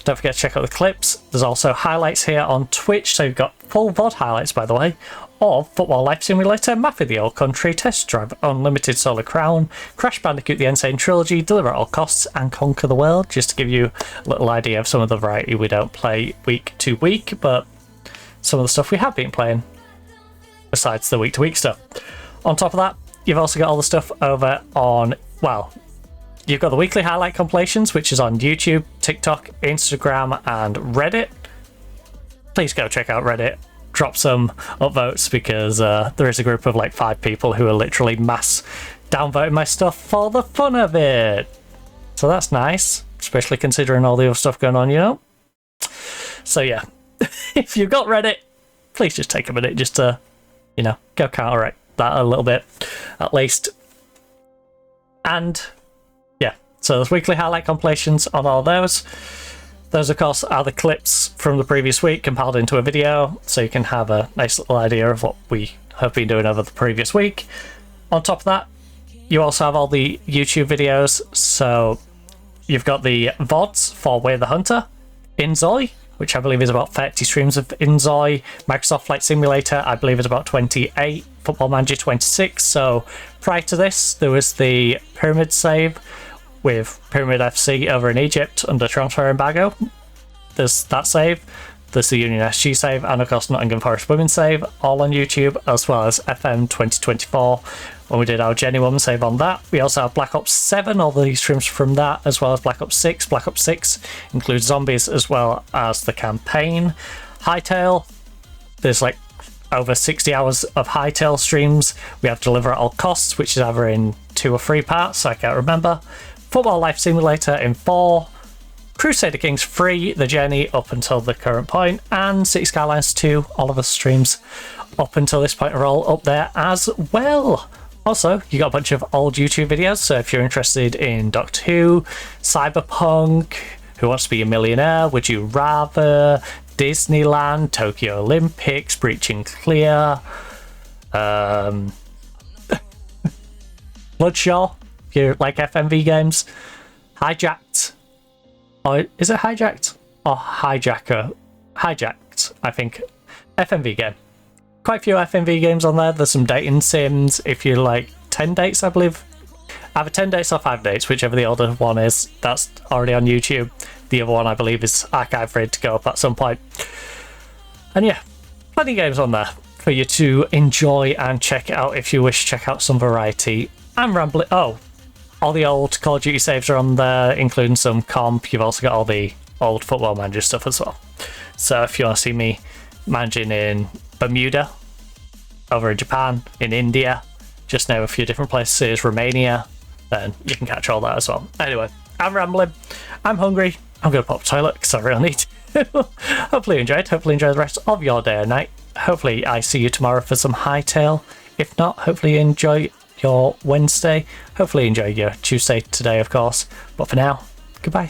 Don't forget to check out the clips. There's also highlights here on Twitch, so you've got full VOD highlights, by the way, of Football Life Simulator, Map of the Old Country, Test Drive Unlimited Solar Crown, Crash Bandicoot The Insane Trilogy, Deliver at All Costs, and Conquer the World, just to give you a little idea of some of the variety we don't play week to week, but some of the stuff we have been playing, besides the week to week stuff. On top of that, you've also got all the stuff over on, well, you've got the weekly highlight compilations, which is on YouTube, TikTok, Instagram, and Reddit. Please go check out Reddit. Drop some upvotes, because there is a group of like 5 people who are literally mass downvoting my stuff for the fun of it. So that's nice, especially considering all the other stuff going on, you know? So yeah, if you've got Reddit, please just take a minute just to, you know, go counteract that a little bit, at least. And yeah, so there's weekly highlight compilations on all those. Those, of course, are the clips from the previous week compiled into a video, so you can have a nice little idea of what we have been doing over the previous week. On top of that, you also have all the YouTube videos. So you've got the VODs for Way the Hunter, Inzoi, which I believe is about 30 streams of Inzoi, Microsoft Flight Simulator, I believe is about 28, Football Manager 26. So prior to this, there was the Pyramid save with Pyramid FC over in Egypt under transfer embargo. There's that save. There's the Union SG save, and of course Nottingham Forest Women's save, all on YouTube, as well as FM26 when we did our Jenny Woman save on that. We also have Black Ops 7, all the streams from that, as well as Black Ops 6. Black Ops 6 includes zombies as well as the campaign. Hightail, there's like over 60 hours of Hightail streams. We have Deliver at All Costs, which is either in 2 or 3 parts, so I can't remember. Football Life Simulator in 4. Crusader Kings 3, the journey up until the current point, and City Skylines 2, all of the streams up until this point are all up there as well. Also, you got a bunch of old YouTube videos, so if you're interested in Doctor Who, Cyberpunk, Who Wants to Be a Millionaire, Would You Rather, Disneyland, Tokyo Olympics, Breaching Clear, Bloodshaw, if you like FMV games, Hijacked, or is it Hijacked? Or Hijacker? Hijacked, I think. FMV game. Quite a few FMV games on there. There's some dating sims. If you like 10 dates, I believe. Either 10 dates or 5 dates, whichever the older one is. That's already on YouTube. The other one, I believe, is archive ready to go up at some point. And yeah, plenty of games on there for you to enjoy and check out if you wish to check out some variety. I'm rambling. Oh, all the old Call of Duty saves are on there, including some comp. You've also got all the old Football Manager stuff as well. So if you want to see me managing in Bermuda, over in Japan, in India, just name a few different places, Romania, then you can catch all that as well. Anyway, I'm rambling. I'm hungry. I'm going to pop to the toilet because I really need to. Hopefully you enjoyed. Hopefully you enjoy the rest of your day or night. Hopefully I see you tomorrow for some Hightail. If not, hopefully you enjoy your Wednesday. Hopefully you enjoy your Tuesday today, of course. But for now, goodbye.